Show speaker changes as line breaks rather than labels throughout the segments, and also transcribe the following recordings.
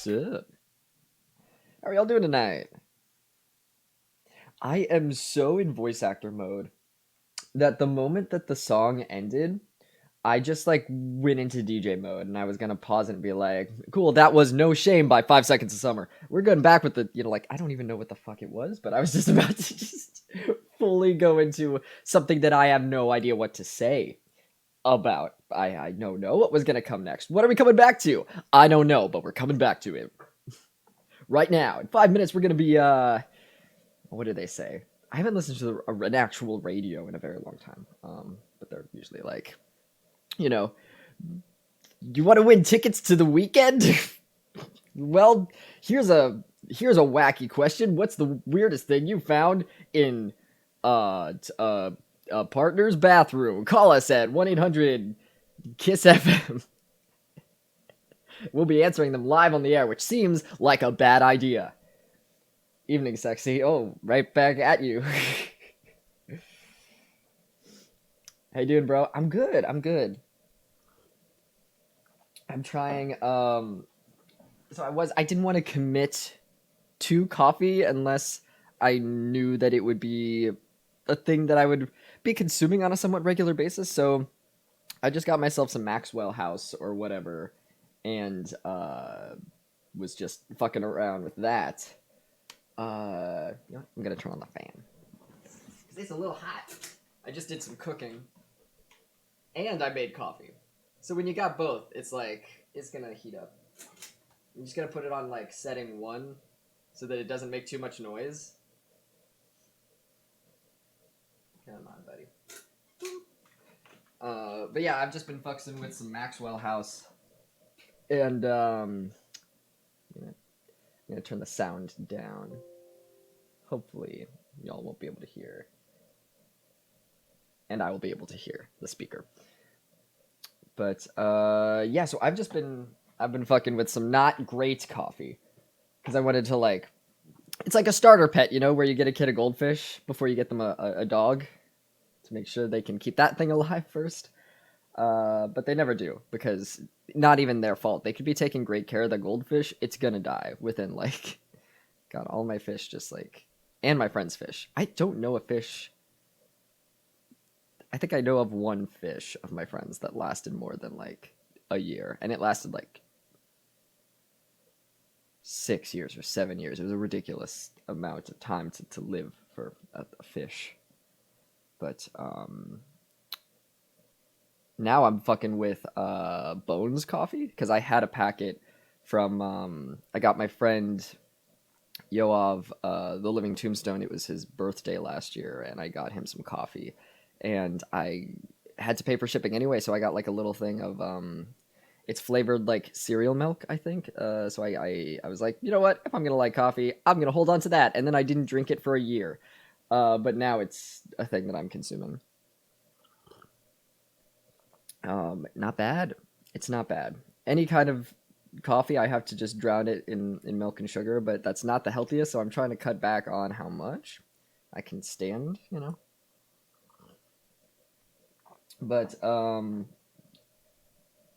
What's up? How are y'all doing tonight? I am so in voice actor mode that the moment that the song ended, I just like went into DJ mode and I was gonna pause it and be like, cool, that was No Shame by 5 Seconds of Summer. We're going back with the, like, I don't even know what the fuck it was, but I was just about to just fully go into something that I have no idea what to say about. I don't know what was gonna come next. What are we coming back to? I don't know, but we're coming back to it right now. In 5 minutes, we're gonna be what do they say? I haven't listened to an actual radio in a very long time. But they're usually like, you know, you want to win tickets to the weekend? Well, here's a wacky question. What's the weirdest thing you found in a partner's bathroom? Call us at 1-800-KISS-FM. We'll be answering them live on the air, which seems like a bad idea. Evening, sexy. Oh, right back at you. How you doing, bro? I'm good. I'm good. I'm trying. So I didn't want to commit to coffee unless I knew that it would be a thing that I would be consuming on a somewhat regular basis. So I just got myself some Maxwell House or whatever, and was just fucking around with that. You know, I'm gonna turn on the fan because it's a little hot. I just did some cooking, and I made coffee. So when you got both, it's like it's gonna heat up. I'm just gonna put it on like setting 1, so that it doesn't make too much noise. Come on, buddy. But yeah, I've just been fucking with some Maxwell House, and I'm gonna turn the sound down. Hopefully, y'all won't be able to hear. And I will be able to hear the speaker. But yeah, so I've been fucking with some not great coffee. Because I wanted to like, it's like a starter pet, you know, where you get a kid a goldfish before you get them a dog. To make sure they can keep that thing alive first. But they never do, because not even their fault. They could be taking great care of the goldfish, it's gonna die within like, God, all my fish just like, and my friend's fish. I don't know a fish. I think I know of one fish of my friends that lasted more than like a year, and it lasted like 6 years or 7 years. It was a ridiculous amount of time to live for a fish. But now I'm fucking with Bones coffee, because I had a packet from I got my friend Yoav the Living Tombstone. It was his birthday last year, and I got him some coffee, and I had to pay for shipping anyway, so I got like a little thing of it's flavored like cereal milk, I think. So I was like, you know what? If I'm gonna like coffee, I'm gonna hold on to that, and then I didn't drink it for a year. But now it's a thing that I'm consuming. Not bad. It's not bad. Any kind of coffee, I have to just drown it in milk and sugar, but that's not the healthiest, so I'm trying to cut back on how much I can stand, you know? But,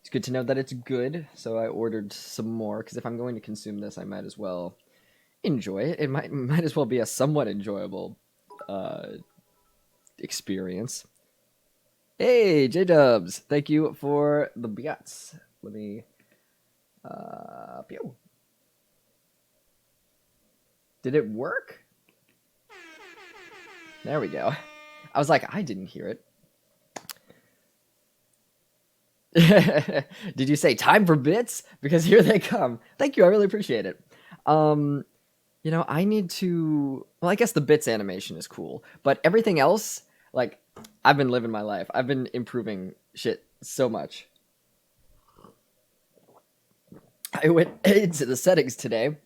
it's good to know that it's good, so I ordered some more, because if I'm going to consume this, I might as well enjoy it. It might as well be a somewhat enjoyable experience. Hey, J-Dubs! Thank you for the bits. Let me... pew. Did it work? There we go. I was like, I didn't hear it. Did you say time for bits? Because here they come. Thank you, I really appreciate it. You know, I need to... Well, I guess the bits animation is cool, but everything else, like, I've been living my life. I've been improving shit so much. I went into the settings today,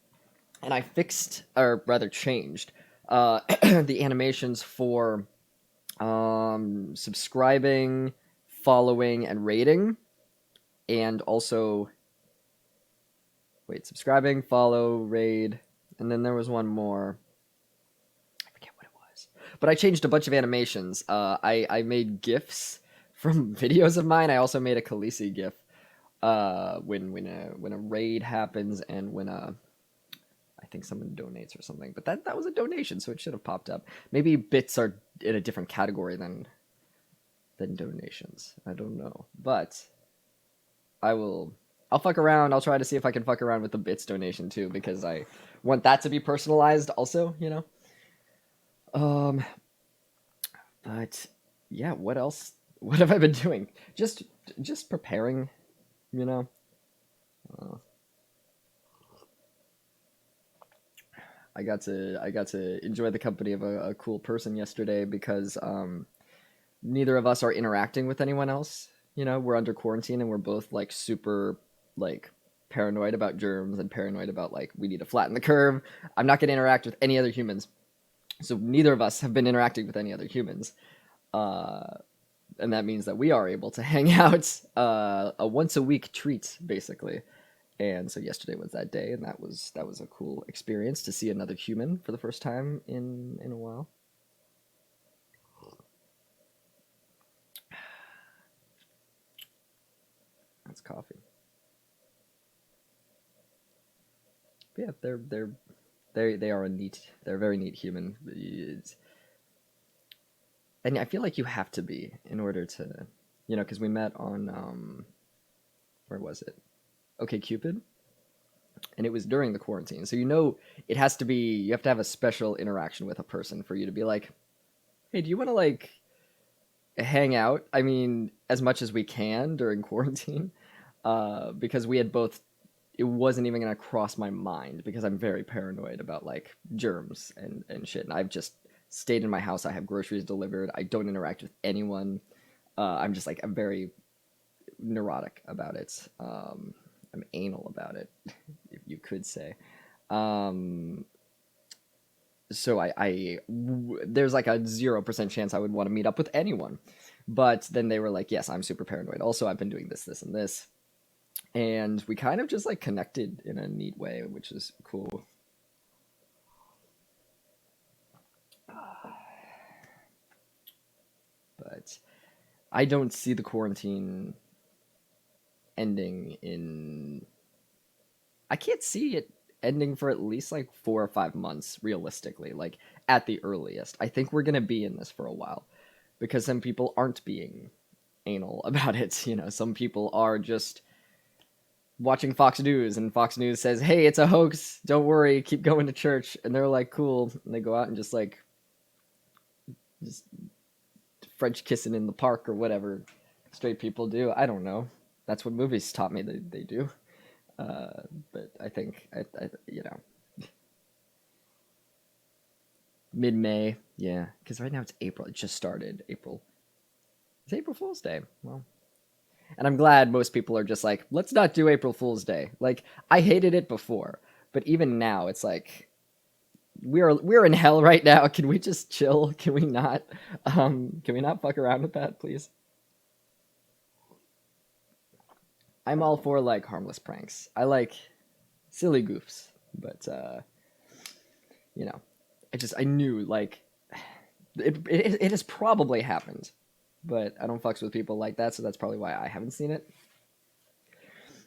and I fixed, or rather changed, the animations for subscribing, following, and rating, and also... Wait, subscribing, follow, raid, and then there was one more. I forget what it was. But I changed a bunch of animations. I made GIFs from videos of mine. I also made a Khaleesi GIF when a raid happens and when I think someone donates or something. But that was a donation, so it should have popped up. Maybe bits are in a different category than donations. I don't know, but I will. I'll fuck around. I'll try to see if I can fuck around with the bits donation too, because I want that to be personalized. Also, you know. Um, but yeah, what else? What have I been doing? Just preparing. You know. Uh, I got to enjoy the company of a cool person yesterday because neither of us are interacting with anyone else. You know, we're under quarantine and we're both like super like paranoid about germs and paranoid about like we need to flatten the curve. I'm not going to interact with any other humans. So neither of us have been interacting with any other humans. Uh, and that means that we are able to hang out a once a week treat basically. And so yesterday was that day, and that was a cool experience to see another human for the first time in a while. That's coffee. But yeah, they are a neat. They're a very neat human. And I feel like you have to be in order to, you know, because we met on where was it? Okay, Cupid, and it was during the quarantine. So you know, it has to be. You have to have a special interaction with a person for you to be like, hey, do you want to like hang out? I mean, as much as we can during quarantine, because we had both. It wasn't even gonna cross my mind because I'm very paranoid about like germs and shit. And I've just stayed in my house. I have groceries delivered. I don't interact with anyone. I'm just like I'm very neurotic about it. I'm anal about it, if you could say. Um, so there's like a 0% chance I would want to meet up with anyone. But then they were like, yes, I'm super paranoid. Also, I've been doing this, this, and this. And we kind of just like connected in a neat way, which is cool. But I don't see the quarantine ending in. I can't see it ending for at least like 4 or 5 months, realistically, like at the earliest. I think we're going to be in this for a while because some people aren't being anal about it. You know, some people are just watching Fox News and Fox News says, "Hey, it's a hoax. Don't worry. Keep going to church." And they're like, "Cool." And they go out and just French kissing in the park or whatever straight people do. I don't know. That's what movies taught me that they do. But I think you know, mid-May, yeah, because right now it's April. It just started. April. It's April Fool's Day. Well, and I'm glad most people are just like, let's not do April Fool's Day. Like I hated it before, but even now it's like we're in hell right now. Can we just chill? Can we not fuck around with that, please? I'm all for like harmless pranks. I like silly goofs, but you know, I knew like it has probably happened, but I don't fucks with people like that, so that's probably why I haven't seen it.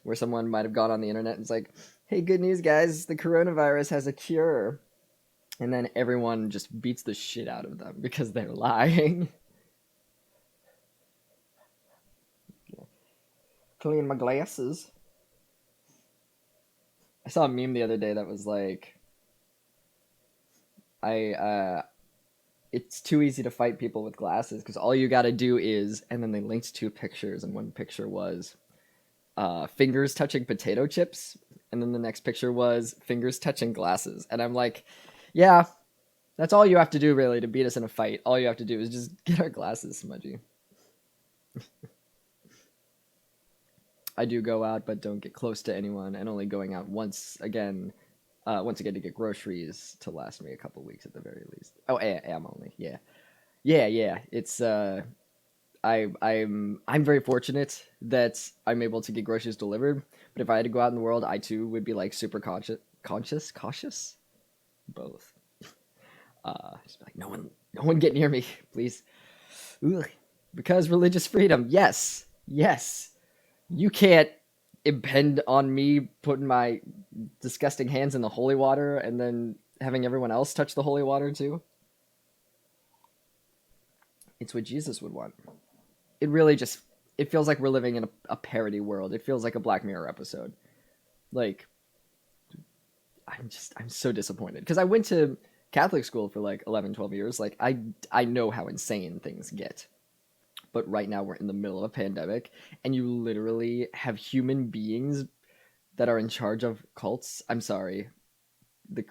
Where someone might have gone on the internet and it's like, "Hey, good news, guys! The coronavirus has a cure," and then everyone just beats the shit out of them because they're lying. Clean my glasses. I saw a meme the other day that was like, I it's too easy to fight people with glasses because all you got to do is, and then they linked two pictures, and one picture was fingers touching potato chips, and then the next picture was fingers touching glasses, and I'm like, yeah, that's all you have to do really to beat us in a fight. All you have to do is just get our glasses smudgy. I do go out, but don't get close to anyone, and only going out once again to get groceries to last me a couple weeks at the very least. Oh, am only, yeah, yeah. It's I'm very fortunate that I'm able to get groceries delivered. But if I had to go out in the world, I too would be like super cautious, both. Just be like no one get near me, please. Ugh. Because religious freedom, yes, you can't impend on me putting my disgusting hands in the holy water and then having everyone else touch the holy water too. It's what Jesus would want. It really just it feels like we're living in a parody world. It feels like a Black Mirror episode. Like I'm so disappointed because I went to Catholic school for like 11, 12 years. Like I know how insane things get. But right now we're in the middle of a pandemic and you literally have human beings that are in charge of cults. I'm sorry, the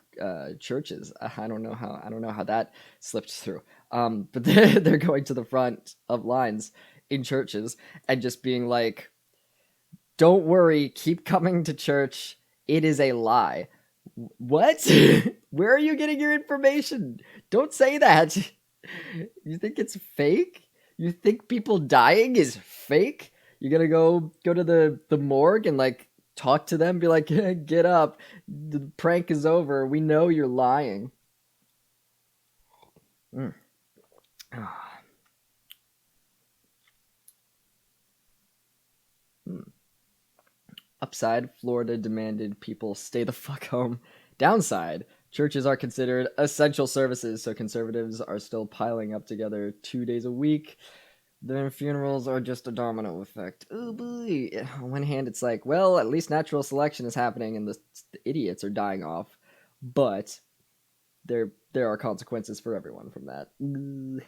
churches. I don't know how that slipped through. But they're going to the front of lines in churches and just being like, "Don't worry, keep coming to church. It is a lie." What? Where are you getting your information? Don't say that. You think it's fake? You think people dying is fake? You're gonna go to the morgue and like talk to them, be like, get up, the prank is over. We know you're lying. Mm. Ah. Mm. Upside, Florida demanded people stay the fuck home. Downside, churches are considered essential services, so conservatives are still piling up together 2 days a week. Then funerals are just a domino effect. Oh boy. On one hand, it's like, well, at least natural selection is happening and the idiots are dying off. But there are consequences for everyone from that. But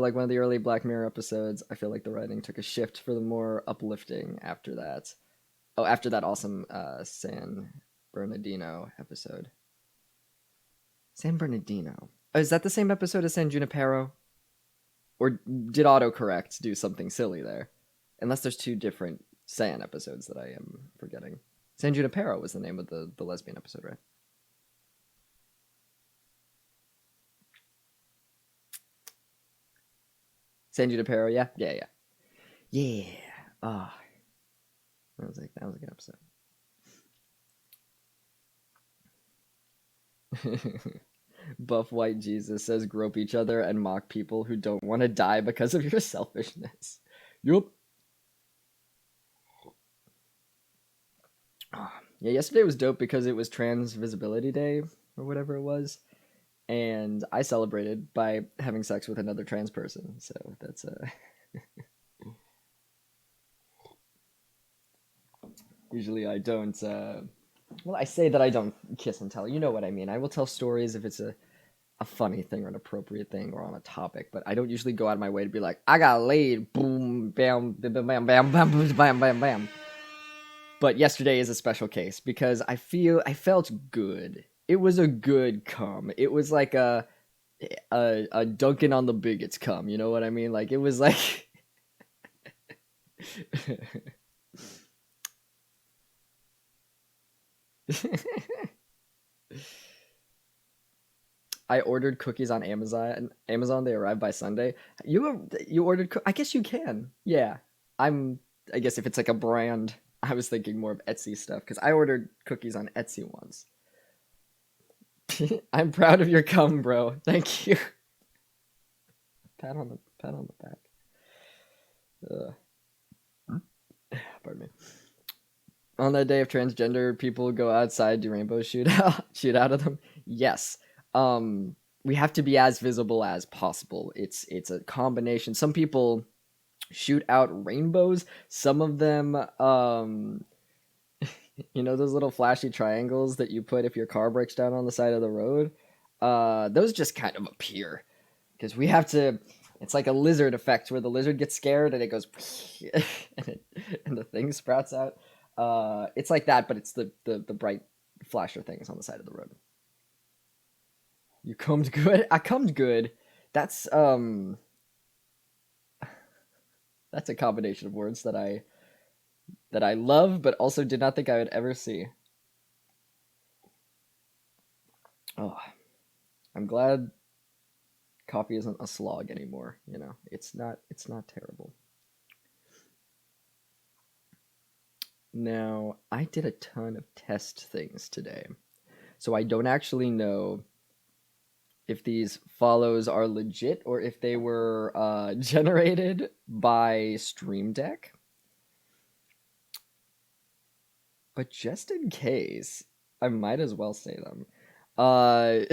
like one of the early Black Mirror episodes, I feel like the writing took a shift for the more uplifting after that. Oh, after that awesome San Bernardino episode. San Bernardino. Oh, is that the same episode as San Junipero? Or did autocorrect do something silly there? Unless there's two different San episodes that I am forgetting. San Junipero was the name of the lesbian episode, right? San Junipero, yeah? Yeah, yeah. Yeah. Ah, that was a good episode. Buff White Jesus says grope each other and mock people who don't want to die because of your selfishness. Yup. Yeah, yesterday was dope because it was Trans Visibility Day or whatever it was, and I celebrated by having sex with another trans person. So that's usually I don't. Well, I say that I don't kiss and tell. You know what I mean. I will tell stories if it's a funny thing or an appropriate thing or on a topic, but I don't usually go out of my way to be like, I got laid, boom, bam, bam, bam, bam, bam, bam, bam, bam. But yesterday is a special case because I felt good. It was a good cum. It was like a Dunkin' on the bigots cum. You know what I mean? Like it was like. I ordered cookies on Amazon. They arrived by Sunday. You ordered? I guess you can. Yeah, I'm. I guess if it's like a brand, I was thinking more of Etsy stuff because I ordered cookies on Etsy once. I'm proud of your cum, bro. Thank you. Pat on the back. Pardon me. On that day of transgender people go outside, do rainbow shoot out of them. Yes. We have to be as visible as possible. It's a combination. Some people shoot out rainbows. Some of them, you know, those little flashy triangles that you put if your car breaks down on the side of the road. Those just kind of appear because we have to. It's like a lizard effect where the lizard gets scared and it goes, and the thing sprouts out. It's like that, but it's the bright flasher things on the side of the road. You combed good. I combed good. That's that's a combination of words that I love, but also did not think I would ever see. Oh, I'm glad coffee isn't a slog anymore. You know, it's not terrible. Now, I did a ton of test things today, so I don't actually know if these follows are legit or if they were generated by Stream Deck. but just in case, I might as well say them. Uh,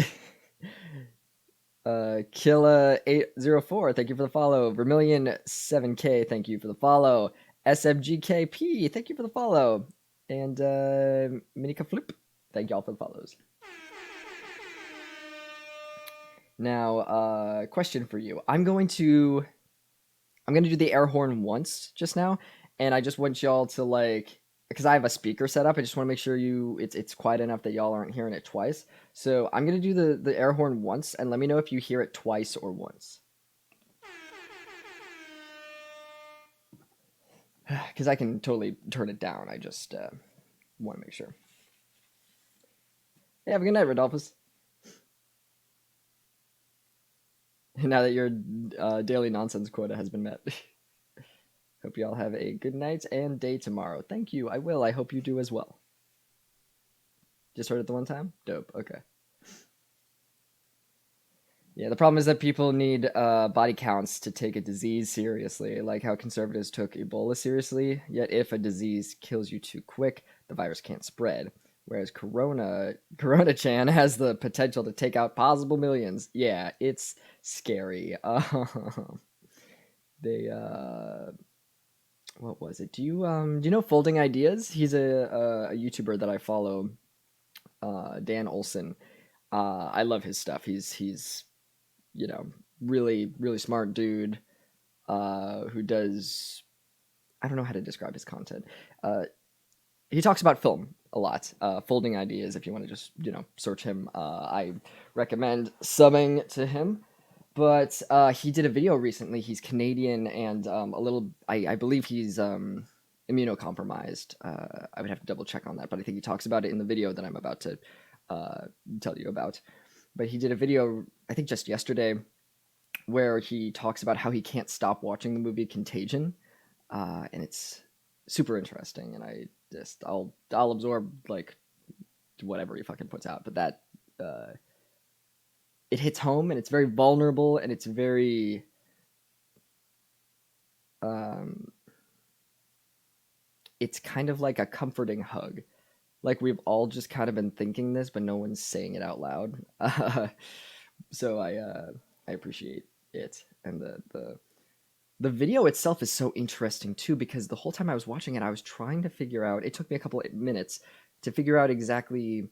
Killa 804, thank you for the follow. Vermilion 7K, thank you for the follow. SMGKP, thank you for the follow. And Minika Flip, thank y'all for the follows. Now, question for you. I'm going to do the air horn once just now, and I just want y'all to like, because I have a speaker set up. I just want to make sure it's quiet enough that y'all aren't hearing it twice. So I'm gonna do the air horn once, and let me know if you hear it twice or once. Because I can totally turn it down. I just want to make sure. Hey, have a good night, Rodolphus. Now that your daily nonsense quota has been met. Hope you all have a good night and day tomorrow. Thank you. I will. I hope you do as well. Just heard it the one time? Dope. Okay. Yeah, the problem is that people need body counts to take a disease seriously, like how conservatives took Ebola seriously. Yet if a disease kills you too quick, the virus can't spread. Whereas Corona-chan has the potential to take out possible millions. Yeah, it's scary. They what was it? Do you know Folding Ideas? He's a YouTuber that I follow, Dan Olson. I love his stuff. He's really really smart dude who does, I don't know how to describe his content. He talks about film a lot. Folding Ideas. If you want to just search him, I recommend subbing to him. But he did a video recently. He's Canadian and a little. I believe he's immunocompromised. I would have to double check on that, but I think he talks about it in the video that I'm about to tell you about. But he did a video, I think just yesterday, where he talks about how he can't stop watching the movie Contagion, and it's super interesting. And I'll absorb like whatever he fucking puts out, but that it hits home, and it's very vulnerable, and it's very it's kind of like a comforting hug. Like we've all just kind of been thinking this, but no one's saying it out loud. So I appreciate it, and the video itself is so interesting too, because the whole time I was watching it, I was trying to figure out. It took me a couple of minutes to figure out exactly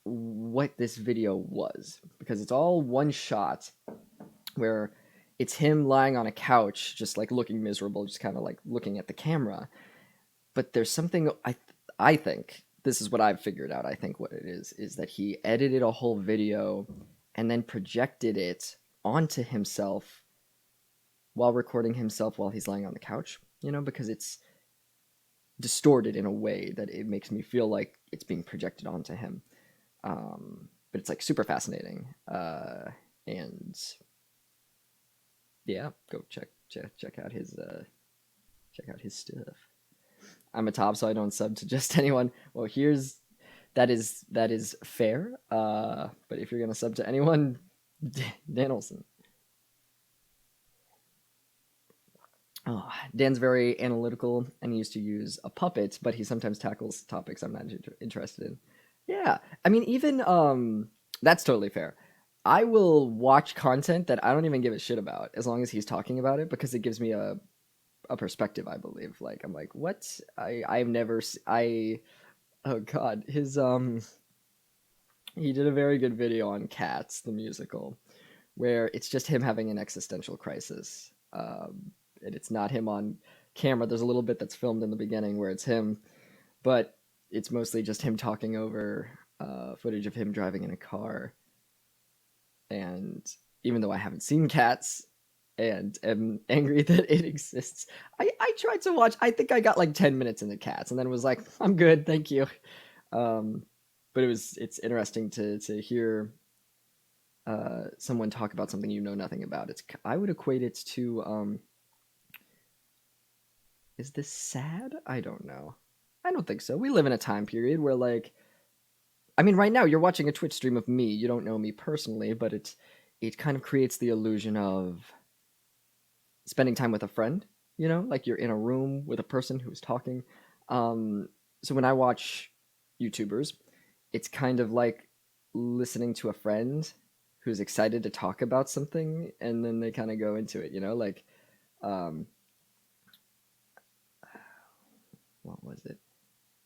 what this video was, because it's all one shot where it's him lying on a couch, just like looking miserable, just kind of like looking at the camera. But there's something I think this is what I've figured out. I think what it is that he edited a whole video and then projected it onto himself while recording himself while he's lying on the couch, because it's distorted in a way that it makes me feel like it's being projected onto him. But it's like super fascinating. And yeah, go check out his stuff. I'm a top, so I don't sub to just anyone. Well, that is fair. But if you're gonna sub to anyone, Dan Olson. Oh, Dan's very analytical, and he used to use a puppet, but he sometimes tackles topics I'm not interested in. Yeah, I mean, even that's totally fair. I will watch content that I don't even give a shit about as long as he's talking about it, because it gives me a perspective, I believe. Like I'm like, what? I've never oh god, his he did a very good video on Cats the musical, where it's just him having an existential crisis. And it's not him on camera. There's a little bit that's filmed in the beginning where it's him, but it's mostly just him talking over footage of him driving in a car. And even though I haven't seen Cats and am angry that it exists, I tried to watch. I think I got like 10 minutes into Cats and then was like, I'm good, thank you. But it's interesting to hear someone talk about something you know nothing about. I would equate it to is this sad? I don't know. I don't think so. We live in a time period where, like, I mean, right now you're watching a Twitch stream of me. You don't know me personally, but it kind of creates the illusion of spending time with a friend. Like you're in a room with a person who's talking. so when I watch YouTubers, it's kind of like listening to a friend who's excited to talk about something, and then they kind of go into it, like um, what was it?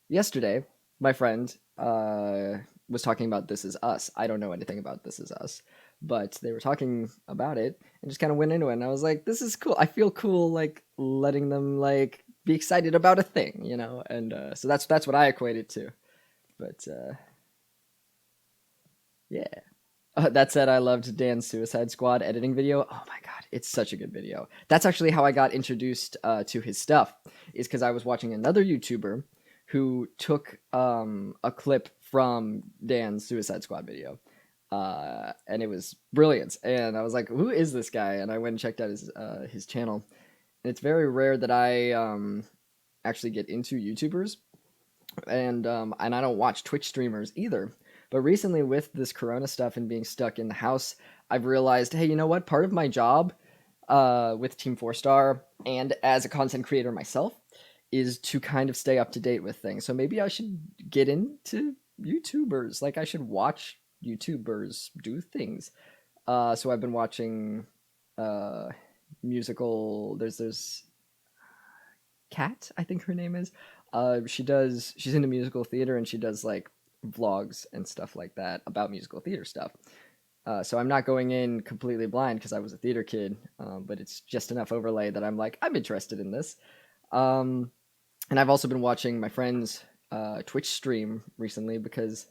Yesterday, my friend was talking about This Is Us. I don't know anything about This Is Us, but they were talking about it and just kind of went into it. And I was like, this is cool. I feel cool, like letting them like be excited about a thing, And so that's what I equate it to. But yeah. That said, I loved Dan's Suicide Squad editing video. Oh my god, it's such a good video. That's actually how I got introduced to his stuff, is because I was watching another YouTuber who took a clip from Dan's Suicide Squad video, and it was brilliant. And I was like, "Who is this guy?" And I went and checked out his channel. And it's very rare that I actually get into YouTubers, and I don't watch Twitch streamers either. But recently, with this Corona stuff and being stuck in the house, I've realized, hey, you know what? Part of my job with Team 4 Star and as a content creator myself is to kind of stay up to date with things. So maybe I should get into YouTubers. Like I should watch YouTubers do things. So I've been watching uh, musical. There's Kat, I think her name is. She's into musical theater and she does like vlogs and stuff like that about musical theater stuff. So I'm not going in completely blind because I was a theater kid, but it's just enough overlay that I'm like, I'm interested in this. And I've also been watching my friend's Twitch stream recently because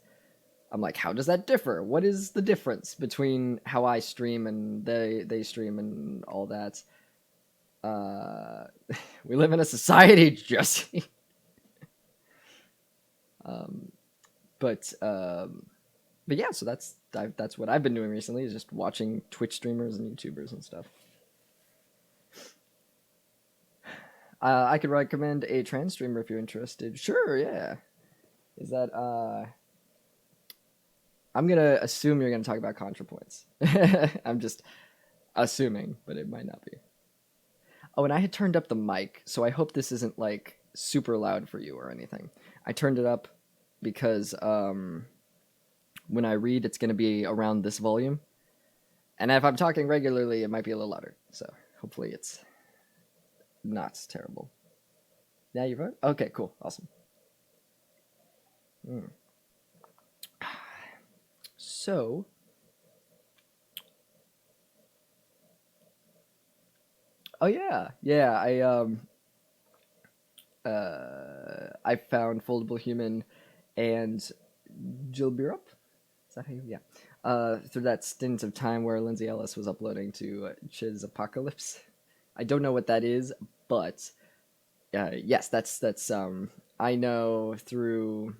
I'm like, how does that differ? What is the difference between how I stream and they stream and all that? Uh, we live in a society, Jesse. um, but yeah, so that's what I've been doing recently, is just watching Twitch streamers and YouTubers and stuff. I could recommend a trans streamer if you're interested. Sure, yeah. Is that I'm gonna assume you're gonna talk about ContraPoints. I'm just assuming, but it might not be. Oh, and I had turned up the mic, so I hope this isn't like super loud for you or anything. I turned it up because when I read, it's gonna be around this volume, and if I'm talking regularly, it might be a little louder. So hopefully it's not terrible. Yeah, you vote? Okay, cool, awesome. Mm. So, oh yeah, I found Foldable Human and Jill Burup. Is that how you? Yeah. Through that stint of time where Lindsay Ellis was uploading to Chiz Apocalypse. I don't know what that is, but yes, that's I know through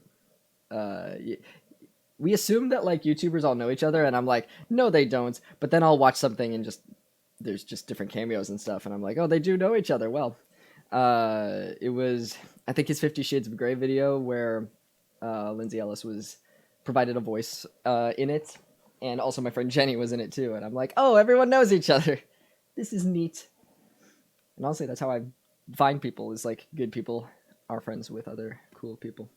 we assume that like YouTubers all know each other, and I'm like, no, they don't. But then I'll watch something and just there's just different cameos and stuff, and I'm like, oh, they do know each other. Well, it was I think his 50 Shades of Grey video where Lindsay Ellis was provided a voice in it, and also my friend Jenny was in it too, and I'm like, oh, everyone knows each other. This is neat. And honestly, that's how I find people, is like good people are friends with other cool people.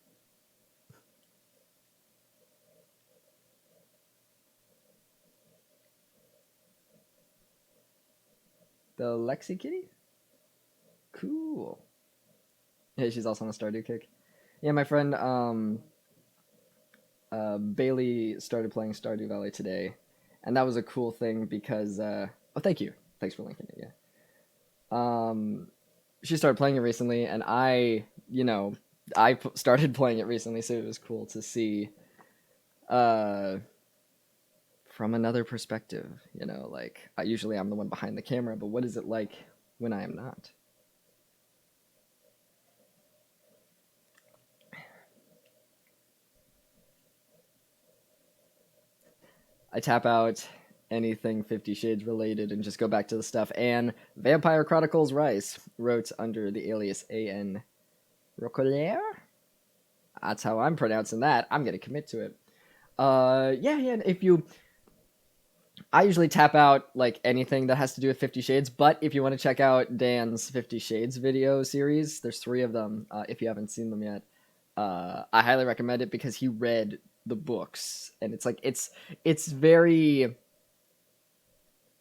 The Lexi Kitty? Cool. Yeah, she's also on a Stardew kick. Yeah, my friend Bailey started playing Stardew Valley today, and that was a cool thing because oh, thank you, thanks for linking it. Yeah, she started playing it recently, and I started playing it recently, so it was cool to see uh from another perspective. Like usually I'm the one behind the camera, but what is it like when I am not? I tap out anything 50 Shades related and just go back to the stuff. And Vampire Chronicles Rice wrote under the alias AN Rocolere. That's how I'm pronouncing that. I'm going to commit to it. Yeah. If you, I usually tap out like anything that has to do with 50 Shades. But if you want to check out Dan's 50 Shades video series, there's 3 of them. If you haven't seen them yet, I highly recommend it because he read the books, and it's like it's very.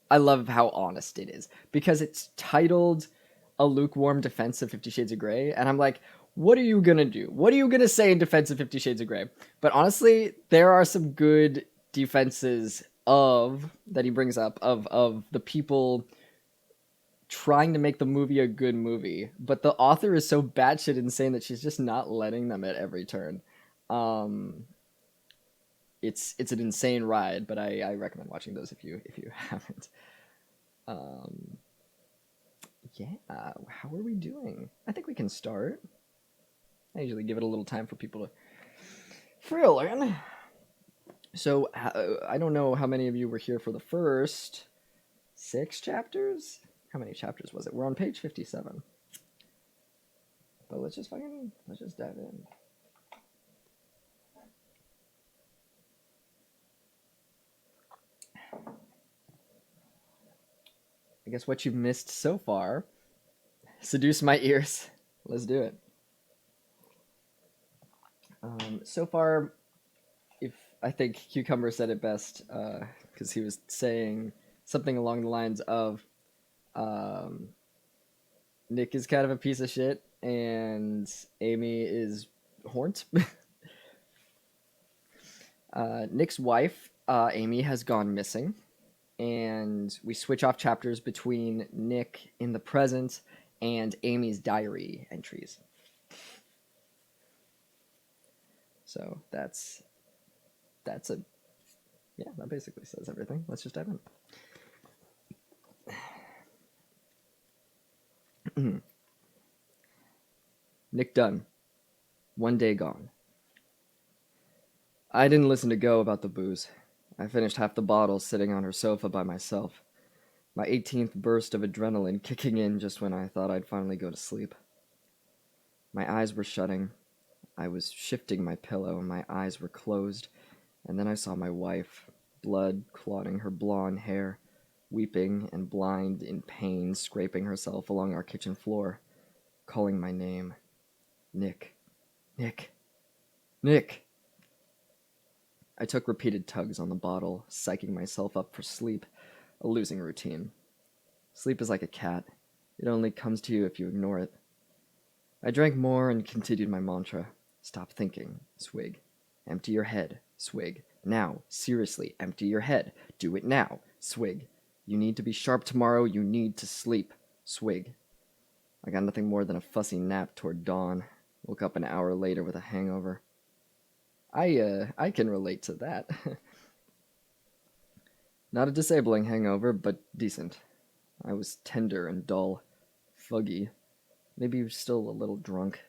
I love how honest it is because it's titled "A Lukewarm Defense of 50 Shades of Grey," and I'm like, what are you gonna do? What are you gonna say in defense of 50 Shades of Grey? But honestly, there are some good defenses of that he brings up of the people trying to make the movie a good movie, but the author is so batshit insane that she's just not letting them at every turn. Um, it's an insane ride, but I recommend watching those if you haven't. Um, yeah, how are we doing? I think we can start. I usually give it a little time for people to fill in. So I don't know how many of you were here for the first 6 chapters. How many chapters was it? We're on page 57. But let's just dive in. I guess what you've missed so far. Seduce my ears. Let's do it. So far, if I think Cucumber said it best, because he was saying something along the lines of, Nick is kind of a piece of shit, and Amy is horned. Nick's wife, Amy, has gone missing, and we switch off chapters between Nick in the present and Amy's diary entries. So that's that basically says everything. Let's just dive in. Nick Dunn. One day gone. I didn't listen to Go about the booze. I finished half the bottle sitting on her sofa by myself. My 18th burst of adrenaline kicking in just when I thought I'd finally go to sleep. My eyes were shutting. I was shifting my pillow and my eyes were closed, and then I saw my wife, blood clotting her blonde hair, weeping and blind in pain, scraping herself along our kitchen floor, calling my name. Nick. Nick. Nick. I took repeated tugs on the bottle, psyching myself up for sleep, a losing routine. Sleep is like a cat. It only comes to you if you ignore it. I drank more and continued my mantra. Stop thinking, swig. Empty your head, swig. Now, seriously, empty your head. Do it now, swig. You need to be sharp tomorrow, you need to sleep, swig. I got nothing more than a fussy nap toward dawn. Woke up an hour later with a hangover. I can relate to that. Not a disabling hangover, but decent. I was tender and dull, foggy, maybe still a little drunk.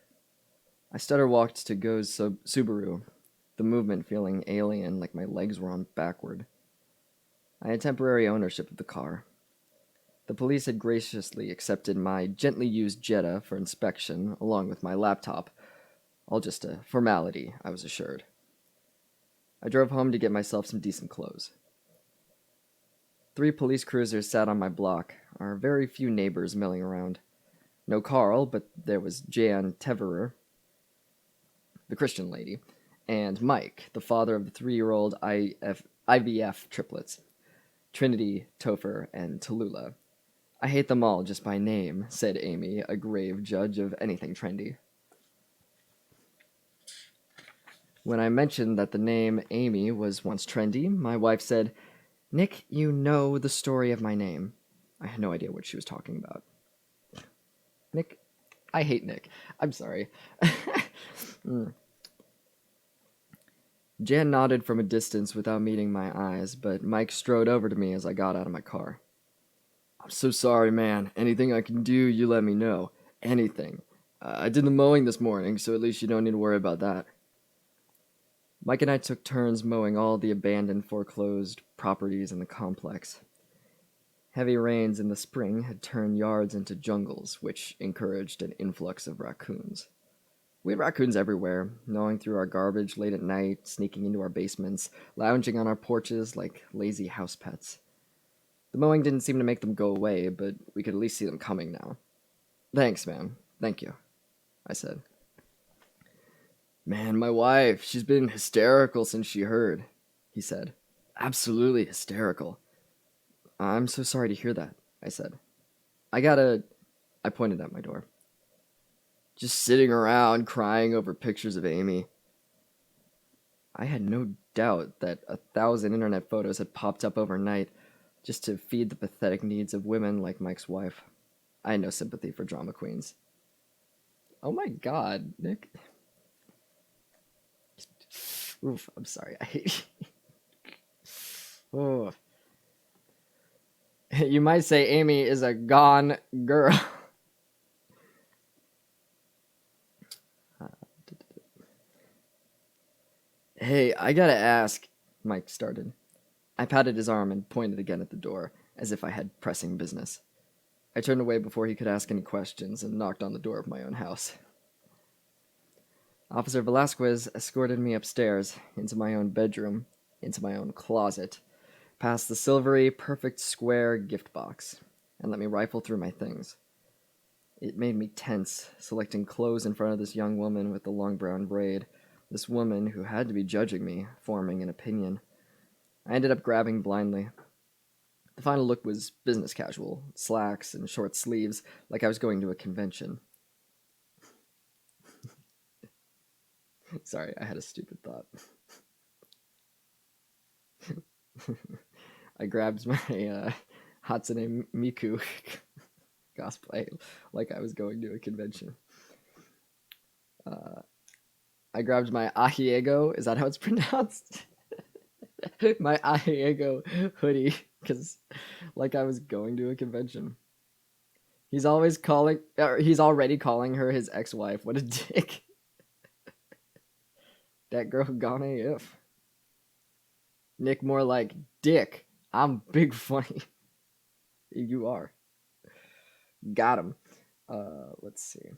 I stutter-walked to Go's Subaru, the movement feeling alien like my legs were on backward. I had temporary ownership of the car. The police had graciously accepted my gently used Jetta for inspection, along with my laptop. All just a formality, I was assured. I drove home to get myself some decent clothes. 3 police cruisers sat on my block, our very few neighbors milling around. No Carl, but there was Jan Teverer, the Christian lady, and Mike, the father of the 3-year-old IVF triplets, Trinity, Topher, and Tallulah. I hate them all just by name, said Amy, a grave judge of anything trendy. When I mentioned that the name Amy was once trendy, my wife said, Nick, you know the story of my name. I had no idea what she was talking about. Nick? I hate Nick. I'm sorry. Jan nodded from a distance without meeting my eyes, but Mike strode over to me as I got out of my car. I'm so sorry, man. Anything I can do, you let me know. Anything. I did the mowing this morning, so at least you don't need to worry about that. Mike and I took turns mowing all the abandoned foreclosed properties in the complex. Heavy rains in the spring had turned yards into jungles, which encouraged an influx of raccoons. We had raccoons everywhere, gnawing through our garbage late at night, sneaking into our basements, lounging on our porches like lazy house pets. The mowing didn't seem to make them go away, but we could at least see them coming now. Thanks, man. Thank you, I said. Man, my wife, she's been hysterical since she heard, he said. Absolutely hysterical. I'm so sorry to hear that, I said. I pointed at my door. Just sitting around crying over pictures of Amy. I had no doubt that 1,000 internet photos had popped up overnight just to feed the pathetic needs of women like Mike's wife. I had no sympathy for drama queens. Oh my god, Nick. Oof, I'm sorry. I hate you. Oh. You might say Amy is a gone girl. Hey, I gotta ask, Mike started. I patted his arm and pointed again at the door, as if I had pressing business. I turned away before he could ask any questions and knocked on the door of my own house. Officer Velasquez escorted me upstairs, into my own bedroom, into my own closet, past the silvery, perfect square gift box, and let me rifle through my things. It made me tense, selecting clothes in front of this young woman with the long brown braid, this woman who had to be judging me, forming an opinion. I ended up grabbing blindly. The final look was business casual, slacks and short sleeves, like I was going to a convention. Sorry, I had a stupid thought. I grabbed my Hatsune Miku cosplay like I was going to a convention. I grabbed my Ahiego, is that how it's pronounced? My Ahiego hoodie, because like I was going to a convention. He's always calling, he's already calling her his ex-wife. What a dick. That girl gone AF. Nick, more like dick. I'm big funny. You are. Got him. Let's see.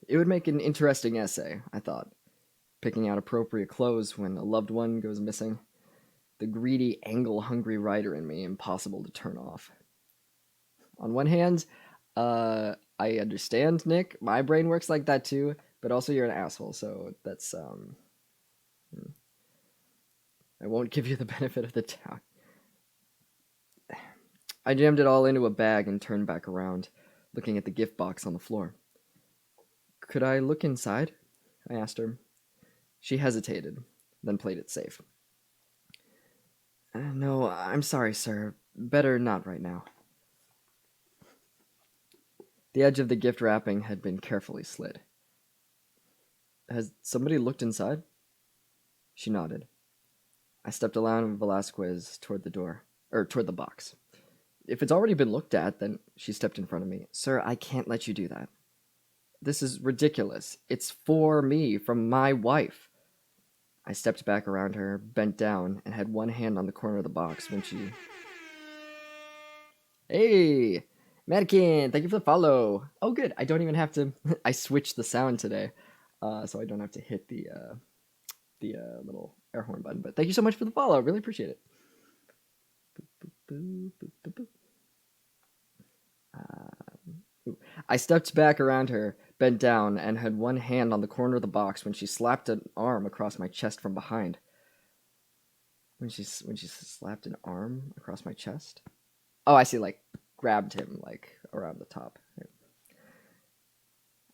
It would make an interesting essay, I thought. Picking out appropriate clothes when a loved one goes missing. The greedy, angle-hungry writer in me, impossible to turn off. On one hand, I understand, Nick. My brain works like that too, but also you're an asshole, so that's, I won't give you the benefit of the doubt. I jammed it all into a bag and turned back around, looking at the gift box on the floor. Could I look inside? I asked her. She hesitated, then played it safe. No, I'm sorry, sir. Better not right now. The edge of the gift wrapping had been carefully slid. Has somebody looked inside? She nodded. I stepped along Velasquez toward the box. If it's already been looked at, then she stepped in front of me. Sir, I can't let you do that. This is ridiculous. It's for me, from my wife. I stepped back around her, bent down, and had one hand on the corner of the box when she... Hey! Mannequin, thank you for the follow. Oh, good. I don't even have to... I switched the sound today, so I don't have to hit the little air horn button. But thank you so much for the follow. I really appreciate it. I stepped back around her, bent down, and had one hand on the corner of the box when she slapped an arm across my chest from behind. When she slapped an arm across my chest? Oh, I see, like, grabbed him, like, around the top.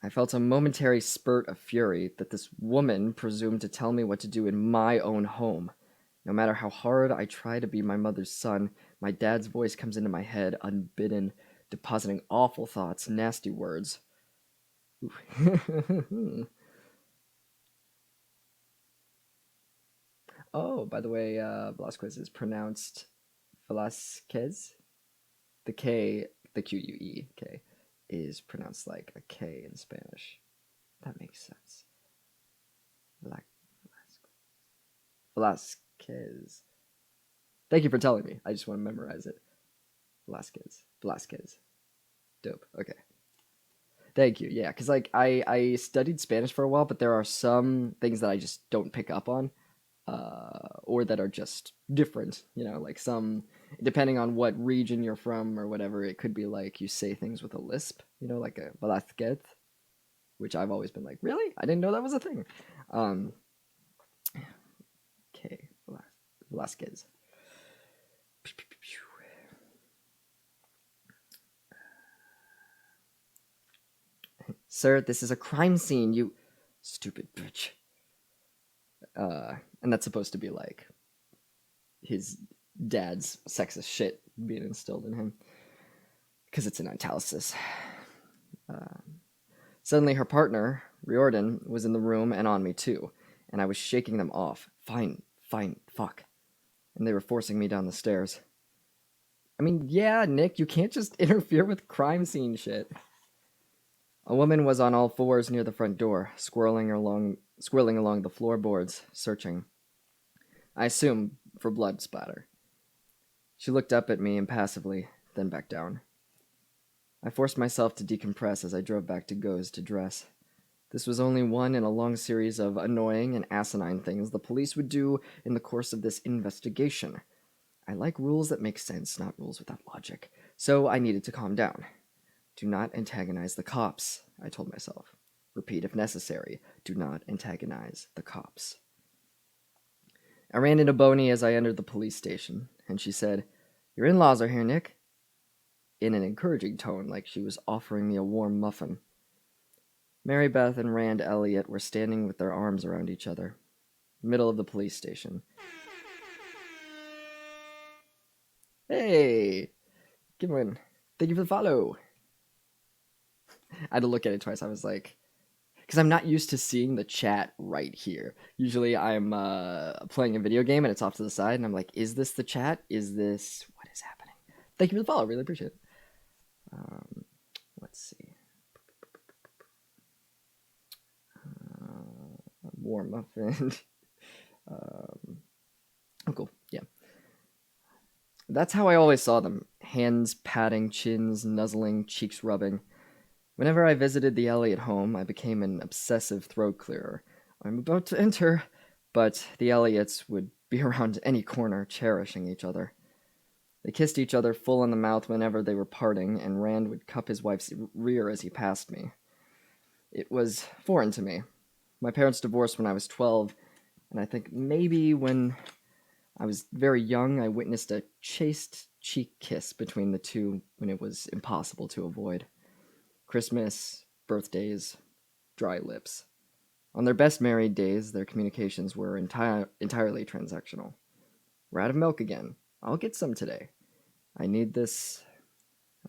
I felt a momentary spurt of fury that this woman presumed to tell me what to do in my own home. No matter how hard I try to be my mother's son, my dad's voice comes into my head unbidden, depositing awful thoughts, nasty words. Oh, by the way, Velasquez is pronounced Velasquez. The K, the Q-U-E-K, is pronounced like a K in Spanish. That makes sense. Velasquez. Thank you for telling me. I just want to memorize it. Velasquez. Dope. Okay. Thank you. Yeah, because like I studied Spanish for a while, but there are some things that I just don't pick up on, or that are just different. You know, like some, depending on what region you're from or whatever, it could be like you say things with a lisp. You know, like a Velasquez. which I've always been like, really? I didn't know that was a thing. Okay, Velasquez. Sir, this is a crime scene, you stupid bitch. And that's supposed to be like his dad's sexist shit being instilled in him. Because it's in italics. Suddenly her partner, Riordan, was in the room and on me too, and I was shaking them off. Fine, fuck. And they were forcing me down the stairs. I mean, yeah, Nick, you can't just interfere with crime scene shit. A woman was on all fours near the front door, swirling along the floorboards, searching. I assume for blood splatter. She looked up at me impassively, then back down. I forced myself to decompress as I drove back to Go's to dress. This was only one in a long series of annoying and asinine things the police would do in the course of this investigation. I like rules that make sense, not rules without logic, so I needed to calm down. Do not antagonize the cops, I told myself. Repeat if necessary, do not antagonize the cops. I ran into Boney as I entered the police station, and she said, "Your in-laws are here, Nick," in an encouraging tone, like she was offering me a warm muffin. Mary Beth and Rand Elliott were standing with their arms around each other, middle of the police station. Hey, Gimwin, thank you for the follow. I had to look at it twice. I was like, because I'm not used to seeing the chat right here. Usually I'm playing a video game and it's off to the side, and I'm like, is this the chat? Is this what is happening? Thank you for the follow. Really appreciate it. Let's see. Warm muffin. Oh, cool. Yeah. That's how I always saw them. Hands patting, chins nuzzling, cheeks rubbing. Whenever I visited the Elliott home, I became an obsessive throat clearer. I'm about to enter, but the Elliots would be around any corner, cherishing each other. They kissed each other full in the mouth whenever they were parting, and Rand would cup his wife's rear as he passed me. It was foreign to me. My parents divorced when I was 12, and I think maybe when I was very young, I witnessed a chaste cheek kiss between the two when it was impossible to avoid. Christmas, birthdays, dry lips. On their best married days, their communications were entirely transactional. We're out of milk again. I'll get some today. I need this...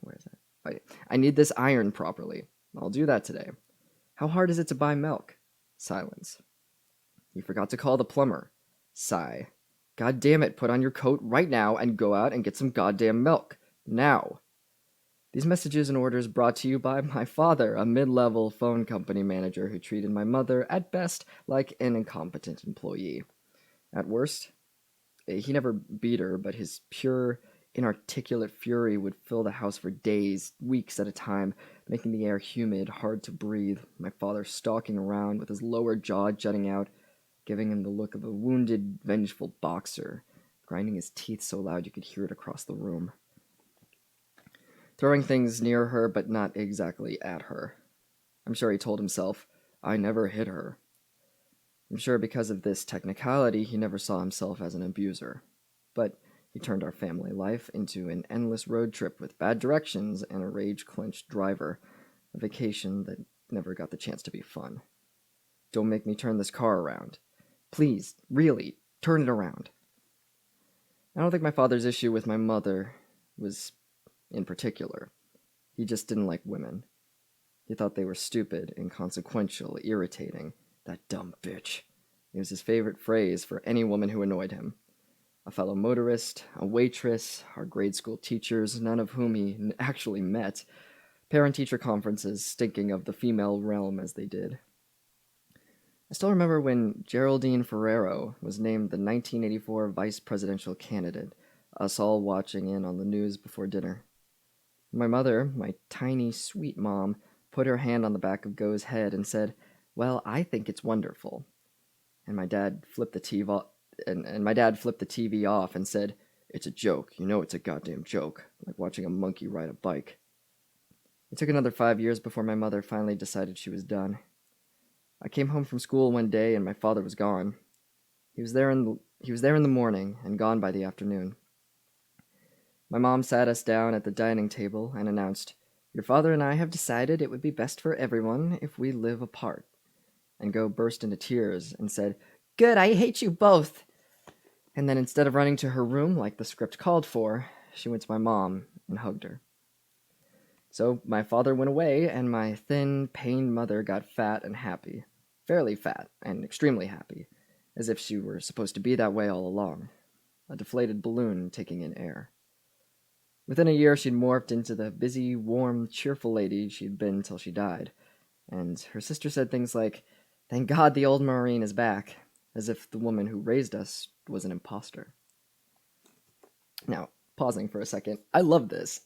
Where is that? I need this ironed properly. I'll do that today. How hard is it to buy milk? Silence. You forgot to call the plumber. Sigh. God damn it, put on your coat right now and go out and get some goddamn milk. Now. These messages and orders brought to you by my father, a mid-level phone company manager who treated my mother, at best, like an incompetent employee. At worst, he never beat her, but his pure, inarticulate fury would fill the house for days, weeks at a time, making the air humid, hard to breathe, my father stalking around with his lower jaw jutting out, giving him the look of a wounded, vengeful boxer, grinding his teeth so loud you could hear it across the room. Throwing things near her, but not exactly at her. I'm sure he told himself, I never hit her. I'm sure because of this technicality, he never saw himself as an abuser. But he turned our family life into an endless road trip with bad directions and a rage-clenched driver, a vacation that never got the chance to be fun. Don't make me turn this car around. Please, really, turn it around. I don't think my father's issue with my mother was in particular. He just didn't like women. He thought they were stupid, inconsequential, irritating. That dumb bitch. It was his favorite phrase for any woman who annoyed him. A fellow motorist, a waitress, our grade school teachers, none of whom he actually met, parent-teacher conferences stinking of the female realm as they did. I still remember when Geraldine Ferrero was named the 1984 vice presidential candidate, us all watching in on the news before dinner. My mother, my tiny, sweet mom, put her hand on the back of Go's head and said, "Well, I think it's wonderful." And my dad flipped the TV off and said, "It's a joke. You know it's a goddamn joke. Like watching a monkey ride a bike." It took another 5 years before my mother finally decided she was done. I came home from school one day and my father was gone. He was there in the morning and gone by the afternoon. My mom sat us down at the dining table and announced, "Your father and I have decided it would be best for everyone if we live apart." And Go burst into tears and said, "Good, I hate you both." And then instead of running to her room like the script called for, she went to my mom and hugged her. So my father went away, and my thin, pained mother got fat and happy. Fairly fat and extremely happy, as if she were supposed to be that way all along. A deflated balloon taking in air. Within a year, she'd morphed into the busy, warm, cheerful lady she'd been till she died. And her sister said things like, "Thank God the old Marine is back," as if the woman who raised us was an imposter. Now, pausing for a second, I love this.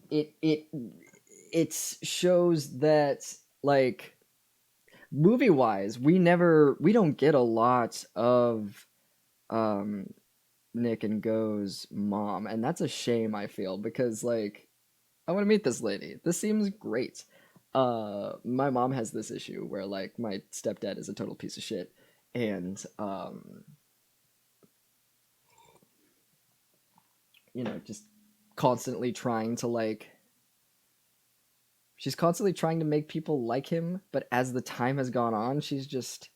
It shows that, like, movie wise, we don't get a lot of Nick and Go's mom, and that's a shame, I feel, because, like, I want to meet this lady. This seems great. My mom has this issue where, like, my stepdad is a total piece of shit, and just constantly trying to, like, she's constantly trying to make people like him, but as the time has gone on, she's just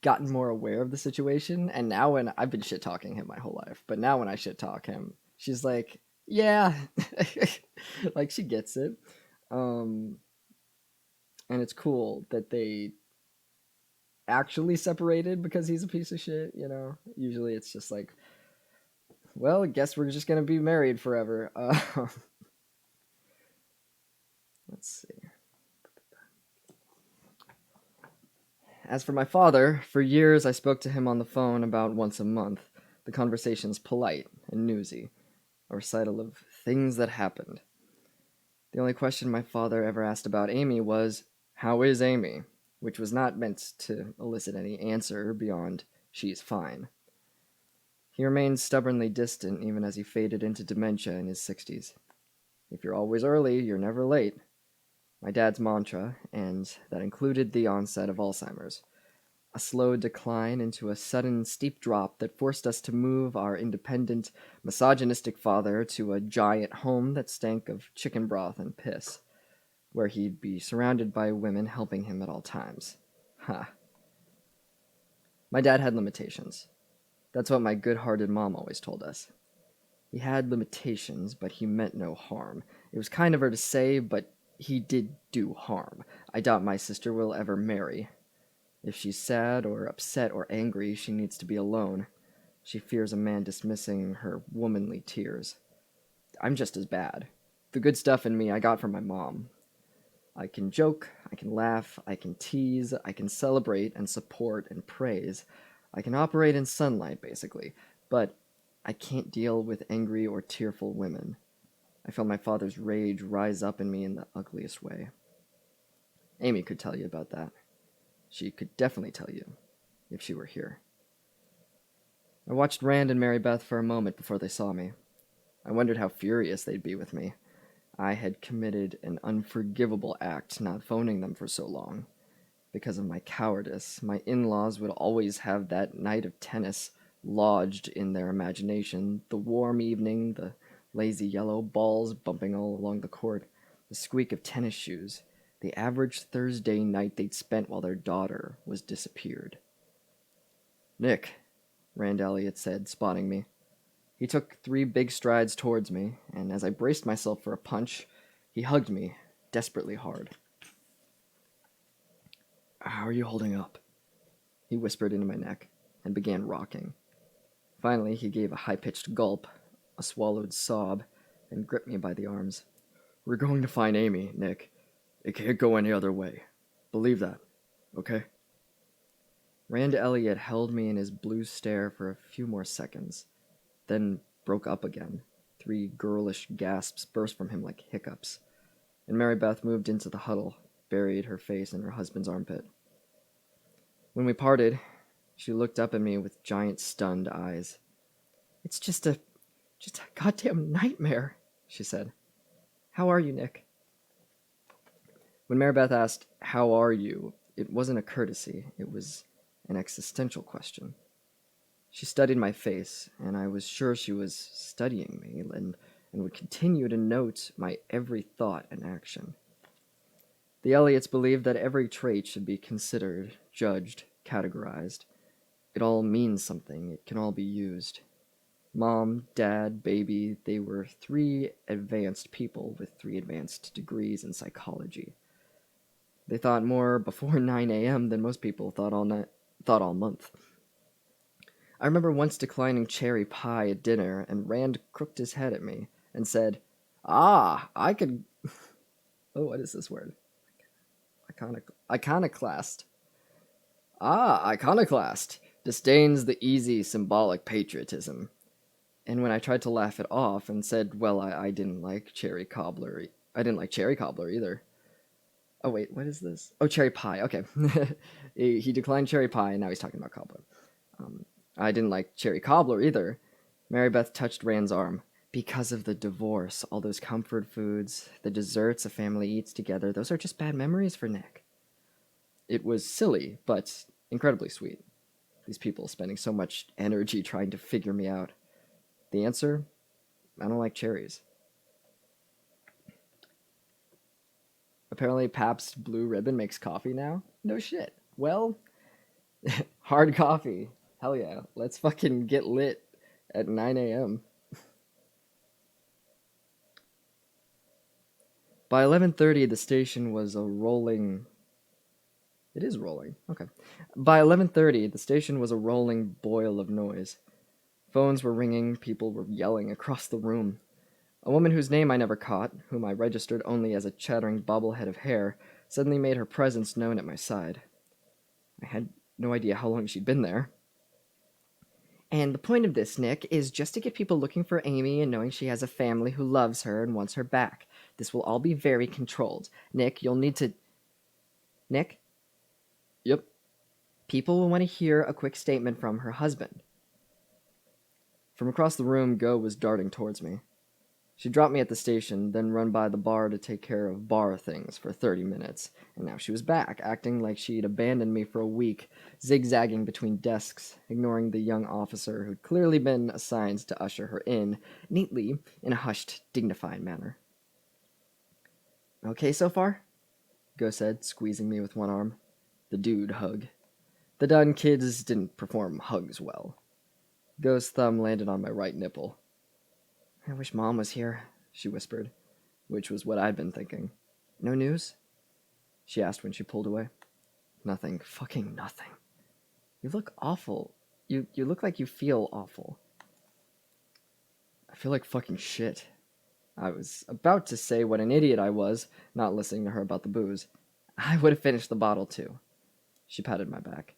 gotten more aware of the situation. And now, when I've been shit talking him my whole life, but now when I shit talk him, she's like, "Yeah," like, she gets it. Um, and it's cool that they actually separated because he's a piece of shit. Usually it's just like, well, I guess we're just gonna be married forever. Let's see. As for my father, for years I spoke to him on the phone about once a month. The conversation's polite and newsy, a recital of things that happened. The only question my father ever asked about Amy was, "How is Amy?" which was not meant to elicit any answer beyond, "She's fine." He remained stubbornly distant even as he faded into dementia in his 60s. If you're always early, you're never late. My dad's mantra, and that included the onset of Alzheimer's. A slow decline into a sudden steep drop that forced us to move our independent, misogynistic father to a giant home that stank of chicken broth and piss, where he'd be surrounded by women helping him at all times. Ha. My dad had limitations. That's what my good-hearted mom always told us. He had limitations, but he meant no harm. It was kind of her to say, but he did do harm. I doubt my sister will ever marry. If she's sad or upset or angry, she needs to be alone. She fears a man dismissing her womanly tears. I'm just as bad. The good stuff in me I got from my mom. I can joke, I can laugh, I can tease, I can celebrate and support and praise. I can operate in sunlight, basically, but I can't deal with angry or tearful women. I felt my father's rage rise up in me in the ugliest way. Amy could tell you about that. She could definitely tell you, if she were here. I watched Rand and Mary Beth for a moment before they saw me. I wondered how furious they'd be with me. I had committed an unforgivable act not phoning them for so long. Because of my cowardice, my in-laws would always have that night of tennis lodged in their imagination, the warm evening, the lazy yellow balls bumping all along the court, the squeak of tennis shoes, the average Thursday night they'd spent while their daughter was disappeared. "Nick," Rand Elliott said, spotting me. He took 3 big strides towards me, and as I braced myself for a punch, he hugged me desperately hard. "How are you holding up?" he whispered into my neck, and began rocking. Finally, he gave a high-pitched gulp, a swallowed sob, and gripped me by the arms. "We're going to find Amy, Nick. It can't go any other way. Believe that, okay?" Rand Elliott held me in his blue stare for a few more seconds, then broke up again. 3 girlish gasps burst from him like hiccups, and Mary Beth moved into the huddle, buried her face in her husband's armpit. When we parted, she looked up at me with giant stunned eyes. It's just a goddamn nightmare," she said. How are you, Nick? When Maribeth asked, "How are you?" it wasn't a courtesy, it was an existential question. She studied my face, and I was sure she was studying me and would continue to note my every thought and action. The Elliots believed that every trait should be considered, judged, categorized. It all means something, it can all be used. Mom, dad, baby, they were three advanced people with three advanced degrees in psychology. They thought more before 9 a.m. than most people thought all month. I remember once declining cherry pie at dinner, and Rand crooked his head at me and said, "Ah, I could." Oh, what is this word? Iconoclast. Ah, iconoclast. Disdains the easy symbolic patriotism. And when I tried to laugh it off and said, well, I didn't like cherry cobbler. I didn't like cherry cobbler either. Oh, wait, what is this? Oh, cherry pie. Okay. He declined cherry pie, and now he's talking about cobbler. I didn't like cherry cobbler either. Mary Beth touched Rand's arm. Because of the divorce, all those comfort foods, the desserts a family eats together, those are just bad memories for Nick. It was silly, but incredibly sweet. These people spending so much energy trying to figure me out. The answer? I don't like cherries. Apparently, Pabst Blue Ribbon makes coffee now? No shit. Well, hard coffee. Hell yeah. Let's fucking get lit at 9 a.m. By 11:30, the station was a rolling. It is rolling. Okay. By 11:30, the station was a rolling boil of noise. Phones were ringing, people were yelling across the room. A woman whose name I never caught, whom I registered only as a chattering bobblehead of hair, suddenly made her presence known at my side. I had no idea how long she'd been there. And the point of this, Nick, is just to get people looking for Amy and knowing she has a family who loves her and wants her back. This will all be very controlled. Nick, you'll need to... Nick? Yep. People will want to hear a quick statement from her husband. From across the room, Go was darting towards me. She dropped me at the station, then run by the bar to take care of bar things for 30 minutes, and now she was back, acting like she'd abandoned me for a week, zigzagging between desks, ignoring the young officer who'd clearly been assigned to usher her in, neatly, in a hushed, dignified manner. Okay so far? Go said, squeezing me with one arm. The dude hug. The Dunn kids didn't perform hugs well. Go's thumb landed on my right nipple. I wish Mom was here, she whispered, which was what I'd been thinking. No news? She asked when she pulled away. Nothing. Fucking nothing. You look awful. You look like you feel awful. I feel like fucking shit. I was about to say what an idiot I was, not listening to her about the booze. I would have finished the bottle too. She patted my back.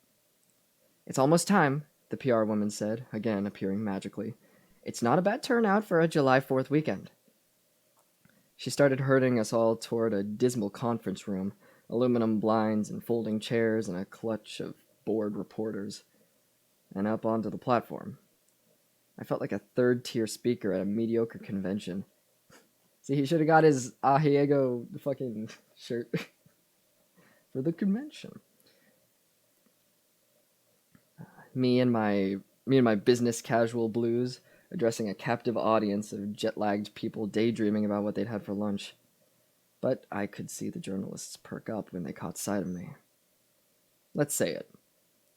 It's almost time, the PR woman said, again appearing magically. It's not a bad turnout for a July 4th weekend. She started herding us all toward a dismal conference room, aluminum blinds and folding chairs and a clutch of bored reporters, and up onto the platform. I felt like a third-tier speaker at a mediocre convention. See, he should have got his Ahiego fucking shirt for the convention. Me and my business casual blues, addressing a captive audience of jet-lagged people daydreaming about what they'd had for lunch. But I could see the journalists perk up when they caught sight of me. Let's say it.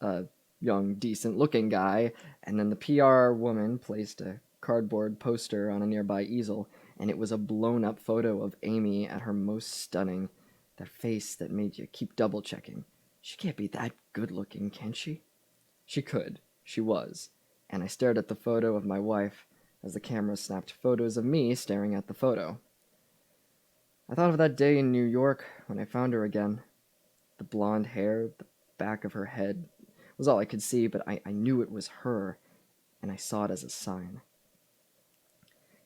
A young, decent-looking guy, and then the PR woman placed a cardboard poster on a nearby easel, and it was a blown-up photo of Amy at her most stunning. That face that made you keep double-checking. She can't be that good-looking, can she? She could. She was. And I stared at the photo of my wife as the camera snapped photos of me staring at the photo. I thought of that day in New York when I found her again. The blonde hair, the back of her head was all I could see, but I knew it was her, and I saw it as a sign.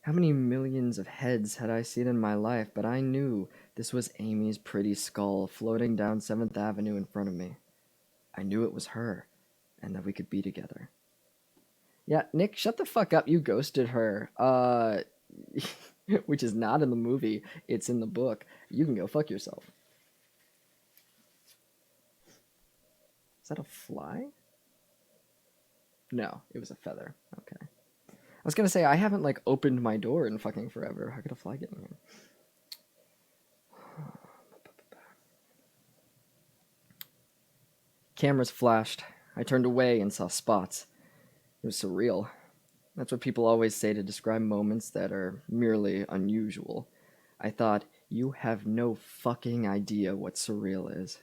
How many millions of heads had I seen in my life, but I knew this was Amy's pretty skull floating down 7th Avenue in front of me. I knew it was her, and that we could be together. Yeah, Nick, shut the fuck up. You ghosted her. which is not in the movie. It's in the book. You can go fuck yourself. Is that a fly? No, it was a feather. Okay. I was gonna say, I haven't, like, opened my door in fucking forever. How could a fly get in here? Cameras flashed. I turned away and saw spots. It was surreal. That's what people always say to describe moments that are merely unusual. I thought, you have no fucking idea what surreal is.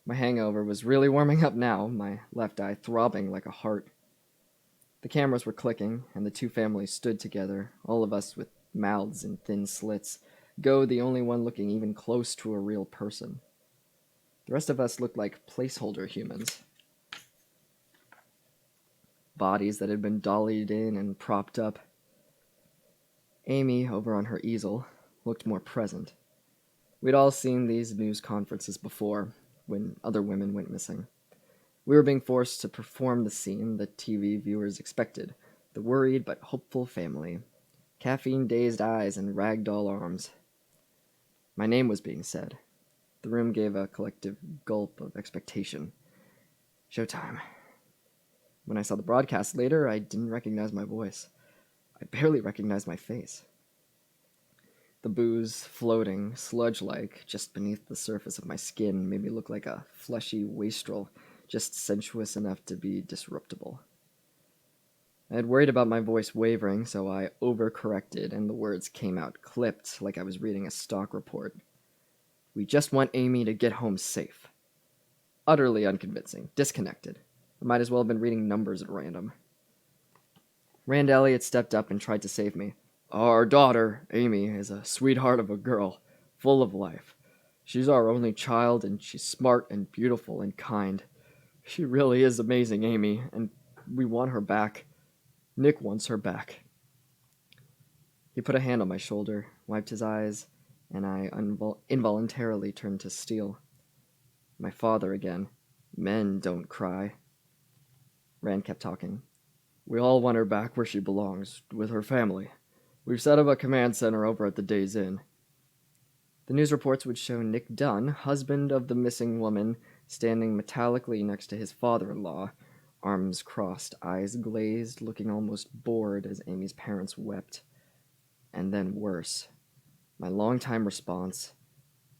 My hangover was really warming up now, my left eye throbbing like a heart. The cameras were clicking, and the two families stood together, all of us with mouths in thin slits, Go the only one looking even close to a real person. The rest of us looked like placeholder humans. Bodies that had been dollied in and propped up. Amy, over on her easel, looked more present. We'd all seen these news conferences before, when other women went missing. We were being forced to perform the scene that TV viewers expected, the worried but hopeful family, caffeine-dazed eyes and ragdoll arms. My name was being said. The room gave a collective gulp of expectation. Showtime. When I saw the broadcast later, I didn't recognize my voice. I barely recognized my face. The booze, floating, sludge-like, just beneath the surface of my skin, made me look like a fleshy wastrel, just sensuous enough to be disruptible. I had worried about my voice wavering, so I overcorrected, and the words came out clipped, like I was reading a stock report. We just want Amy to get home safe. Utterly unconvincing, disconnected. I might as well have been reading numbers at random. Rand Elliott stepped up and tried to save me. Our daughter, Amy, is a sweetheart of a girl, full of life. She's our only child, and she's smart and beautiful and kind. She really is amazing, Amy, and we want her back. Nick wants her back. He put a hand on my shoulder, wiped his eyes, and I involuntarily turned to steel. My father again. Men don't cry. Rand kept talking. We all want her back where she belongs, with her family. We've set up a command center over at the Days Inn. The news reports would show Nick Dunn, husband of the missing woman, standing metallically next to his father-in-law, arms crossed, eyes glazed, looking almost bored as Amy's parents wept. And then worse. My long-time response,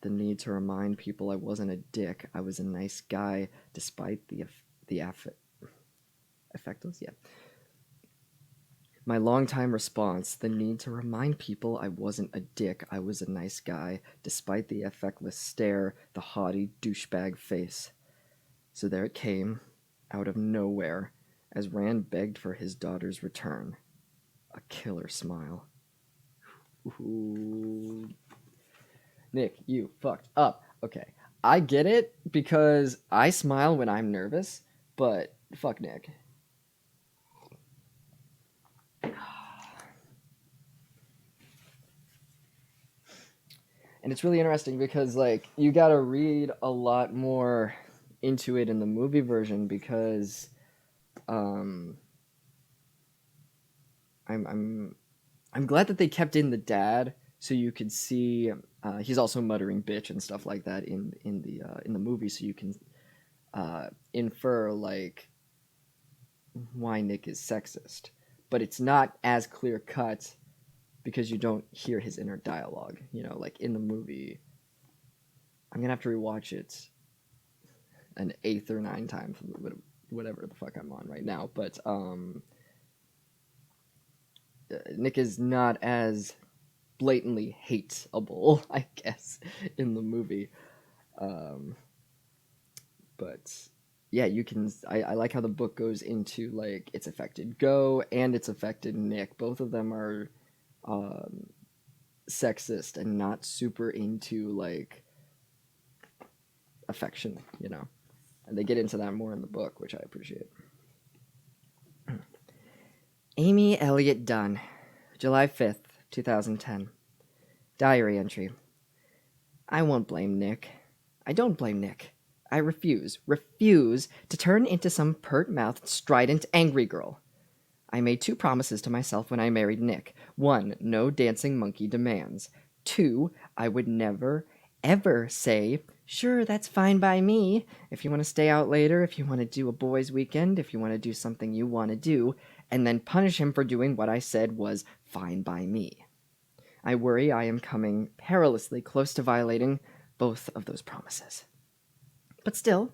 the need to remind people I wasn't a dick, I was a nice guy, despite the effectless, yeah. My long-time response, the need to remind people I wasn't a dick, I was a nice guy, despite the effectless stare, the haughty douchebag face. So there it came, out of nowhere, as Rand begged for his daughter's return. A killer smile. Ooh. Nick, you fucked up. Okay, I get it because I smile when I'm nervous, but fuck Nick. And it's really interesting because, like, you gotta read a lot more into it in the movie version because, I'm glad that they kept in the dad so you could see. He's also muttering bitch and stuff like that in the movie, so you can infer like why Nick is sexist, but it's not as clear cut. Because you don't hear his inner dialogue, you know, like in the movie. I'm gonna have to rewatch it an 8th or 9th time, whatever the fuck I'm on right now. But Nick is not as blatantly hateable, I guess, in the movie. But yeah, you can. I like how the book goes into like it's affected Go and it's affected Nick. Both of them are. Sexist and not super into like affection, you know, and they get into that more in the book, which I appreciate. Amy Elliott Dunn, July 5th, 2010. Diary entry. I won't blame Nick. I don't blame Nick. I refuse to turn into some pert-mouthed, strident, angry girl. I made 2 promises to myself when I married Nick. 1, no dancing monkey demands. 2, I would never, ever say, sure, that's fine by me. If you want to stay out later, if you want to do a boys' weekend, if you want to do something you want to do, and then punish him for doing what I said was fine by me. I worry I am coming perilously close to violating both of those promises. But still,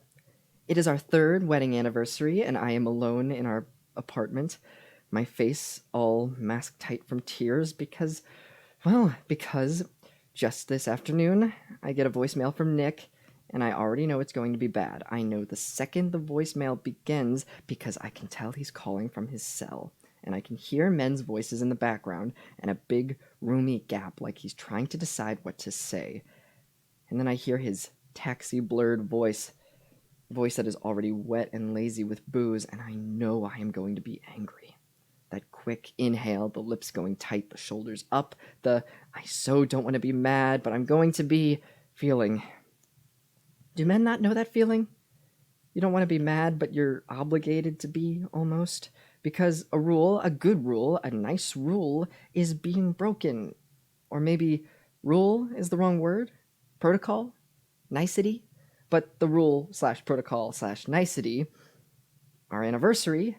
it is our 3rd wedding anniversary, and I am alone in our apartment, my face all masked tight from tears because just this afternoon I get a voicemail from Nick, and I already know it's going to be bad. I know the second the voicemail begins because I can tell he's calling from his cell, and I can hear men's voices in the background and a big, roomy gap like he's trying to decide what to say. And then I hear his taxi, blurred voice that is already wet and lazy with booze, and I know I am going to be angry. That quick inhale, the lips going tight, the shoulders up, the I so don't want to be mad, but I'm going to be feeling. Do men not know that feeling? You don't want to be mad, but you're obligated to be, almost. Because a rule, a good rule, a nice rule, is being broken. Or maybe rule is the wrong word? Protocol? Nicety? But the rule / protocol / nicety, our anniversary,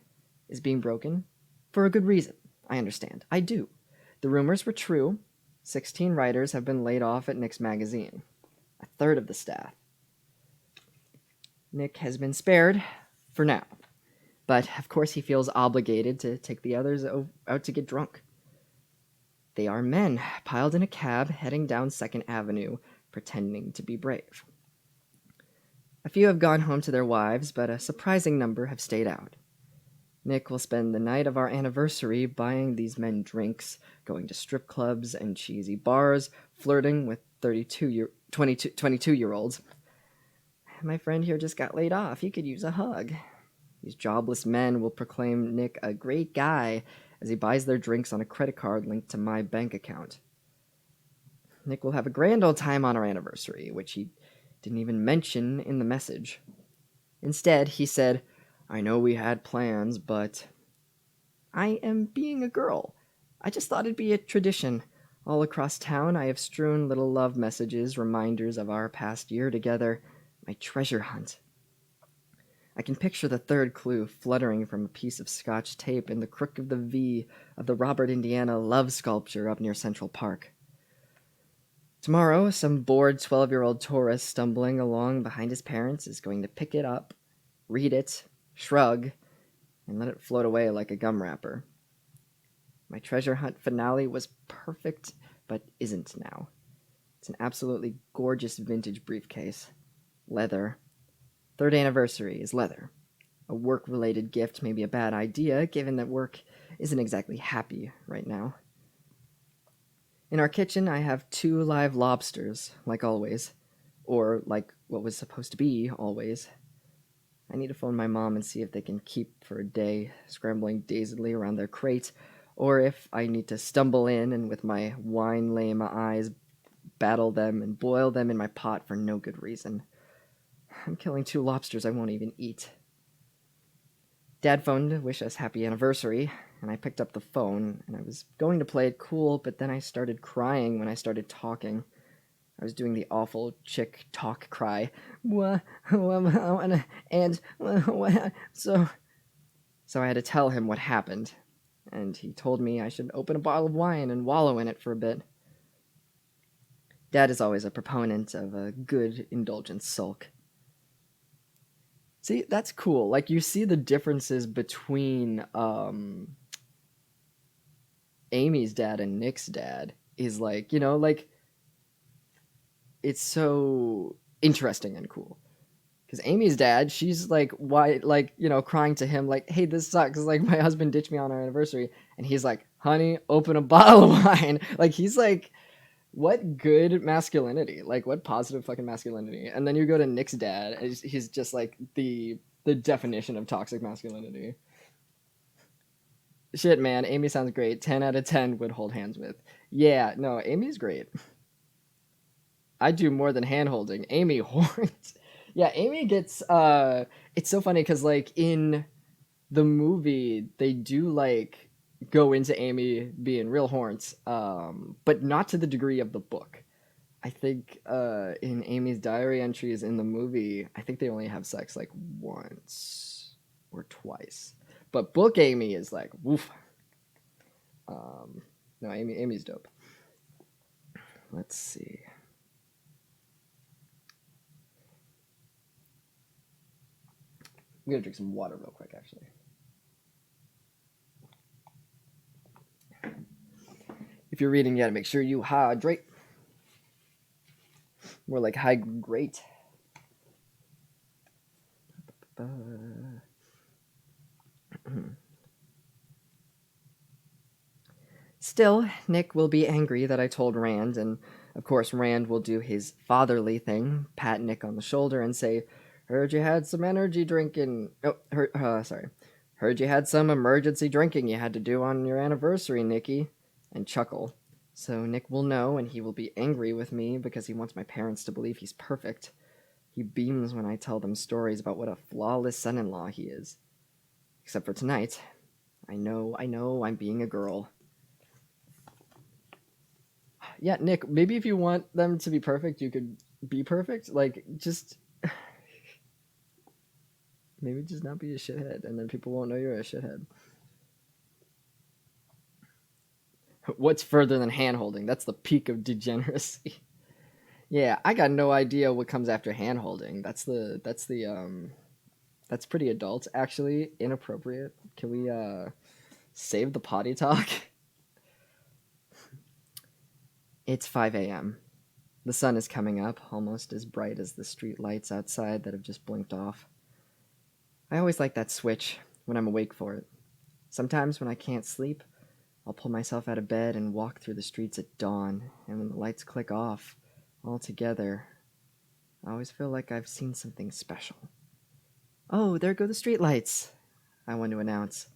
is being broken for a good reason. I understand. I do. The rumors were true. 16 writers have been laid off at Nick's magazine. 1/3 of the staff. Nick has been spared for now. But of course he feels obligated to take the others out to get drunk. They are men piled in a cab heading down 2nd Avenue, pretending to be brave. A few have gone home to their wives, but a surprising number have stayed out. Nick will spend the night of our anniversary buying these men drinks, going to strip clubs and cheesy bars, flirting with 22-year-olds. My friend here just got laid off. He could use a hug. These jobless men will proclaim Nick a great guy as he buys their drinks on a credit card linked to my bank account. Nick will have a grand old time on our anniversary, which he didn't even mention in the message. Instead, he said, I know we had plans, but I am being a girl. I just thought it'd be a tradition. All across town, I have strewn little love messages, reminders of our past year together, my treasure hunt. I can picture the 3rd clue fluttering from a piece of Scotch tape in the crook of the V of the Robert Indiana love sculpture up near Central Park. Tomorrow, some bored 12-year-old tourist stumbling along behind his parents is going to pick it up, read it, shrug, and let it float away like a gum wrapper. My treasure hunt finale was perfect, but isn't now. It's an absolutely gorgeous vintage briefcase. Leather. 3rd anniversary is leather. A work-related gift may be a bad idea, given that work isn't exactly happy right now. In our kitchen, I have 2 live lobsters, like always. Or like what was supposed to be always. I need to phone my mom and see if they can keep for a day, scrambling dazedly around their crate, or if I need to stumble in and with my wine-lame eyes battle them and boil them in my pot for no good reason. I'm killing 2 lobsters I won't even eat. Dad phoned to wish us happy anniversary, and I picked up the phone, and I was going to play it cool, but then I started crying when I started talking. I was doing the awful chick talk cry. So I had to tell him what happened, and he told me I should open a bottle of wine and wallow in it for a bit. Dad is always a proponent of a good indulgent sulk. See, that's cool. Like, you see the differences between Amy's dad and Nick's dad is like, it's so interesting and cool. Because Amy's dad, she's like, why, like, crying to him, like, hey, this sucks. Like, my husband ditched me on our anniversary. And he's like, honey, open a bottle of wine. Like, he's like, what good masculinity, like what positive fucking masculinity. And then you go to Nick's dad, he's just like the definition of toxic masculinity. Shit, man, Amy sounds great. 10 out of 10 would hold hands with. Yeah, no, Amy's great. I do more than hand holding. Amy horns. Yeah, Amy gets it's so funny because like in the movie they do like go into Amy being real horns, but not to the degree of the book. I think in Amy's diary entries in the movie, I think they only have sex like once or twice. But book Amy is like woof. Um, no, Amy's dope. Let's see. I'm gonna drink some water real quick, actually. If you're reading, you gotta make sure you hydrate. More like hydrate. Still, Nick will be angry that I told Rand, and of course, Rand will do his fatherly thing, pat Nick on the shoulder and say, "Heard you had some energy drinking. Oh, sorry. Heard you had some emergency drinking you had to do on your anniversary, Nicky," and chuckle. So Nick will know, and he will be angry with me because he wants my parents to believe he's perfect. He beams when I tell them stories about what a flawless son in law he is. Except for tonight. I know, I'm being a girl. Yeah, Nick, maybe if you want them to be perfect, you could be perfect. Like, just. Maybe just not be a shithead, and then people won't know you're a shithead. What's further than hand holding? That's the peak of degeneracy. Yeah, I got no idea what comes after hand holding. That's pretty adult, actually. Inappropriate. Can we save the potty talk? It's 5 a.m. The sun is coming up, almost as bright as the street lights outside that have just blinked off. I always like that switch when I'm awake for it. Sometimes when I can't sleep, I'll pull myself out of bed and walk through the streets at dawn, and when the lights click off, all together, I always feel like I've seen something special. "Oh, there go the streetlights," I want to announce.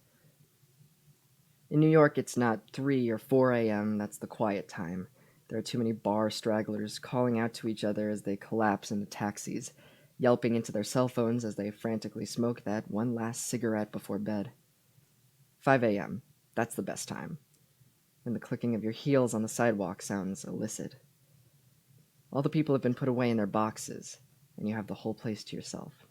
In New York, it's not 3 or 4 a.m., that's the quiet time. There are too many bar stragglers calling out to each other as they collapse into taxis, yelping into their cell phones as they frantically smoke that one last cigarette before bed. 5 a.m., that's the best time, when the clicking of your heels on the sidewalk sounds illicit. All the people have been put away in their boxes, and you have the whole place to yourself.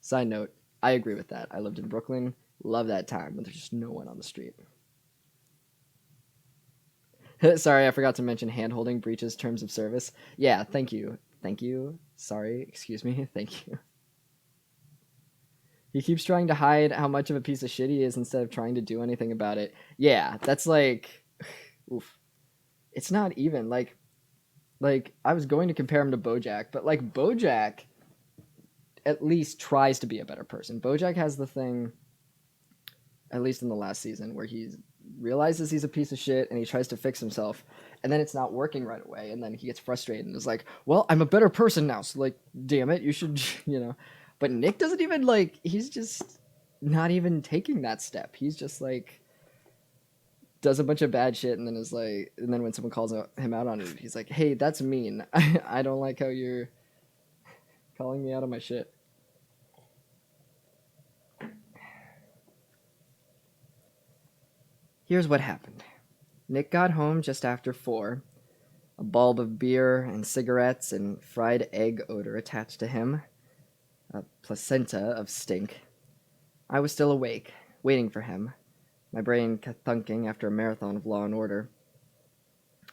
Side note, I agree with that. I lived in Brooklyn. Love that time when there's just no one on the street. Sorry, I forgot to mention hand-holding breaches terms of service. Yeah, thank you. Thank you. Sorry, excuse me. Thank you. He keeps trying to hide how much of a piece of shit he is instead of trying to do anything about it. Yeah, that's like... Oof. It's not even, like, I was going to compare him to BoJack, but, like, BoJack at least tries to be a better person. BoJack has the thing, at least in the last season, where he realizes he's a piece of shit and he tries to fix himself, and then it's not working right away, and then he gets frustrated and is like, "Well, I'm a better person now, so like, damn it, you should," you know. But Nick doesn't even like. He's just not even taking that step. He's just like does a bunch of bad shit and then is like, and then when someone calls him out on it, he's like, "Hey, that's mean. I don't like how you're calling me out on my shit." Here's what happened. Nick got home just after 4. A bulb of beer and cigarettes and fried egg odor attached to him. A placenta of stink. I was still awake, waiting for him, my brain thunking after a marathon of Law and Order.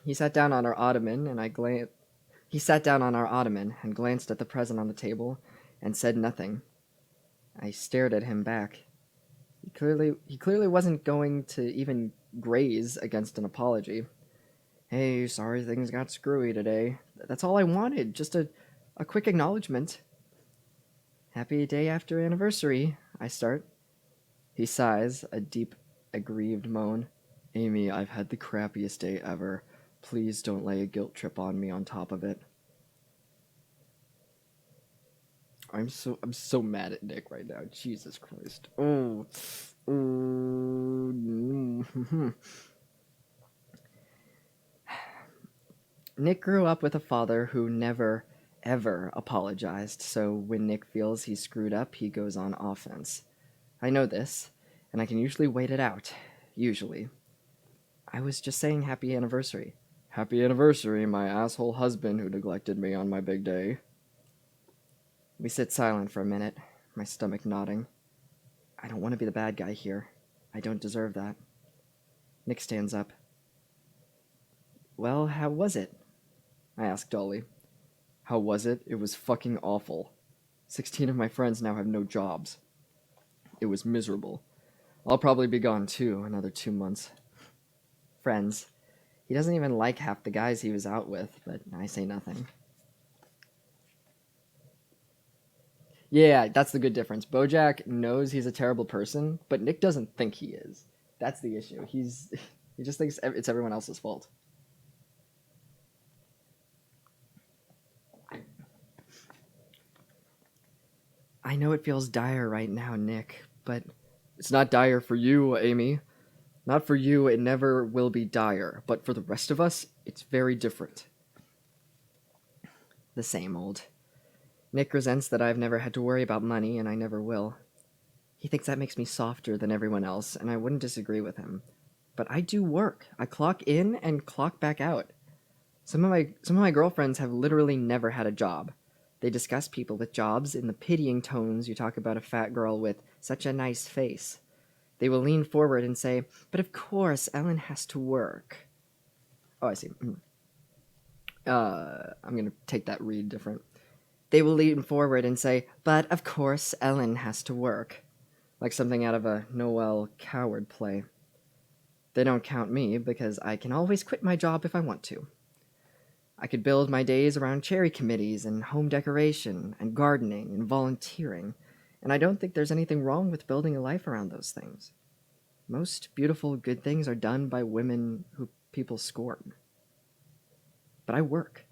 He sat down on our ottoman and glanced at the present on the table and said nothing. I stared at him back. He clearly wasn't going to even graze against an apology. "Hey, sorry things got screwy today." That's all I wanted, just a quick acknowledgement. "Happy day after anniversary," I start. He sighs, a deep, aggrieved moan. "Amy, I've had the crappiest day ever. Please don't lay a guilt trip on me on top of it." I'm so mad at Nick right now. Jesus Christ. Oh. Nick grew up with a father who never, ever apologized, so when Nick feels he's screwed up, he goes on offense. I know this, and I can usually wait it out. Usually. I was just saying happy anniversary. Happy anniversary, my asshole husband who neglected me on my big day. We sit silent for a minute, my stomach nodding. I don't want to be the bad guy here. I don't deserve that. Nick stands up. Well, how was it? I ask dully. How was it? It was fucking awful. 16 of my friends now have no jobs. It was miserable. I'll probably be gone too, another 2 months. Friends. He doesn't even like half the guys he was out with, but I say nothing. Yeah, that's the good difference. Bojack knows he's a terrible person, but Nick doesn't think he is. That's the issue. He just thinks it's everyone else's fault. I know it feels dire right now, Nick, but it's not dire for you, Amy. Not for you, it never will be dire, but for the rest of us, it's very different. The same old. Nick resents that I've never had to worry about money, and I never will. He thinks that makes me softer than everyone else, and I wouldn't disagree with him. But I do work. I clock in and clock back out. Some of my girlfriends have literally never had a job. They discuss people with jobs in the pitying tones you talk about a fat girl with such a nice face. They will lean forward and say, "But of course, Ellen has to work." Oh, I see. I'm going to take that read different. They will lean forward and say, "But of course, Ellen has to work." Like something out of a Noel Coward play. They don't count me because I can always quit my job if I want to. I could build my days around cherry committees and home decoration and gardening and volunteering, and I don't think there's anything wrong with building a life around those things. Most beautiful, good things are done by women who people scorn. But I work.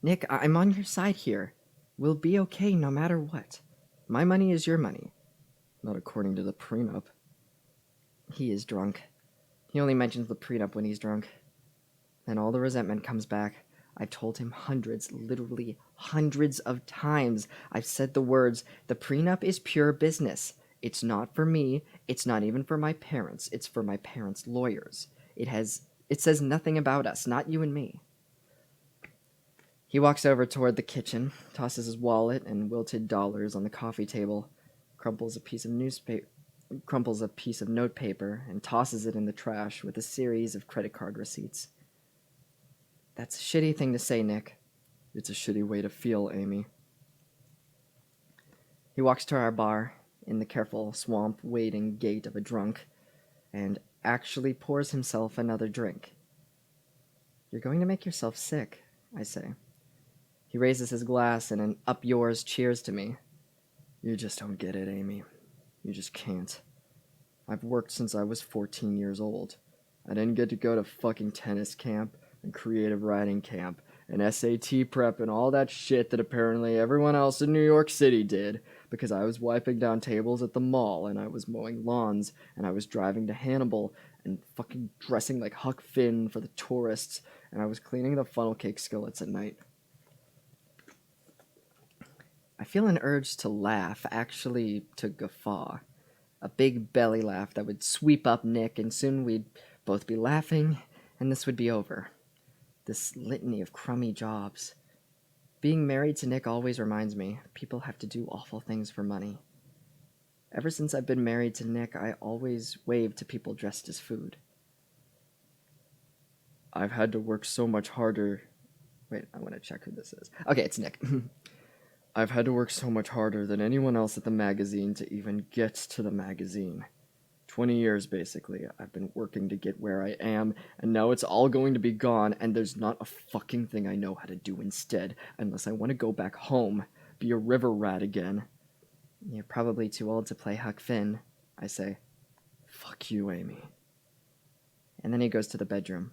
Nick, I'm on your side here. We'll be okay no matter what. My money is your money. Not according to the prenup. He is drunk. He only mentions the prenup when he's drunk. Then all the resentment comes back. I've told him hundreds, literally hundreds of times. I've said the words, the prenup is pure business. It's not for me. It's not even for my parents. It's for my parents' lawyers. It says nothing about us, not you and me. He walks over toward the kitchen, tosses his wallet and wilted dollars on the coffee table, crumples a piece of notepaper, and tosses it in the trash with a series of credit card receipts. That's a shitty thing to say, Nick. It's a shitty way to feel, Amy. He walks to our bar, in the careful, swamp-wading gait of a drunk, and actually pours himself another drink. You're going to make yourself sick, I say. He raises his glass and an up yours cheers to me. You just don't get it, Amy. You just can't. I've worked since I was 14 years old. I didn't get to go to fucking tennis camp and creative writing camp and SAT prep and all that shit that apparently everyone else in New York City did because I was wiping down tables at the mall and I was mowing lawns and I was driving to Hannibal and fucking dressing like Huck Finn for the tourists and I was cleaning the funnel cake skillets at night. I feel an urge to laugh, actually to guffaw. A big belly laugh that would sweep up Nick and soon we'd both be laughing and this would be over. This litany of crummy jobs. Being married to Nick always reminds me, people have to do awful things for money. Ever since I've been married to Nick, I always wave to people dressed as food. I've had to work so much harder. Wait, I want to check who this is. Okay, it's Nick. I've had to work so much harder than anyone else at the magazine to even get to the magazine. 20 years, basically. I've been working to get where I am, and now it's all going to be gone, and there's not a fucking thing I know how to do instead, unless I want to go back home, be a river rat again. You're probably too old to play Huck Finn, I say. Fuck you, Amy. And then he goes to the bedroom.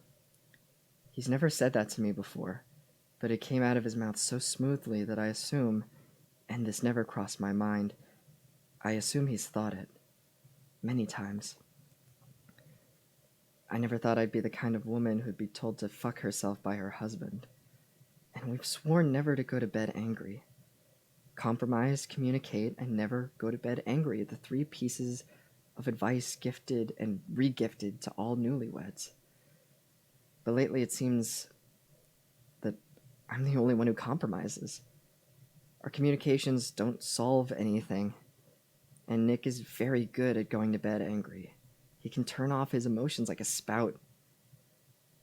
He's never said that to me before, but it came out of his mouth so smoothly that I assume, and this never crossed my mind, I assume he's thought it. Many times. I never thought I'd be the kind of woman who'd be told to fuck herself by her husband. And we've sworn never to go to bed angry. Compromise, communicate, and never go to bed angry. The 3 pieces of advice gifted and regifted to all newlyweds. But lately it seems that I'm the only one who compromises. Our communications don't solve anything, and Nick is very good at going to bed angry. He can turn off his emotions like a spout.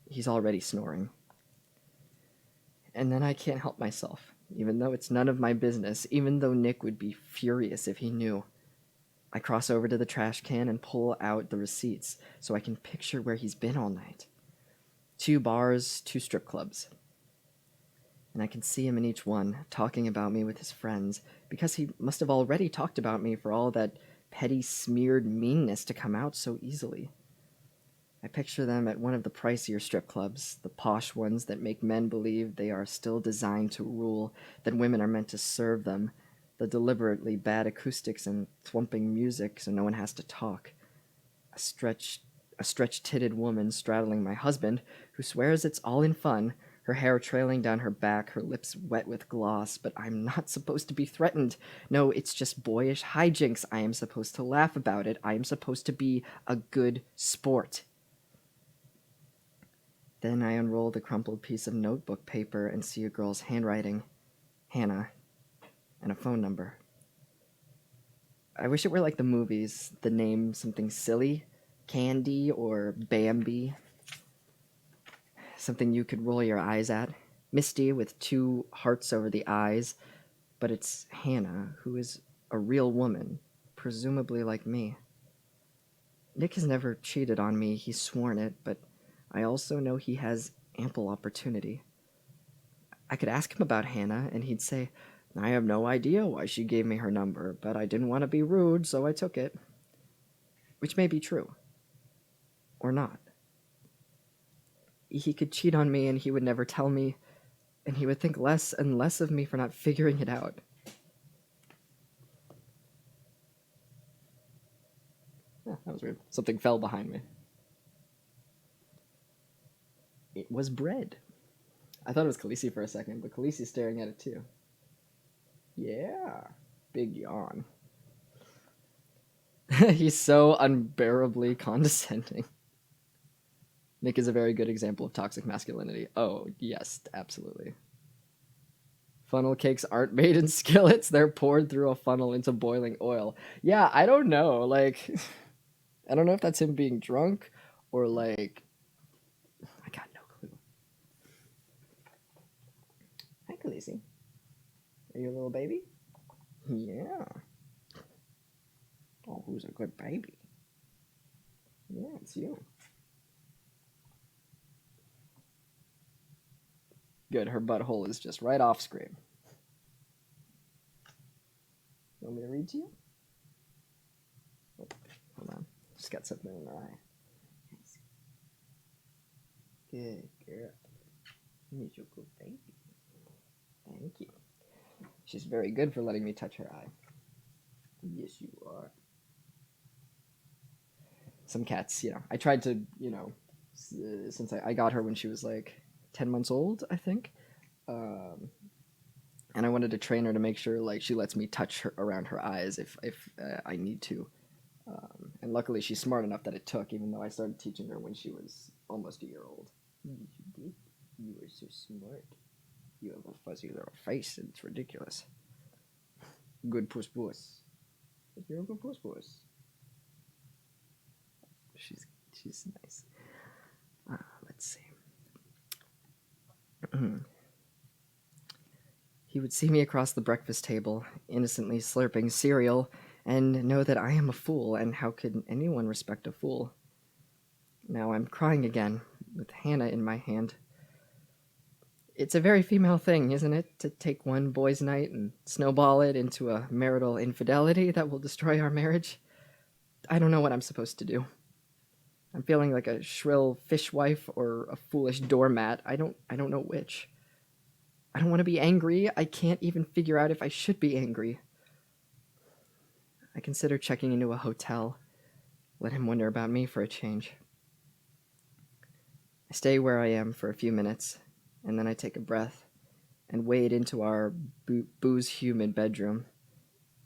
He's already snoring. And then I can't help myself, even though it's none of my business, even though Nick would be furious if he knew. I cross over to the trash can and pull out the receipts so I can picture where he's been all night. 2 bars, 2 strip clubs. And I can see him in each one, talking about me with his friends, because he must have already talked about me for all that petty, smeared meanness to come out so easily. I picture them at one of the pricier strip clubs, the posh ones that make men believe they are still designed to rule, that women are meant to serve them, the deliberately bad acoustics and thwomping music so no one has to talk. A stretch-titted woman straddling my husband, who swears it's all in fun, her hair trailing down her back, her lips wet with gloss, but I'm not supposed to be threatened. No, it's just boyish hijinks. I am supposed to laugh about it. I am supposed to be a good sport. Then I unroll the crumpled piece of notebook paper and see a girl's handwriting, Hannah, and a phone number. I wish it were like the movies, the name something silly, Candy or Bambi, something you could roll your eyes at. Misty with 2 hearts over the eyes, but it's Hannah, who is a real woman, presumably like me. Nick has never cheated on me, he's sworn it, but I also know he has ample opportunity. I could ask him about Hannah, and he'd say, I have no idea why she gave me her number, but I didn't want to be rude, so I took it. Which may be true. Or not. He could cheat on me, and he would never tell me, and he would think less and less of me for not figuring it out. Yeah, that was weird. Something fell behind me. It was bread. I thought it was Khaleesi for a second, but Khaleesi's staring at it too. Yeah. Big yawn. He's so unbearably condescending. Nick is a very good example of toxic masculinity. Oh, yes, absolutely. Funnel cakes aren't made in skillets. They're poured through a funnel into boiling oil. Yeah, I don't know. Like, I don't know if that's him being drunk or like... I got no clue. Hi, Khaleesi. Are you a little baby? Yeah. Oh, who's a good baby? Yeah, it's you. Good, her butthole is just right off screen. You want me to read to you? Oh, hold on. Just got something in her eye. Good girl. You're a good baby. Thank you. She's very good for letting me touch her eye. Yes, you are. Some cats, I tried to, since I got her when she was like 10 months old, I think. And I wanted to train her to make sure like she lets me touch her around her eyes if I need to. And luckily she's smart enough that it took, even though I started teaching her when she was almost a year old. You did? You were so smart. You have a fuzzy little face, and it's ridiculous. Good puss puss. You're a good puss puss. She's nice. Let's see. He would see me across the breakfast table, innocently slurping cereal, and know that I am a fool, and how could anyone respect a fool? Now I'm crying again, with Hannah in my hand. It's a very female thing, isn't it, to take one boys' night and snowball it into a marital infidelity that will destroy our marriage? I don't know what I'm supposed to do. I'm feeling like a shrill fishwife or a foolish doormat. I don't know which. I don't want to be angry. I can't even figure out if I should be angry. I consider checking into a hotel. Let him wonder about me for a change. I stay where I am for a few minutes, and then I take a breath and wade into our booze-humid bedroom.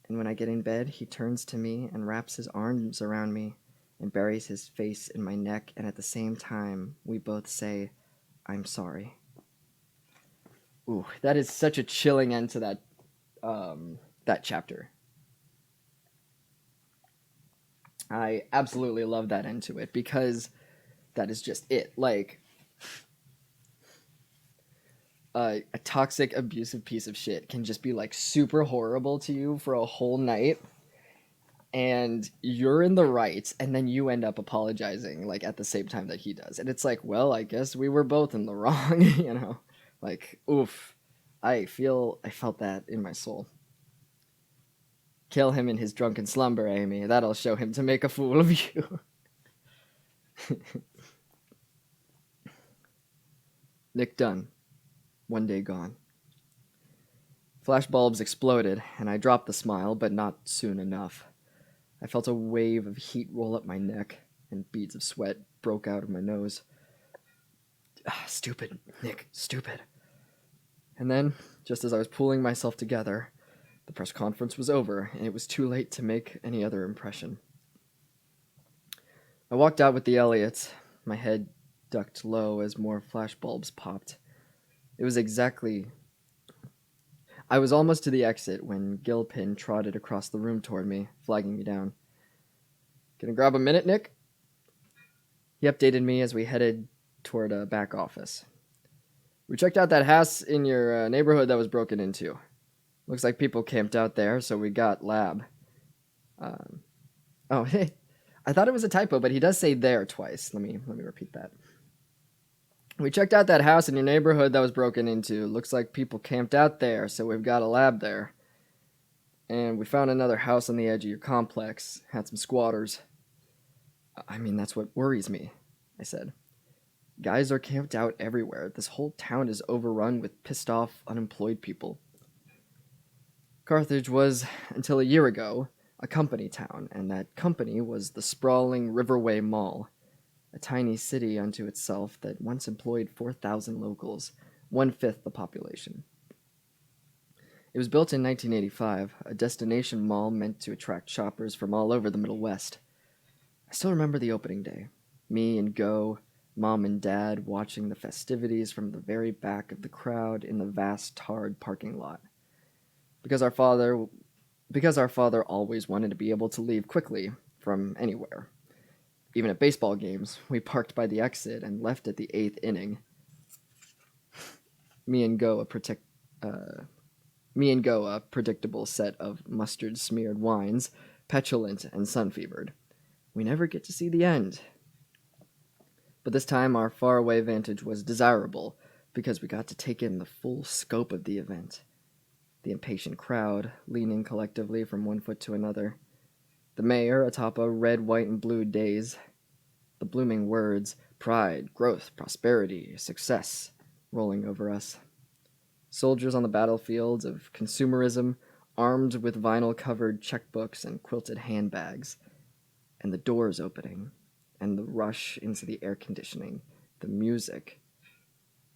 And when I get in bed, he turns to me and wraps his arms around me and buries his face in my neck, and at the same time, we both say, "I'm sorry." Ooh, that is such a chilling end to that chapter. I absolutely love that end to it because that is just it. Like, a toxic, abusive piece of shit can just be like super horrible to you for a whole night, and you're in the right, and then you end up apologizing like at the same time that he does, and it's like, well, I guess we were both in the wrong, you know? Like, oof. I felt that in my soul. Kill him in his drunken slumber, Amy. That'll show him to make a fool of you. Nick Dunn. One day gone. Flashbulbs exploded, and I dropped the smile, but not soon enough. I felt a wave of heat roll up my neck, and beads of sweat broke out of my nose. Stupid, Nick, stupid. And then, just as I was pulling myself together, the press conference was over, and it was too late to make any other impression. I walked out with the Elliots, my head ducked low as more flashbulbs popped. I was almost to the exit when Gilpin trotted across the room toward me, flagging me down. "Gonna grab a minute, Nick?" He updated me as we headed toward a back office. "We checked out that house in your neighborhood that was broken into. Looks like people camped out there, so we got lab." Oh, hey, I thought it was a typo, but he does say there twice. Let me repeat that. "We checked out that house in your neighborhood that was broken into. Looks like people camped out there, so we've got a lab there. And we found another house on the edge of your complex. Had some squatters." "I mean, that's what worries me," I said. "Guys are camped out everywhere. This whole town is overrun with pissed off, unemployed people." Carthage was, until a year ago, a company town, and that company was the sprawling Riverway Mall, a tiny city unto itself that once employed 4,000 locals, 1/5 the population. It was built in 1985, a destination mall meant to attract shoppers from all over the Middle West. I still remember the opening day. Me and Go, Mom and Dad watching the festivities from the very back of the crowd in the vast tarred parking lot. Because our father always wanted to be able to leave quickly from anywhere. Even at baseball games, we parked by the exit and left at the 8th inning. Me and Go, a predictable set of mustard-smeared wines, petulant and sun-fevered. We never get to see the end. But this time our faraway vantage was desirable because we got to take in the full scope of the event. The impatient crowd, leaning collectively from one foot to another. The mayor atop a red, white, and blue daze. The blooming words, pride, growth, prosperity, success, rolling over us. Soldiers on the battlefields of consumerism, armed with vinyl-covered checkbooks and quilted handbags. And the doors opening, and the rush into the air conditioning, the music.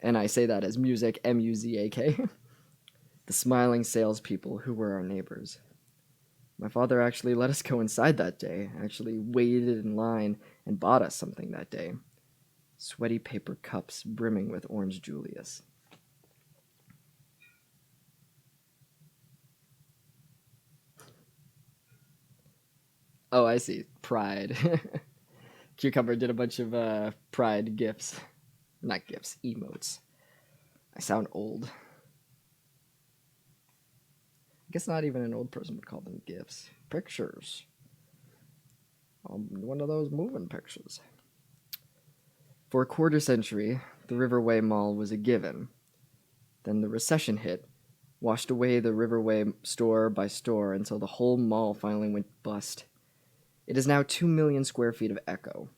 And I say that as music, M-U-Z-A-K. The smiling salespeople who were our neighbors. My father actually let us go inside that day, actually waited in line and bought us something that day. Sweaty paper cups brimming with orange Julius. Oh, I see. Pride. Cucumber did a bunch of Pride gifs. Not gifs, emotes. I sound old. I guess not even an old person would call them gifs. Pictures. One of those moving pictures. For a quarter century, the Riverway Mall was a given. Then the recession hit, washed away the Riverway store by store until the whole mall finally went bust. It is now 2 million square feet of echo.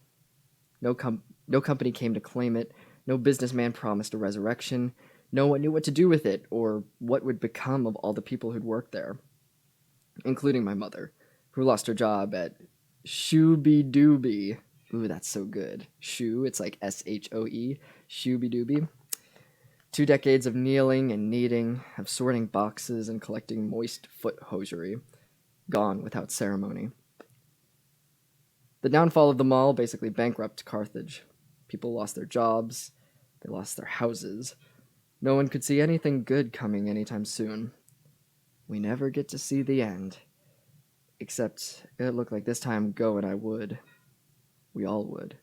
No company came to claim it. No businessman promised a resurrection. No one knew what to do with it, or what would become of all the people who'd worked there. Including my mother, who lost her job at Shooby Dooby. Ooh, that's so good. Shoe, it's like S-H-O-E. Shooby Dooby. 2 decades of kneeling and kneading, of sorting boxes and collecting moist foot hosiery, gone without ceremony. The downfall of the mall basically bankrupted Carthage. People lost their jobs, they lost their houses. No one could see anything good coming anytime soon. We never get to see the end. Except it looked like this time Go and I would. We all would.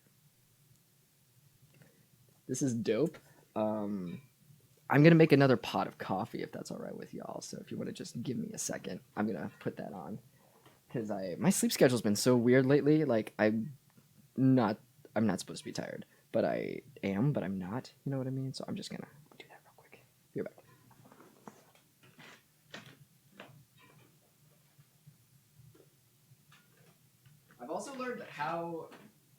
This is dope. I'm gonna make another pot of coffee if that's all right with y'all. So if you want to just give me a second, I'm gonna put that on because my sleep schedule's been so weird lately. Like not I'm not supposed to be tired, but I am, but I'm not. You know what I mean? So I'm just gonna do that real quick. Be right back. I've also learned how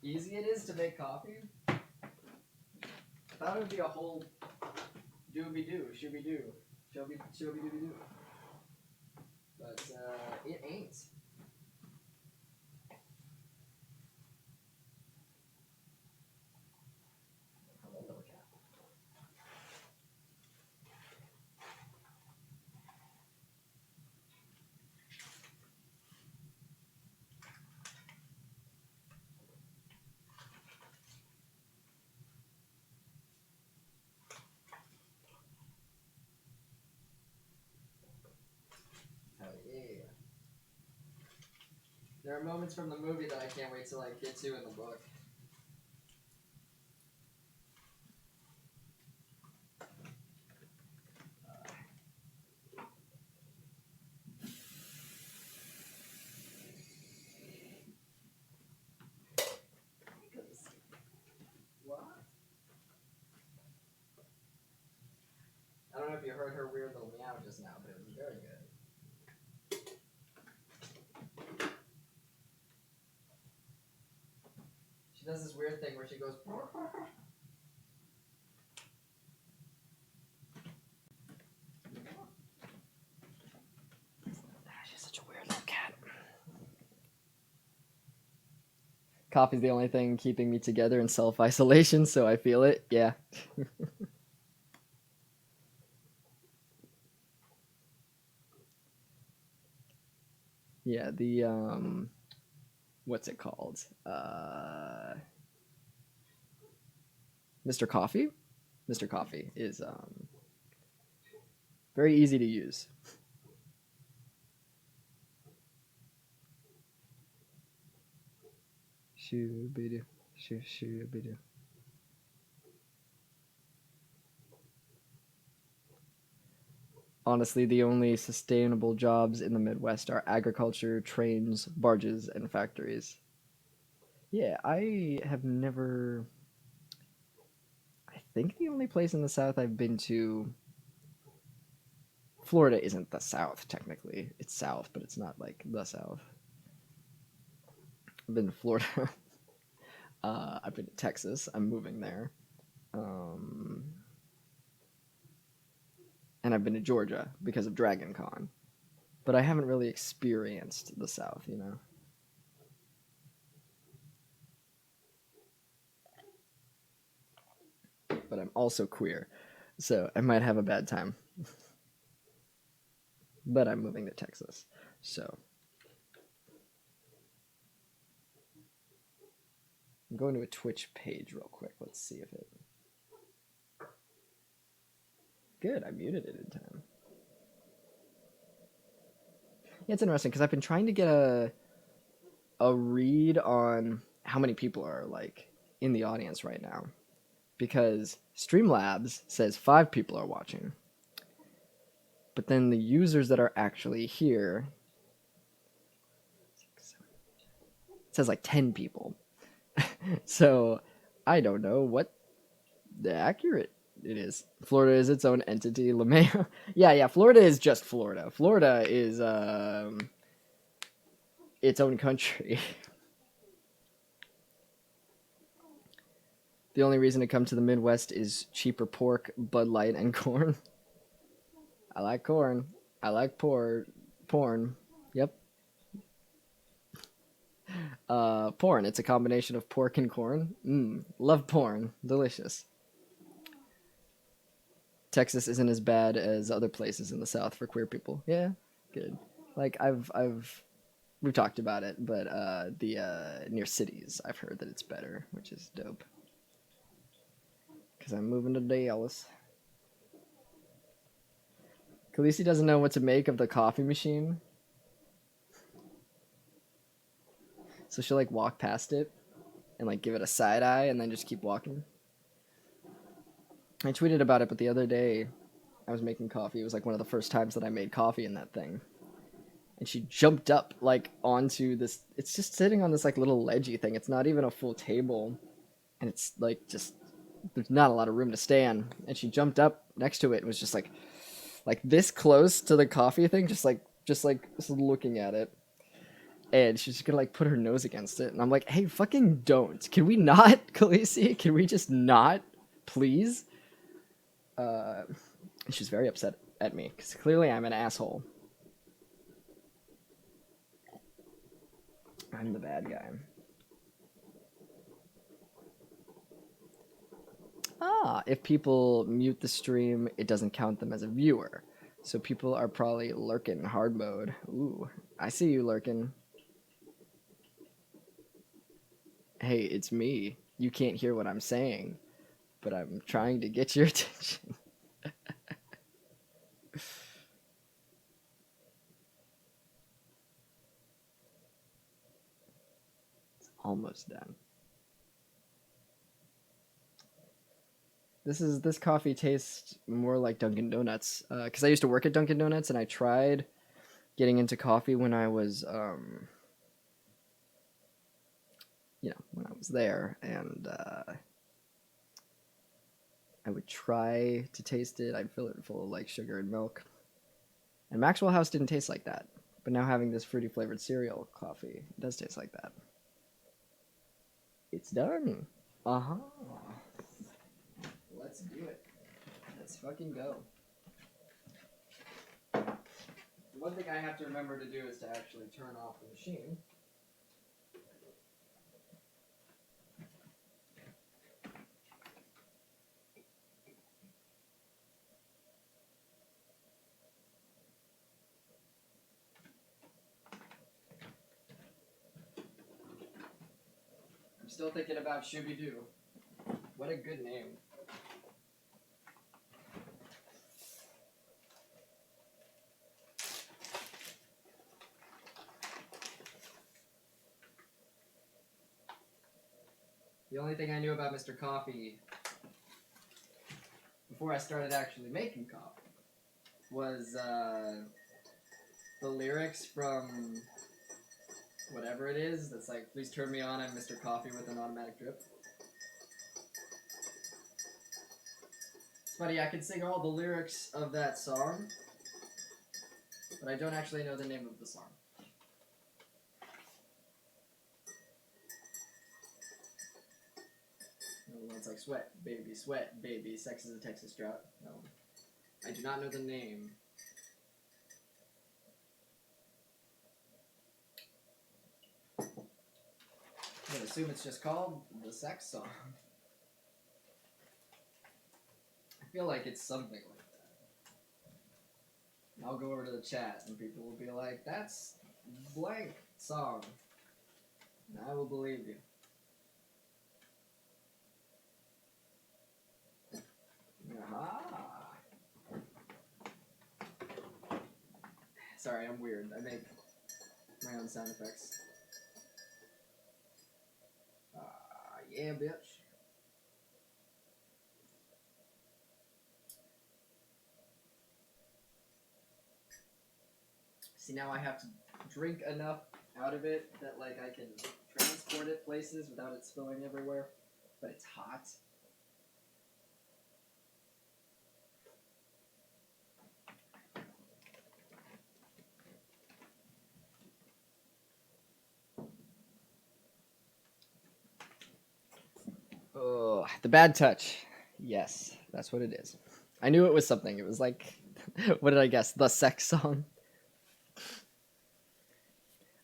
easy it is to make coffee. I thought it would be a whole dooby doo, shooby doo, shooby dooby doo, but it ain't. Hello, little cat. Hell yeah. There are moments from the movie that I can't wait to like get to in the book. What? I don't know if you heard her weird little meow just now, but it was very good. She does this weird thing where she goes. She's such a weird little cat. Coffee's the only thing keeping me together in self-isolation, so I feel it. Yeah. Yeah, the what's it called? Mr. Coffee? Mr. Coffee is very easy to use. Shoo-be-doo, shoo-be-doo. Honestly, the only sustainable jobs in the Midwest are agriculture, trains, barges, and factories. Yeah, I have never. I think the only place in the South I've been to. Florida isn't the South, technically. It's South, but it's not like the South. I've been to Florida. I've been to Texas. I'm moving there. Um, and I've been to Georgia because of Dragon Con. But I haven't really experienced the South, you know? But I'm also queer, so I might have a bad time. But I'm moving to Texas, so I'm going to a Twitch page real quick. Let's see if it. Good, I muted it in time. Yeah, it's interesting because I've been trying to get a read on how many people are like in the audience right now, because Streamlabs says 5 people are watching, but then the users that are actually here it says like 10 people. So I don't know what the accurate it is. Florida is its own entity. LeMayo. Yeah. Florida is just Florida. Florida is its own country. The only reason to come to the Midwest is cheaper pork, Bud Light, and corn. I like corn. I like porn. Yep. Porn. It's a combination of pork and corn. Love porn. Delicious. Texas isn't as bad as other places in the South for queer people. Yeah, good. Like we've talked about it, but the near cities, I've heard that it's better, which is dope. Because I'm moving to Dallas. Khaleesi doesn't know what to make of the coffee machine, so she'll like walk past it and like give it a side eye and then just keep walking. I tweeted about it, but the other day I was making coffee. It was like one of the first times that I made coffee in that thing. And she jumped up like onto this. It's just sitting on this like little ledgy thing. It's not even a full table. And it's like just there's not a lot of room to stand. And she jumped up next to it and was just like this close to the coffee thing, just looking at it. And she's just gonna like put her nose against it. And I'm like, hey, fucking don't. Can we not, Khaleesi? Can we just not? Please? She's very upset at me because clearly I'm an asshole. I'm the bad guy. If people mute the stream, it doesn't count them as a viewer. So people are probably lurking hard mode. Ooh, I see you lurking. Hey, it's me. You can't hear what I'm saying, but I'm trying to get your attention. It's almost done. This coffee tastes more like Dunkin' Donuts because I used to work at Dunkin' Donuts and I tried getting into coffee when I was when I was there, and I would try to taste it. I'd fill it full of like sugar and milk, and Maxwell House didn't taste like that. But now having this fruity flavored cereal coffee, it does taste like that. It's done. Uh-huh. Let's do it. Let's fucking go. One thing I have to remember to do is to actually turn off the machine. I'm still thinking about Shooby-Doo. What a good name. The only thing I knew about Mr. Coffee before I started actually making coffee was the lyrics from whatever it is that's like, please turn me on, I'm Mr. Coffee with an automatic drip. It's funny, I can sing all the lyrics of that song, but I don't actually know the name of the song. It's like sweat, baby, sex is a Texas drought. No. I do not know the name. I'm gonna assume it's just called the sex song. I feel like it's something like that. And I'll go over to the chat and people will be like, that's blank song. And I will believe you. Aha! Sorry, I'm weird. I make my own sound effects. Yeah, bitch. See, now I have to drink enough out of it that, like, I can transport it places without it spilling everywhere. But it's hot. Oh, the bad touch. Yes, that's what it is. I knew it was something. It was like, what did I guess? The sex song.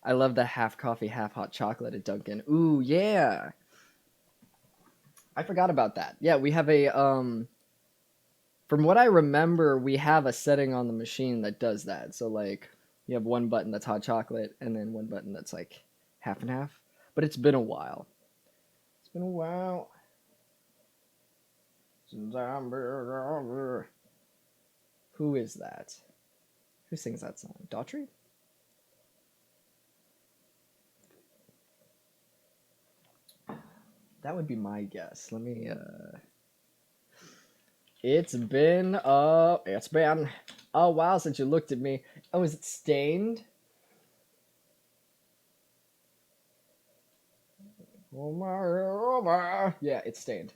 I love the half coffee, half hot chocolate at Dunkin'. Ooh, yeah. I forgot about that. Yeah, we have a From what I remember, we have a setting on the machine that does that. So like you have one button that's hot chocolate and then one button that's like half and half. But it's been a while. It's been a while since Who is that? Who sings that song? Daughtry? That would be my guess. Let me it's been a while since you looked at me. Oh, is it Stained? Yeah, it's Stained.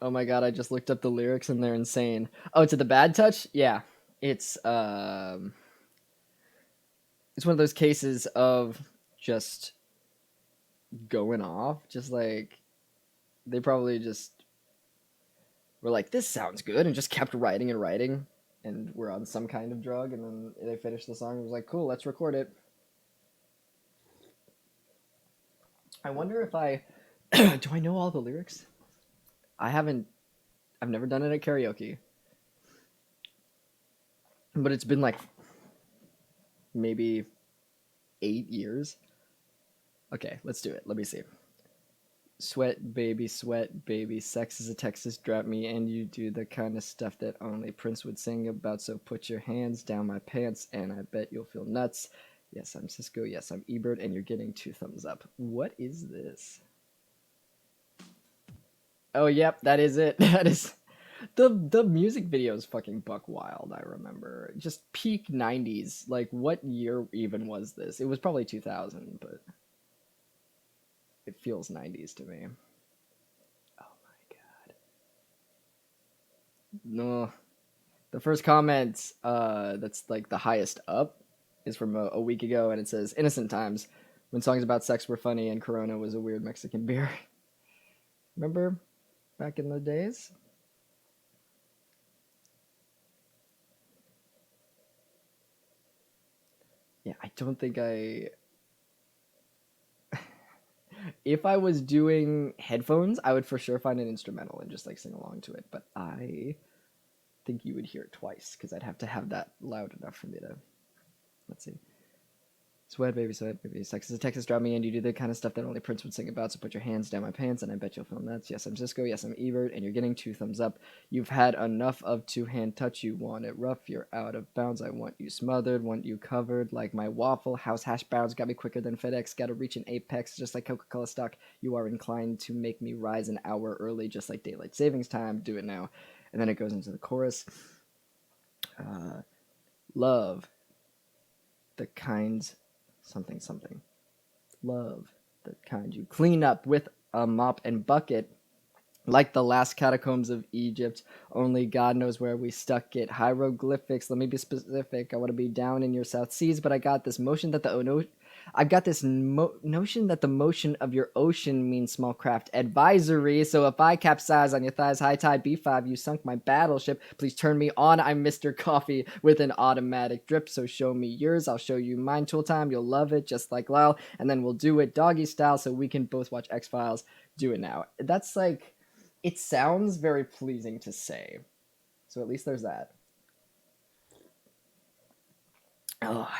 Oh my god, I just looked up the lyrics and they're insane. Oh, to the Bad Touch? Yeah. It's it's one of those cases of just going off, just like they probably just were like, this sounds good, and just kept writing and writing, and were on some kind of drug, and then they finished the song and was like, cool, let's record it. I wonder if I do I know all the lyrics? I haven't I've never done it at karaoke. But it's been like maybe 8 years. Okay, let's do it. Let me see. Sweat, baby, sex is a Texas drop me, and you do the kind of stuff that only Prince would sing about. So put your hands down my pants, and I bet you'll feel nuts. Yes, I'm Cisco. Yes, I'm Ebert, and you're getting 2 thumbs up. What is this? Oh, yep, that is it. That is the music video is fucking buck wild. I remember just peak '90s. Like, what year even was this? It was probably 2000, but it feels '90s to me. Oh my god. No, the first comment that's like the highest up is from a week ago, and it says innocent times when songs about sex were funny and Corona was a weird Mexican beer. Remember back in the days? Yeah, I don't think I if I was doing headphones, I would for sure find an instrumental and just like sing along to it, but I think you would hear it twice because I'd have to have that loud enough for me to let's see. Sweat, baby, sex is a Texas drop me, and you do the kind of stuff that only Prince would sing about. So put your hands down my pants, and I bet you'll feel nuts. Yes, I'm Cisco. Yes, I'm Ebert, and you're getting 2 thumbs up. You've had enough of two-hand touch. You want it rough. You're out of bounds. I want you smothered. Want you covered like my Waffle House hash browns. Got me quicker than FedEx. Got to reach an apex, just like Coca-Cola stock. You are inclined to make me rise an hour early, just like daylight savings time. Do it now. And then it goes into the chorus. Love the kind something. Love the kind you clean up with a mop and bucket, like the last catacombs of Egypt. Only God knows where we stuck it. Hieroglyphics. Let me be specific. I want to be down in your South Seas, but I got this motion that I've got this notion that the motion of your ocean means small craft advisory. So if I capsize on your thighs, high tide B5, you sunk my battleship. Please turn me on. I'm Mr. Coffee with an automatic drip. So show me yours. I'll show you mine. Tool time. You'll love it just like Lyle. And then we'll do it doggy style so we can both watch X-Files. Do it now. That's like, it sounds very pleasing to say. So at least there's that. Oh,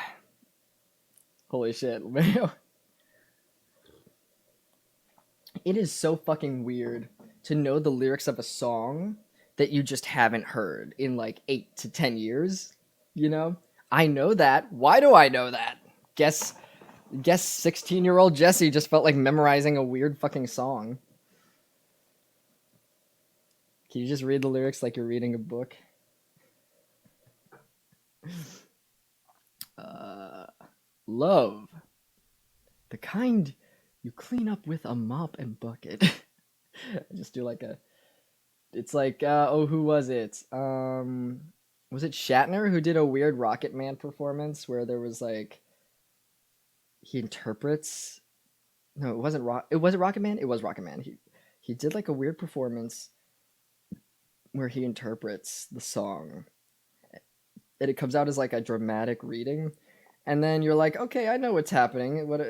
holy shit. It is so fucking weird to know the lyrics of a song that you just haven't heard in like 8 to 10 years. You know? I know that. Why do I know that? Guess 16-year-old Jesse just felt like memorizing a weird fucking song. Can you just read the lyrics like you're reading a book? Love. The kind you clean up with a mop and bucket. I just do like a... It's like, oh, who was it? Was it Shatner who did a weird Rocket Man performance where there was like... He interprets... No, it wasn't It was Rocket Man? It was Rocket Man. He did like a weird performance where he interprets the song, and it comes out as like a dramatic reading, and then you're like, okay, I know what's happening. What,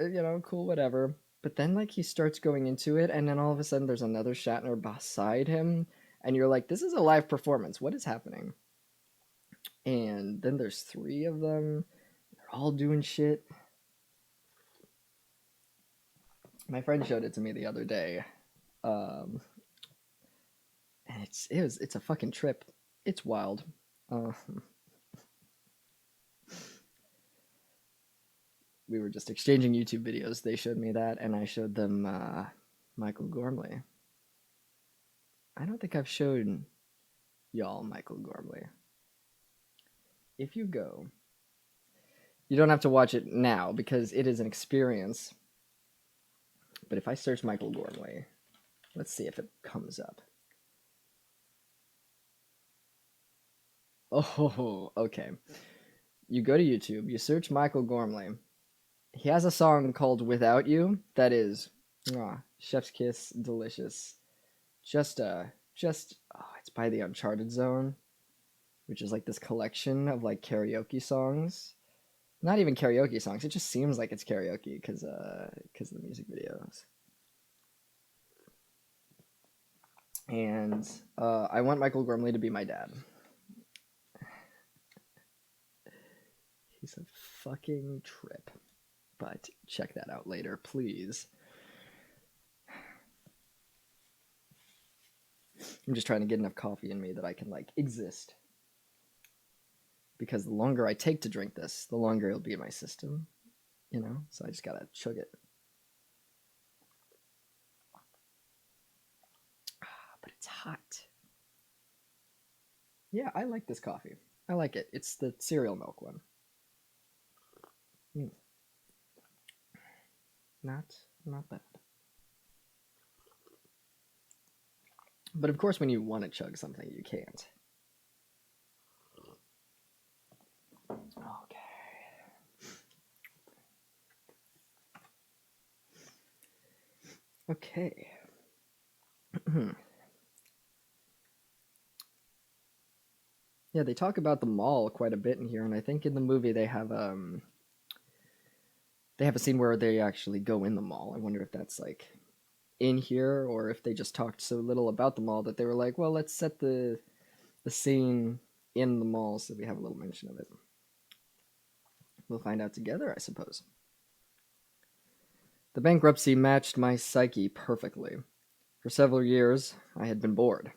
cool, whatever. But then like he starts going into it, and then all of a sudden there's another Shatner beside him, and you're like, this is a live performance. What is happening? And then there's three of them. They're all doing shit. My friend showed it to me the other day, um, and it's a fucking trip. It's wild. Uh, we were just exchanging YouTube videos. They showed me that, and I showed them Michael Gormley. I don't think I've shown y'all Michael Gormley. If you go, you don't have to watch it now because it is an experience. But if I search Michael Gormley, let's see if it comes up. Oh, okay. You go to YouTube, you search Michael Gormley. He has a song called Without You that is chef's kiss, delicious. It's by the Uncharted Zone, which is like this collection of like karaoke songs. Not even karaoke songs. It just seems like it's karaoke because of the music videos. And I want Michael Gormley to be my dad. He's a fucking trip. But check that out later, please. I'm just trying to get enough coffee in me that I can like exist. Because the longer I take to drink this, the longer it'll be in my system, you know? So I just gotta chug it. But it's hot. Yeah, I like this coffee. I like it. It's the cereal milk one. Mm. Not bad. But of course, when you want to chug something, you can't. Okay. Okay. Yeah, they talk about the mall quite a bit in here, and I think in the movie they have a scene where they actually go in the mall. I wonder if that's like in here or if they just talked so little about the mall that they were like, well, let's set the scene in the mall so we have a little mention of it. We'll find out together, I suppose. The bankruptcy matched my psyche perfectly. For several years, I had been bored.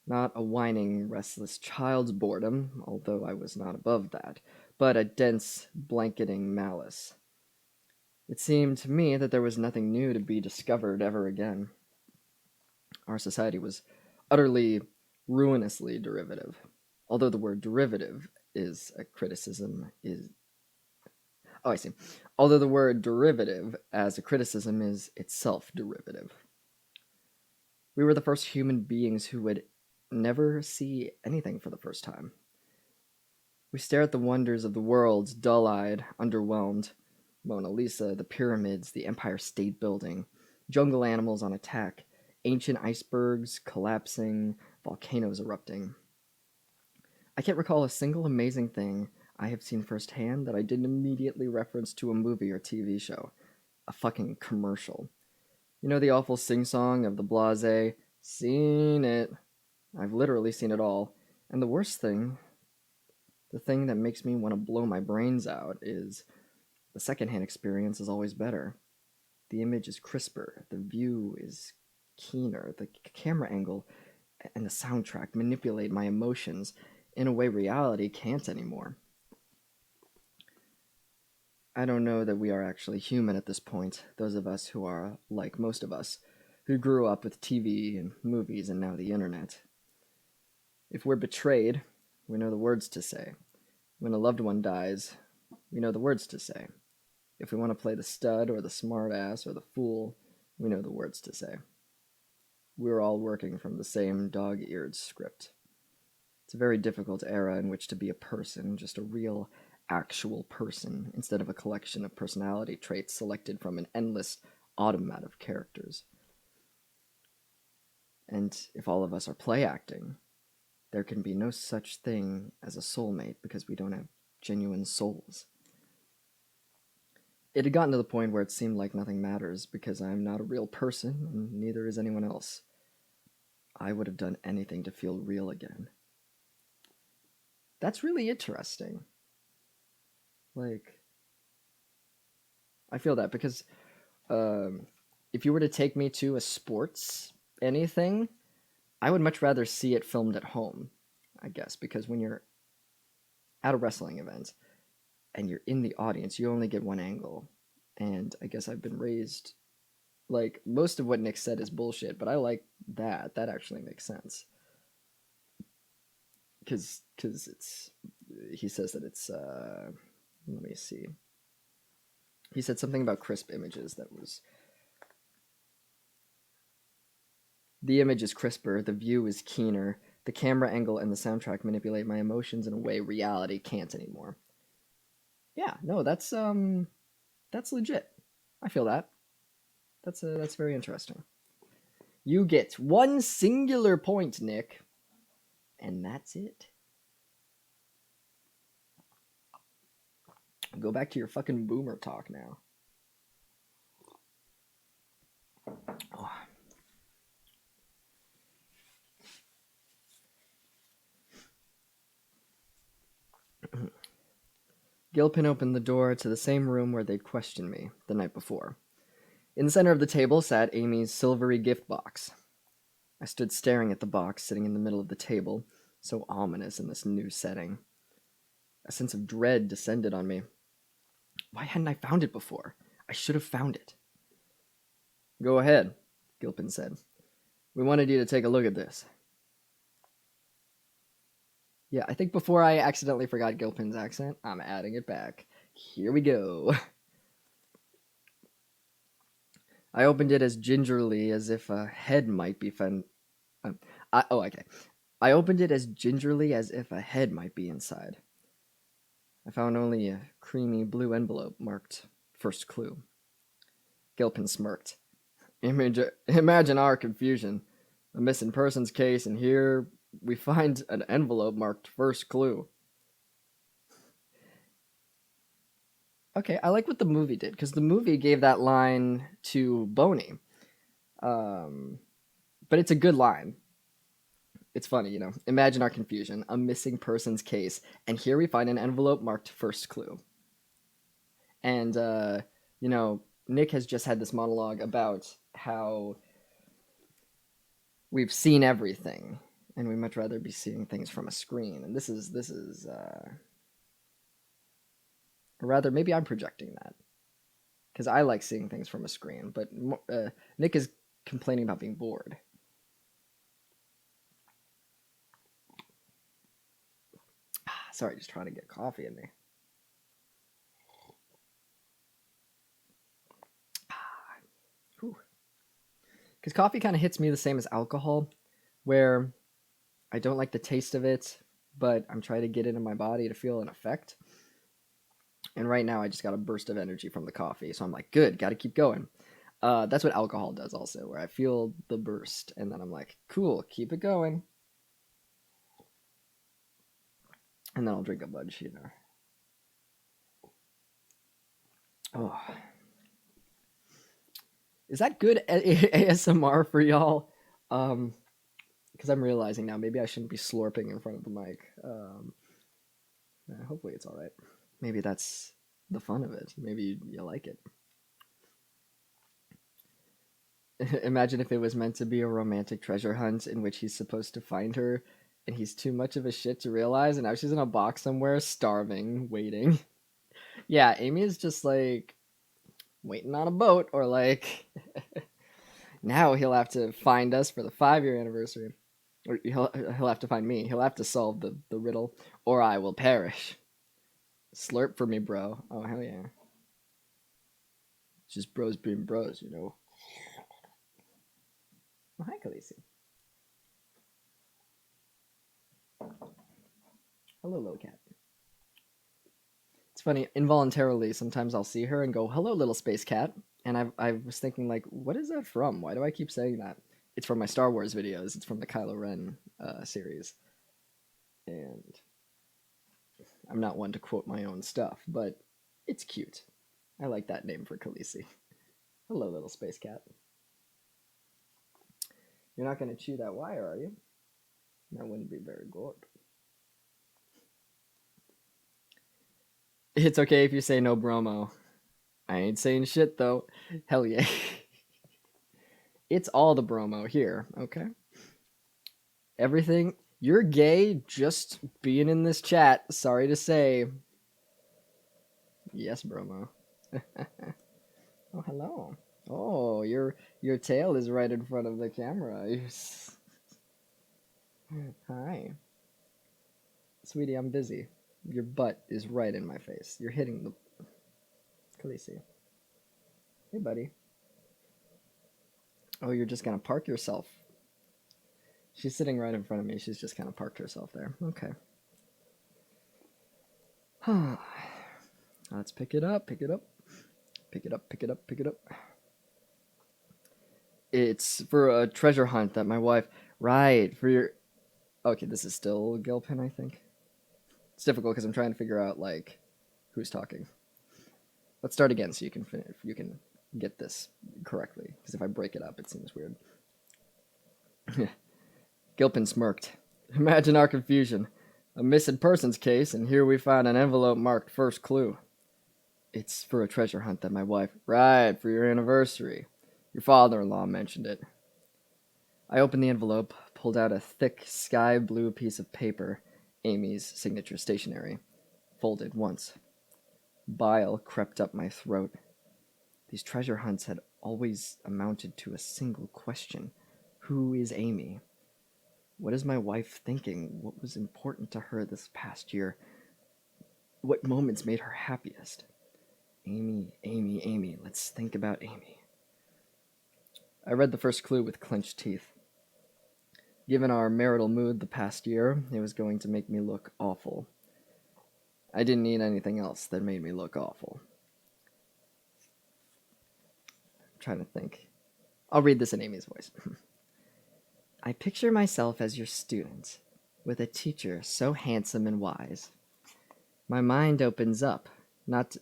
Not a whining, restless child's boredom, although I was not above that, but a dense, blanketing malice. It seemed to me that there was nothing new to be discovered ever again. Our society was utterly, ruinously derivative. Although the word derivative is a criticism, is. Oh, I see. Although the word derivative as a criticism is itself derivative. We were the first human beings who would never see anything for the first time. We stare at the wonders of the world, dull-eyed, underwhelmed. Mona Lisa, the pyramids, the Empire State Building, jungle animals on attack, ancient icebergs collapsing, volcanoes erupting. I can't recall a single amazing thing I have seen firsthand that I didn't immediately reference to a movie or TV show. A fucking commercial. You know the awful sing-song of the blasé, seen it. I've literally seen it all. And the worst thing, the thing that makes me want to blow my brains out is the secondhand experience is always better. The image is crisper, the view is keener, the camera angle and the soundtrack manipulate my emotions in a way reality can't anymore. I don't know that we are actually human at this point, those of us who are like most of us, who grew up with TV and movies and now the internet. If we're betrayed, we know the words to say. When a loved one dies, we know the words to say. If we want to play the stud or the smart ass or the fool, we know the words to say. We're all working from the same dog-eared script. It's a very difficult era in which to be a person, just a real, actual person, instead of a collection of personality traits selected from an endless automat of characters. And if all of us are play acting, there can be no such thing as a soulmate because we don't have genuine souls. It had gotten to the point where it seemed like nothing matters because I'm not a real person, and neither is anyone else. I would have done anything to feel real again. That's really interesting. Like, I feel that because if you were to take me to a sports anything, I would much rather see it filmed at home, I guess, because when you're at a wrestling event and you're in the audience, you only get one angle. And I guess I've been raised like most of what Nick said is bullshit, but I like that. That actually makes sense. Cuz it's he says that it's let me see. He said something about crisp images that was the image is crisper, the view is keener, the camera angle and the soundtrack manipulate my emotions in a way reality can't anymore. Yeah, no, that's legit. I feel that. That's very interesting. You get one singular point, Nick, and that's it. Go back to your fucking boomer talk now. Oh. Gilpin opened the door to the same room where they'd questioned me the night before. In the center of the table sat Amy's silvery gift box. I stood staring at the box sitting in the middle of the table, so ominous in this new setting. A sense of dread descended on me. Why hadn't I found it before? I should have found it. Go ahead, Gilpin said. We wanted you to take a look at this. Yeah, I think before I accidentally forgot Gilpin's accent, I'm adding it back. Here we go. I opened it as gingerly as if a head might be okay. I opened it as gingerly as if a head might be inside. I found only a creamy blue envelope marked First Clue. Gilpin smirked. Imagine our confusion. A missing persons case, and here we find an envelope marked First Clue. Okay, I like what the movie did, because the movie gave that line to Boney. But it's a good line. It's funny, you know. Imagine our confusion. A missing persons case, and here we find an envelope marked First Clue. And, you know, Nick has just had this monologue about how we've seen everything, and we much rather be seeing things from a screen. And this is or rather, maybe I'm projecting that, because I like seeing things from a screen, but Nick is complaining about being bored. Sorry, just trying to get coffee in me. Because coffee kind of hits me the same as alcohol, where I don't like the taste of it, but I'm trying to get it in my body to feel an effect. And right now, I just got a burst of energy from the coffee, so I'm like, good, got to keep going. That's what alcohol does also, where I feel the burst, and then I'm like, cool, keep it going. And then I'll drink a bunch, you know. Oh. Is that good ASMR for y'all? Because I'm realizing now, maybe I shouldn't be slurping in front of the mic. Hopefully it's all right. Maybe that's the fun of it. Maybe you like it. Imagine if it was meant to be a romantic treasure hunt in which he's supposed to find her, and he's too much of a shit to realize, and now she's in a box somewhere, starving, waiting. Yeah, Amy is just like waiting on a boat, or like now he'll have to find us for the 5-year anniversary. Or he'll have to find me. He'll have to solve the riddle, or I will perish. Slurp for me, bro. Oh, hell yeah. It's just bros being bros, you know. Oh, hi, Khaleesi. Hello, little cat. It's funny, involuntarily, sometimes I'll see her and go, hello, little space cat. And I was thinking, like, what is that from? Why do I keep saying that? It's from my Star Wars videos. It's from the Kylo Ren series. And I'm not one to quote my own stuff, but it's cute. I like that name for Khaleesi. Hello, little space cat. You're not going to chew that wire, are you? That wouldn't be very good. It's okay if you say no bromo. I ain't saying shit, though. Hell yeah. It's all the bromo here, okay? Everything. You're gay just being in this chat. Sorry to say. Yes, bromo. Oh, hello. Oh, your tail is right in front of the camera. Hi. Sweetie, I'm busy. Your butt is right in my face. You're hitting the Khaleesi. Hey, buddy. Oh, you're just gonna park yourself. She's sitting right in front of me. She's just kind of parked herself there. Okay. Let's pick it up. Pick it up. Pick it up. Pick it up. Pick it up. It's for a treasure hunt that my wife. Right for your. Okay, this is still Gilpin, I think. It's difficult because I'm trying to figure out like who's talking. Let's start again so you can get this correctly. Because if I break it up, it seems weird. Gilpin smirked. Imagine our confusion. A missing persons case, and here we find an envelope marked first clue. It's for a treasure hunt that my wife. Right, for your anniversary. Your father-in-law mentioned it. I opened the envelope, pulled out a thick sky blue piece of paper, Amy's signature stationery, folded once. Bile crept up my throat. These treasure hunts had always amounted to a single question. Who is Amy? What is my wife thinking? What was important to her this past year? What moments made her happiest? Amy, Amy, Amy. Let's think about Amy. I read the first clue with clenched teeth. Given our marital mood the past year, it was going to make me look awful. I didn't need anything else that made me look awful. I'm trying to think. I'll read this in Amy's voice. I picture myself as your student, with a teacher so handsome and wise. My mind opens up, not to...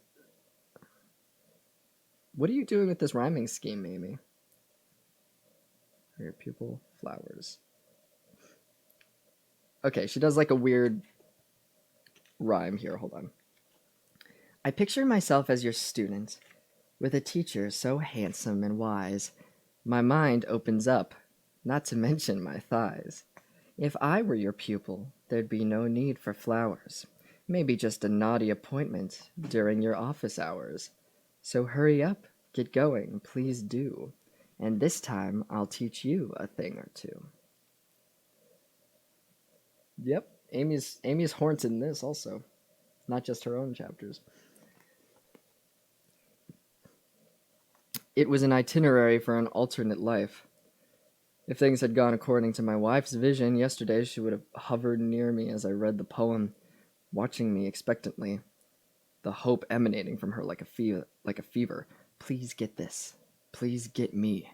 What are you doing with this rhyming scheme, Amy? Your pupil, flowers. Okay, she does like a weird rhyme here. Hold on. I picture myself as your student, with a teacher so handsome and wise. My mind opens up, not to mention my thighs. If I were your pupil, there'd be no need for flowers. Maybe just a naughty appointment during your office hours. So hurry up, get going, please do. And this time I'll teach you a thing or two. Yep, Amy's horns in this also, not just her own chapters. It was an itinerary for an alternate life. If things had gone according to my wife's vision, yesterday she would have hovered near me as I read the poem, watching me expectantly, the hope emanating from her like a fever. Please get this. Please get me.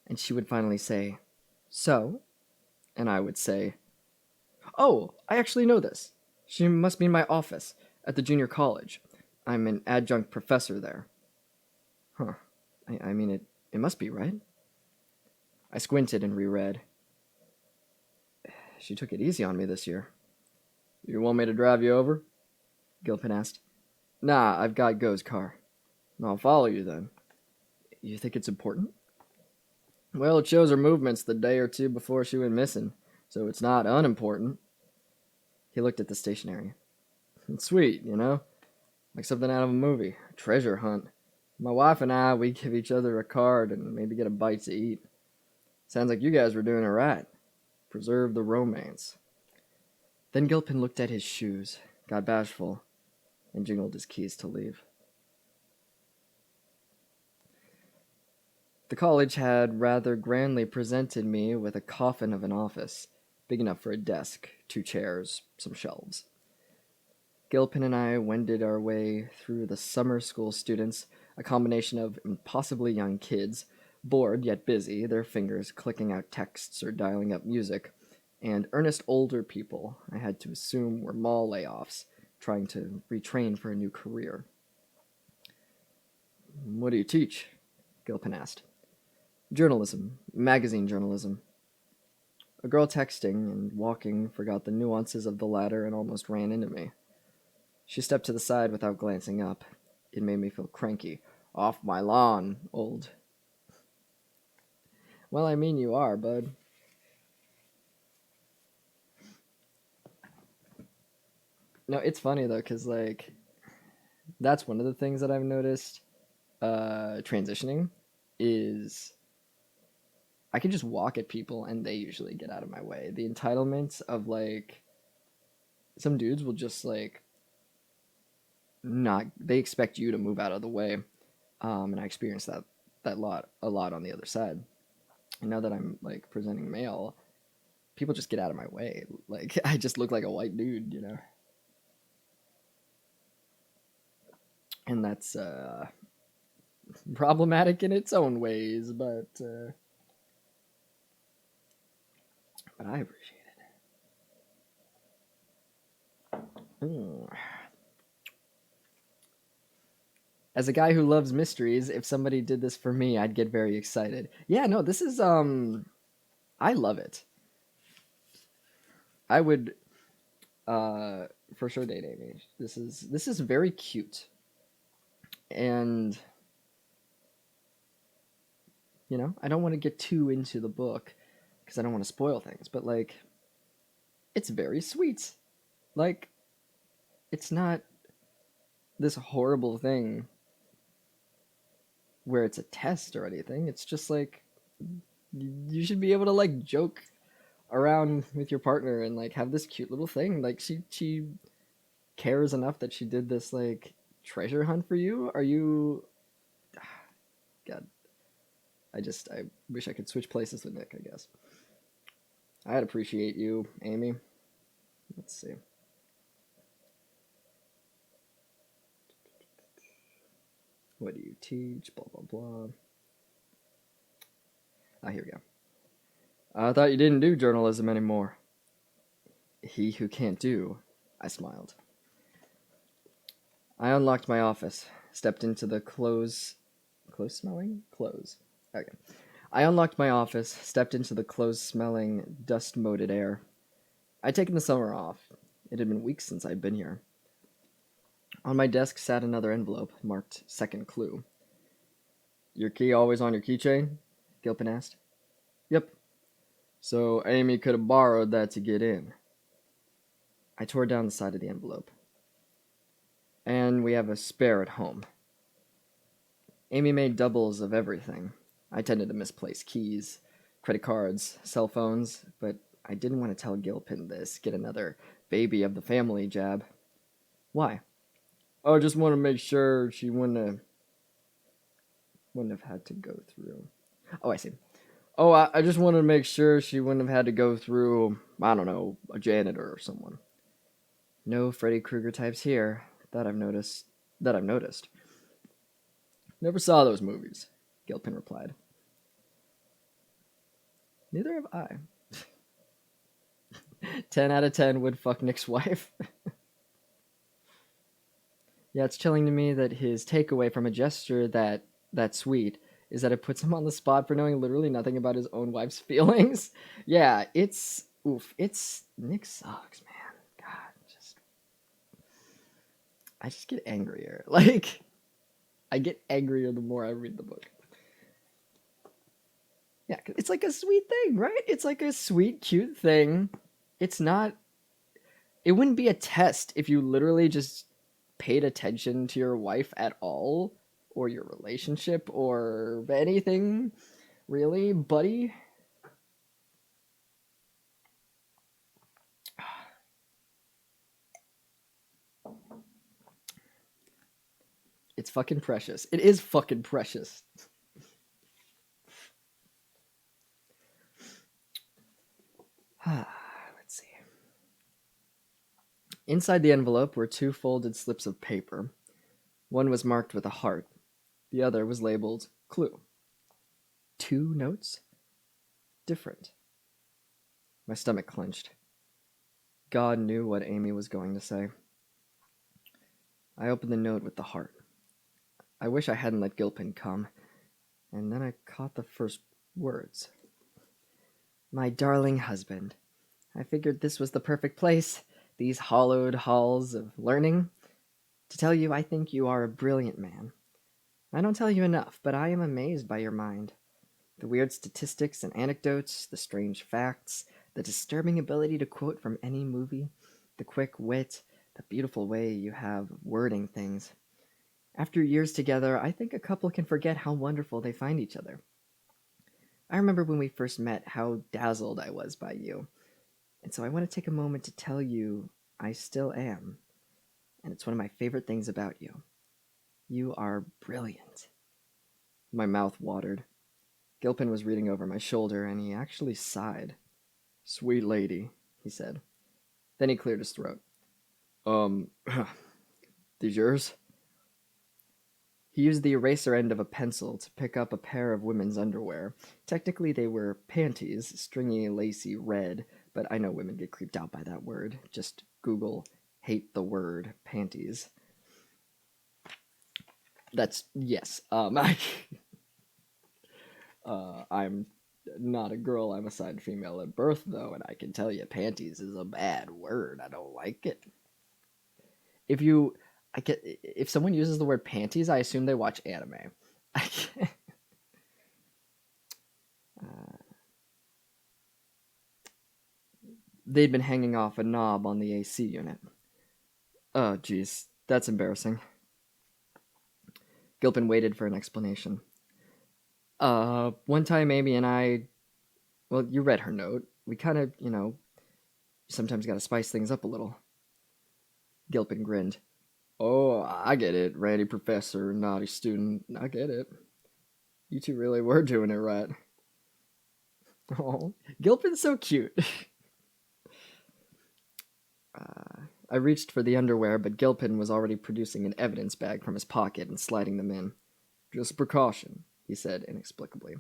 And she would finally say, so? And I would say, oh, I actually know this. She must be in my office at the junior college. I'm an adjunct professor there. Huh. I mean, it must be, right? I squinted and reread. She took it easy on me this year. You want me to drive you over? Gilpin asked. Nah, I've got Go's car. I'll follow you then. You think it's important? Well, it shows her movements the day or two before she went missing, so it's not unimportant. He looked at the stationery. It's sweet, you know? Like something out of a movie. A treasure hunt. My wife and I, we give each other a card and maybe get a bite to eat. Sounds like you guys were doing it right. Preserve the romance. Then Gilpin looked at his shoes, got bashful, and jingled his keys to leave. The college had rather grandly presented me with a coffin of an office, big enough for a desk, 2 chairs, some shelves. Gilpin and I wended our way through the summer school students, a combination of impossibly young kids, bored yet busy, their fingers clicking out texts or dialing up music, and earnest older people I had to assume were mall layoffs, trying to retrain for a new career. What do you teach? Gilpin asked. Journalism, magazine journalism. A girl texting and walking forgot the nuances of the latter and almost ran into me. She stepped to the side without glancing up. It made me feel cranky. Off my lawn, old. Well, I mean, you are, bud. No, it's funny though, because like that's one of the things that I've noticed transitioning is I can just walk at people and they usually get out of my way. The entitlements of like some dudes will just like not they expect you to move out of the way. And I experienced that lot a lot on the other side. And now that I'm like presenting male, people just get out of my way. Like I just look like a white dude, you know. And that's problematic in its own ways, but I appreciate it. Mm. As a guy who loves mysteries, if somebody did this for me, I'd get very excited. Yeah, no, this is I love it. I would uh for sure date Amy. This is very cute. And I don't want to get too into the book because I don't want to spoil things, but like it's very sweet. Like it's not this horrible thing where it's a test or anything. It's just like you should be able to like joke around with your partner and like have this cute little thing. Like she cares enough that she did this like treasure hunt for you. Are you God, I wish I could switch places with Nick, I guess. I'd appreciate you, Amy. Let's see. What do you teach? Blah blah blah. Ah, here we go. I thought you didn't do journalism anymore. He who can't do, I smiled. I unlocked my office, stepped into the close smelling? Clothes. Okay. I unlocked my office, stepped into the clothes smelling, dust moated air. I'd taken the summer off. It had been weeks since I'd been here. On my desk sat another envelope marked second clue. Your key always on your keychain? Gilpin asked. Yep. So Amy could have borrowed that to get in. I tore down the side of the envelope. And we have a spare at home. Amy made doubles of everything. I tended to misplace keys, credit cards, cell phones, but I didn't want to tell Gilpin this, get another baby of the family jab. Why? Oh, I just want to make sure she wouldn't have had to go through. Oh, I see. Oh, I just wanted to make sure she wouldn't have had to go through, I don't know, a janitor or someone. No Freddy Krueger types here. That I've noticed. Never saw those movies, Gilpin replied. Neither have I. 10 out of 10 would fuck Nick's wife. Yeah, it's chilling to me that his takeaway from a gesture that sweet is that it puts him on the spot for knowing literally nothing about his own wife's feelings. Yeah, it's oof. It's Nick sucks, man. God, I just get angrier. Like I get angrier the more I read the book. Yeah, it's like a sweet thing, right? It's like a sweet, cute thing. It's not. It wouldn't be a test if you literally just paid attention to your wife at all, or your relationship, or anything, really, buddy. It's fucking precious. It is fucking precious. Let's see. Inside the envelope were two folded slips of paper. One was marked with a heart. The other was labeled clue. Two notes? Different. My stomach clenched. God knew what Amy was going to say. I opened the note with the heart. I wish I hadn't let Gilpin come. And then I caught the first words. My darling husband. I figured this was the perfect place, these hollowed halls of learning, to tell you I think you are a brilliant man. I don't tell you enough, but I am amazed by your mind. The weird statistics and anecdotes, the strange facts, the disturbing ability to quote from any movie, the quick wit, the beautiful way you have of wording things. After years together, I think a couple can forget how wonderful they find each other. I remember when we first met how dazzled I was by you, and so I want to take a moment to tell you I still am, and it's one of my favorite things about you. You are brilliant. My mouth watered. Gilpin was reading over my shoulder, and he actually sighed. Sweet lady, he said. Then he cleared his throat. These yours? He used the eraser end of a pencil to pick up a pair of women's underwear. Technically, they were panties, stringy, lacy red, but I know women get creeped out by that word. Just Google hate the word panties. That's, yes. I'm not a girl. I'm assigned female at birth, though, and I can tell you panties is a bad word. I don't like it. If someone uses the word panties, I assume they watch anime. They'd been hanging off a knob on the AC unit. Oh, geez, that's embarrassing. Gilpin waited for an explanation. One time Amy and I, well, you read her note. We kind of, sometimes gotta spice things up a little. Gilpin grinned. Oh, I get it. Randy professor, naughty student. I get it. You two really were doing it right. Oh, Gilpin's so cute. I reached for the underwear, but Gilpin was already producing an evidence bag from his pocket and sliding them in. Just a precaution, he said inexplicably.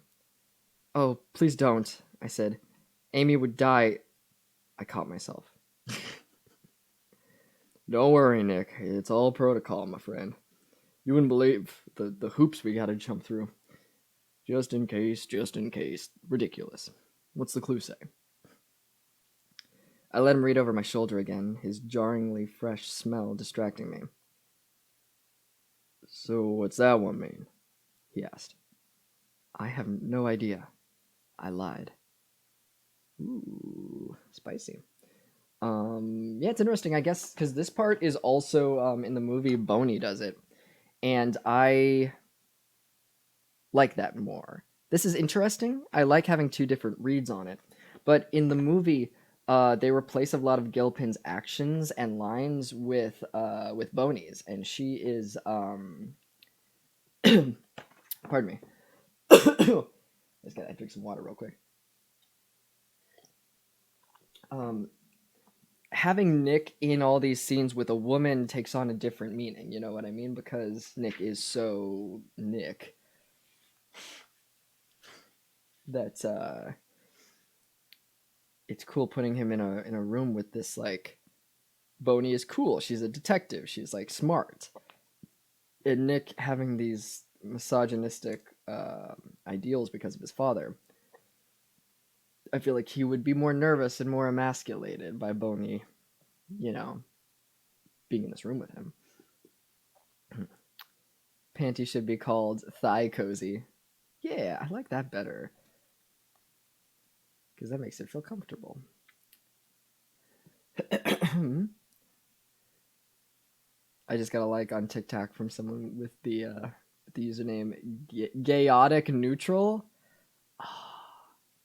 Oh, please don't, I said. Amy would die. I caught myself. Don't worry, Nick. It's all protocol, my friend. You wouldn't believe the hoops we gotta jump through. Just in case, just in case. Ridiculous. What's the clue say? I let him read over my shoulder again, his jarringly fresh smell distracting me. So what's that one mean? He asked. I have no idea. I lied. Ooh, spicy. Yeah, it's interesting, I guess, because this part is also in the movie Boney does it, and I like that more. This is interesting. I like having two different reads on it, but in the movie, they replace a lot of Gilpin's actions and lines with Boney's, and she is pardon me. I just gotta drink some water real quick. Having Nick in all these scenes with a woman takes on a different meaning, you know what I mean? Because Nick is so Nick that it's cool putting him in a room with this, like, Boney is cool. She's a detective. She's like smart. And Nick having these misogynistic ideals because of his father. I feel like he would be more nervous and more emasculated by Boney, being in this room with him. Panty should be called thigh cozy. Yeah, I like that better. Because that makes it feel comfortable. I just got a like on TikTok from someone with the username Gayotic Neutral. Oh,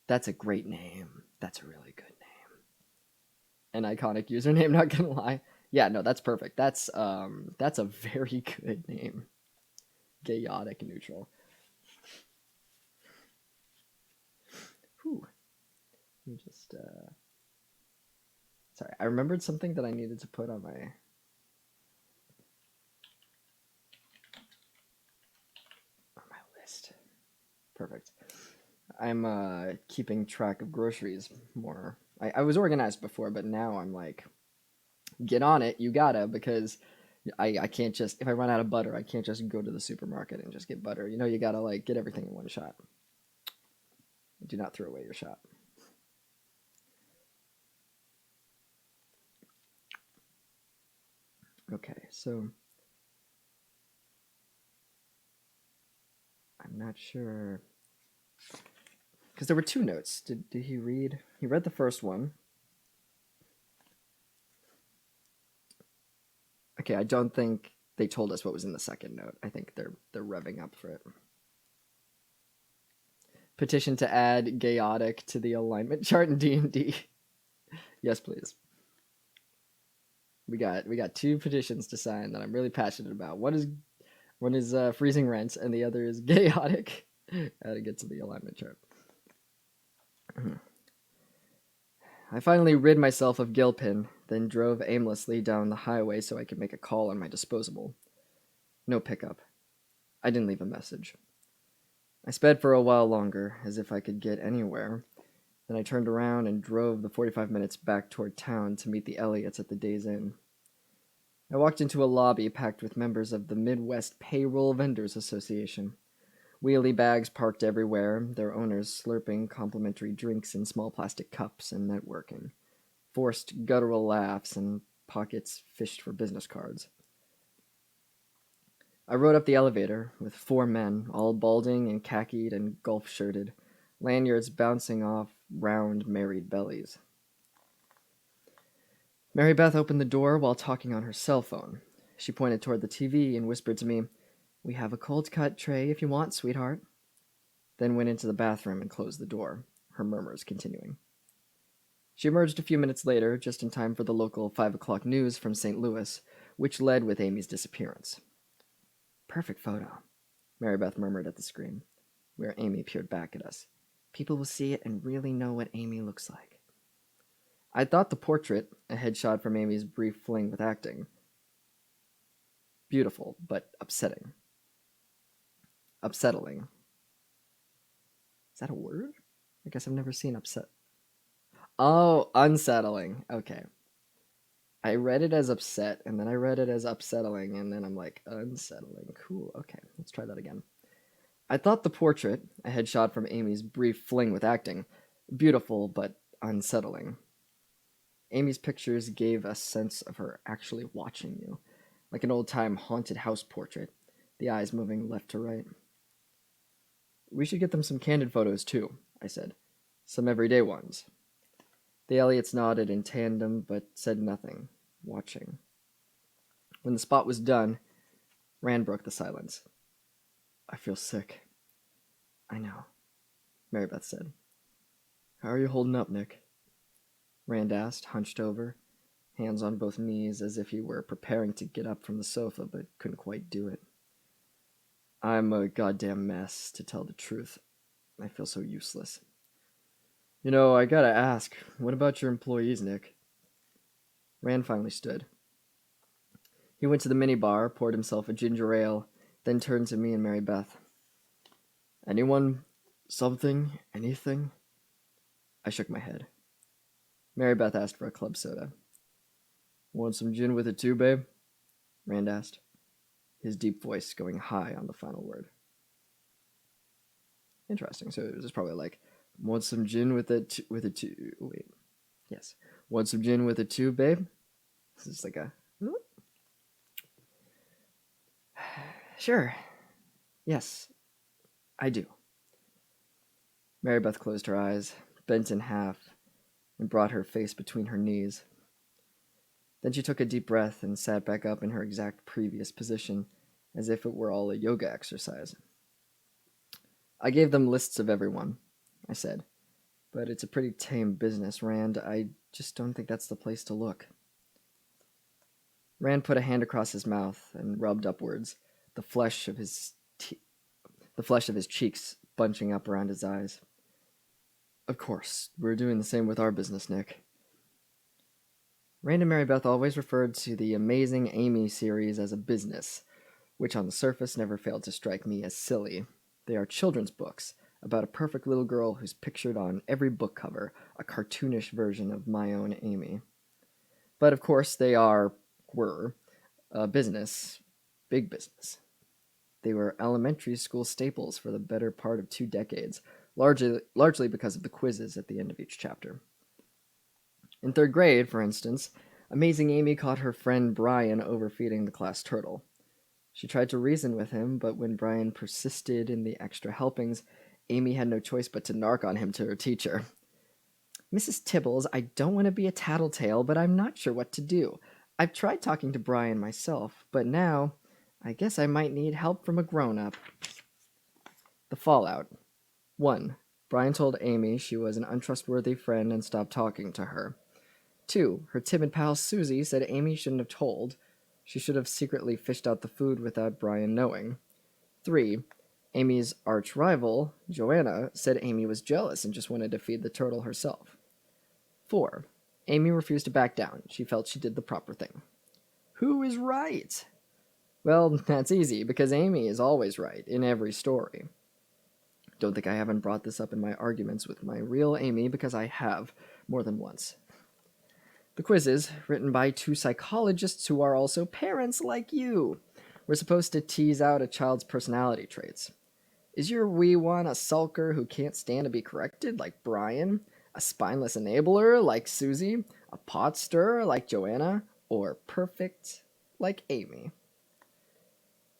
that's a great name. That's a really good name. An iconic username, not gonna lie. Yeah, no, that's perfect. That's a very good name. Gayotic Neutral. Whew. Let me just sorry, I remembered something that I needed to put on my list. Perfect. I'm keeping track of groceries more. I was organized before, but now I'm like, get on it, you gotta, because I can't just, if I run out of butter, I can't just go to the supermarket and just get butter. You know, you gotta like get everything in one shot. Do not throw away your shot. Okay, so I'm not sure because there were two notes. Did he read? He read the first one. Okay, I don't think they told us what was in the second note. I think they're revving up for it. Petition to add chaotic to the alignment chart in D&D. Yes, please. We got two petitions to sign that I'm really passionate about. One is freezing rent, and the other is chaotic. How to get to the alignment chart. I finally rid myself of Gilpin, then drove aimlessly down the highway so I could make a call on my disposable. No pickup. I didn't leave a message. I sped for a while longer, as if I could get anywhere. Then I turned around and drove the 45 minutes back toward town to meet the Elliots at the Days Inn. I walked into a lobby packed with members of the Midwest Payroll Vendors Association. Wheelie bags parked everywhere, their owners slurping complimentary drinks in small plastic cups and networking. Forced guttural laughs and pockets fished for business cards. I rode up the elevator with four men, all balding and khakied and golf-shirted, lanyards bouncing off round, married bellies. Mary Beth opened the door while talking on her cell phone. She pointed toward the TV and whispered to me, "We have a cold cut tray if you want, sweetheart." Then went into the bathroom and closed the door, her murmurs continuing. She emerged a few minutes later, just in time for the local 5 o'clock news from St. Louis, which led with Amy's disappearance. "Perfect photo," Mary Beth murmured at the screen, where Amy peered back at us. "People will see it and really know what Amy looks like." I thought the portrait, a headshot from Amy's brief fling with acting, beautiful, but upsetting. Upsettling. Is that a word? I guess I've never seen upset. Oh, unsettling. Okay. I read it as upset, and then I read it as upsettling, and then I'm like, unsettling. Cool. Okay, let's try that again. I thought the portrait, a headshot from Amy's brief fling with acting, beautiful, but unsettling. Amy's pictures gave a sense of her actually watching you, like an old-time haunted house portrait, the eyes moving left to right. "We should get them some candid photos, too," I said. "Some everyday ones." The Elliots nodded in tandem, but said nothing, watching. When the spot was done, Rand broke the silence. "I feel sick." "I know," Mary Beth said. "How are you holding up, Nick?" Rand asked, hunched over, hands on both knees as if he were preparing to get up from the sofa but couldn't quite do it. "I'm a goddamn mess, to tell the truth. I feel so useless." "You know, I gotta ask, what about your employees, Nick?" Rand finally stood. He went to the minibar, poured himself a ginger ale, then turned to me and Mary Beth. "Anyone? Something? Anything?" I shook my head. Mary Beth asked for a club soda. "Want some gin with it too, babe?" Rand asked, his deep voice going high on the final word. Interesting. So it was just probably like, "Want some gin with it too?" Wait. Yes. "Want some gin with it too, babe?" This is like a... "Sure. Yes, I do." Mary Beth closed her eyes, bent in half, and brought her face between her knees. Then she took a deep breath and sat back up in her exact previous position, as if it were all a yoga exercise. "I gave them lists of everyone," I said, "but it's a pretty tame business, Rand. I just don't think that's the place to look." Rand put a hand across his mouth and rubbed upwards, the flesh of his cheeks bunching up around his eyes. "Of course, we're doing the same with our business, Nick." Rand and Mary Beth always referred to the Amazing Amy series as a business, which on the surface never failed to strike me as silly. They are children's books about a perfect little girl who's pictured on every book cover, a cartoonish version of my own Amy. But of course they were Business. Big business. They were elementary school staples for the better part of 2 decades, largely because of the quizzes at the end of each chapter. In third grade, for instance, Amazing Amy caught her friend Brian overfeeding the class turtle. She tried to reason with him, but when Brian persisted in the extra helpings, Amy had no choice but to narc on him to her teacher. Mrs. Tibbles, I don't want to be a tattletale, but I'm not sure what to do. I've tried talking to Brian myself, but now I guess I might need help from a grown-up. The fallout. 1. Brian told Amy she was an untrustworthy friend and stopped talking to her. 2. Her timid pal Susie said Amy shouldn't have told. She should have secretly fished out the food without Brian knowing. 3. Amy's arch rival, Joanna, said Amy was jealous and just wanted to feed the turtle herself. 4. Amy refused to back down. She felt she did the proper thing. Who is right? Well, that's easy, because Amy is always right in every story. Don't think I haven't brought this up in my arguments with my real Amy, because I have, more than once. The quizzes, written by 2 psychologists who are also parents like you, were supposed to tease out a child's personality traits. Is your wee one a sulker who can't stand to be corrected, like Brian? A spineless enabler, like Susie? A pot stirrer, like Joanna? Or perfect, like Amy?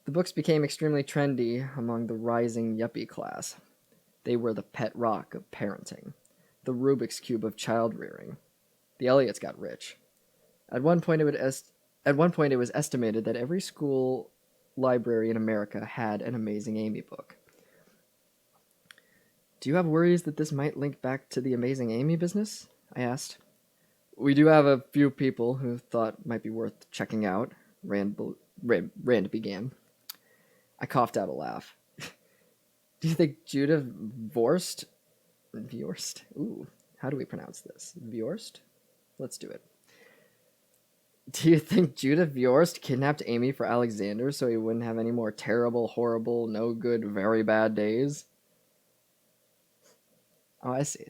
The books became extremely trendy among the rising yuppie class. They were the pet rock of parenting, the Rubik's Cube of child rearing. The Elliots got rich. At one point, it was estimated that every school library in America had an Amazing Amy book. Do you have worries that this might link back to the Amazing Amy business? I asked. We do have a few people who thought might be worth checking out, Rand began. I coughed out a laugh. Do you think Judah Vorst? Ooh, how do we pronounce this? Vorst? Let's do it. Do you think Judah Vorst kidnapped Amy for Alexander so he wouldn't have any more terrible, horrible, no good, very bad days? Oh, I see.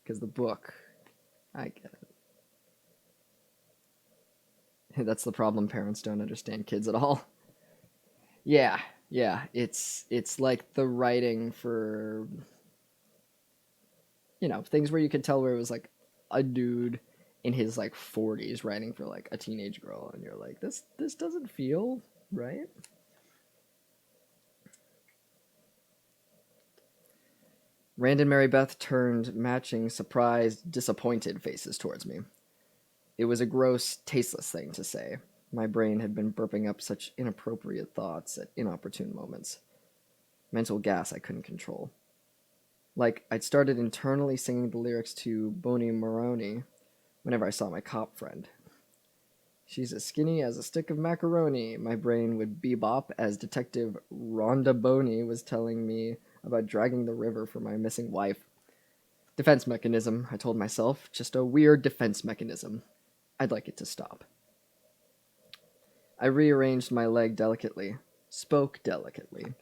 Because the book. I get it. That's the problem. Parents don't understand kids at all. Yeah. It's like the writing for, things where you could tell where it was like a dude in his like 40s writing for like a teenage girl, and you're like, this doesn't feel right. Rand and Mary Beth turned matching surprised, disappointed faces towards me. It was a gross, tasteless thing to say. My brain had been burping up such inappropriate thoughts at inopportune moments. Mental gas I couldn't control. Like, I'd started internally singing the lyrics to Boney Maroney whenever I saw my cop friend. She's as skinny as a stick of macaroni, my brain would bebop as Detective Rhonda Boney was telling me about dragging the river for my missing wife. Defense mechanism, I told myself. Just a weird defense mechanism. I'd like it to stop. I rearranged my leg delicately, spoke delicately,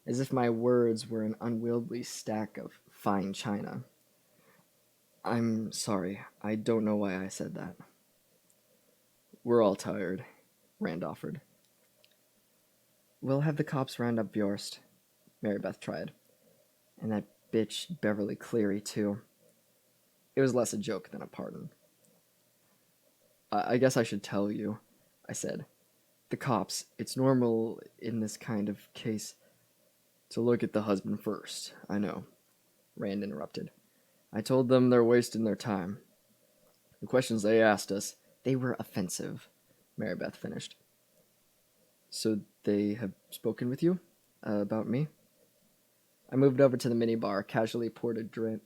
as if my words were an unwieldy stack of fine china. I'm sorry. I don't know why I said that. We're all tired, Rand offered. We'll have the cops round up Bjorst, Mary Beth tried. And that bitch Beverly Cleary, too. It was less a joke than a pardon. I guess I should tell you, I said. The cops, it's normal in this kind of case to look at the husband first. I know, Rand interrupted. I told them they're wasting their time. The questions they asked us, they were offensive, Mary Beth finished. So they have spoken with you about me? I moved over to the minibar, casually poured a drin.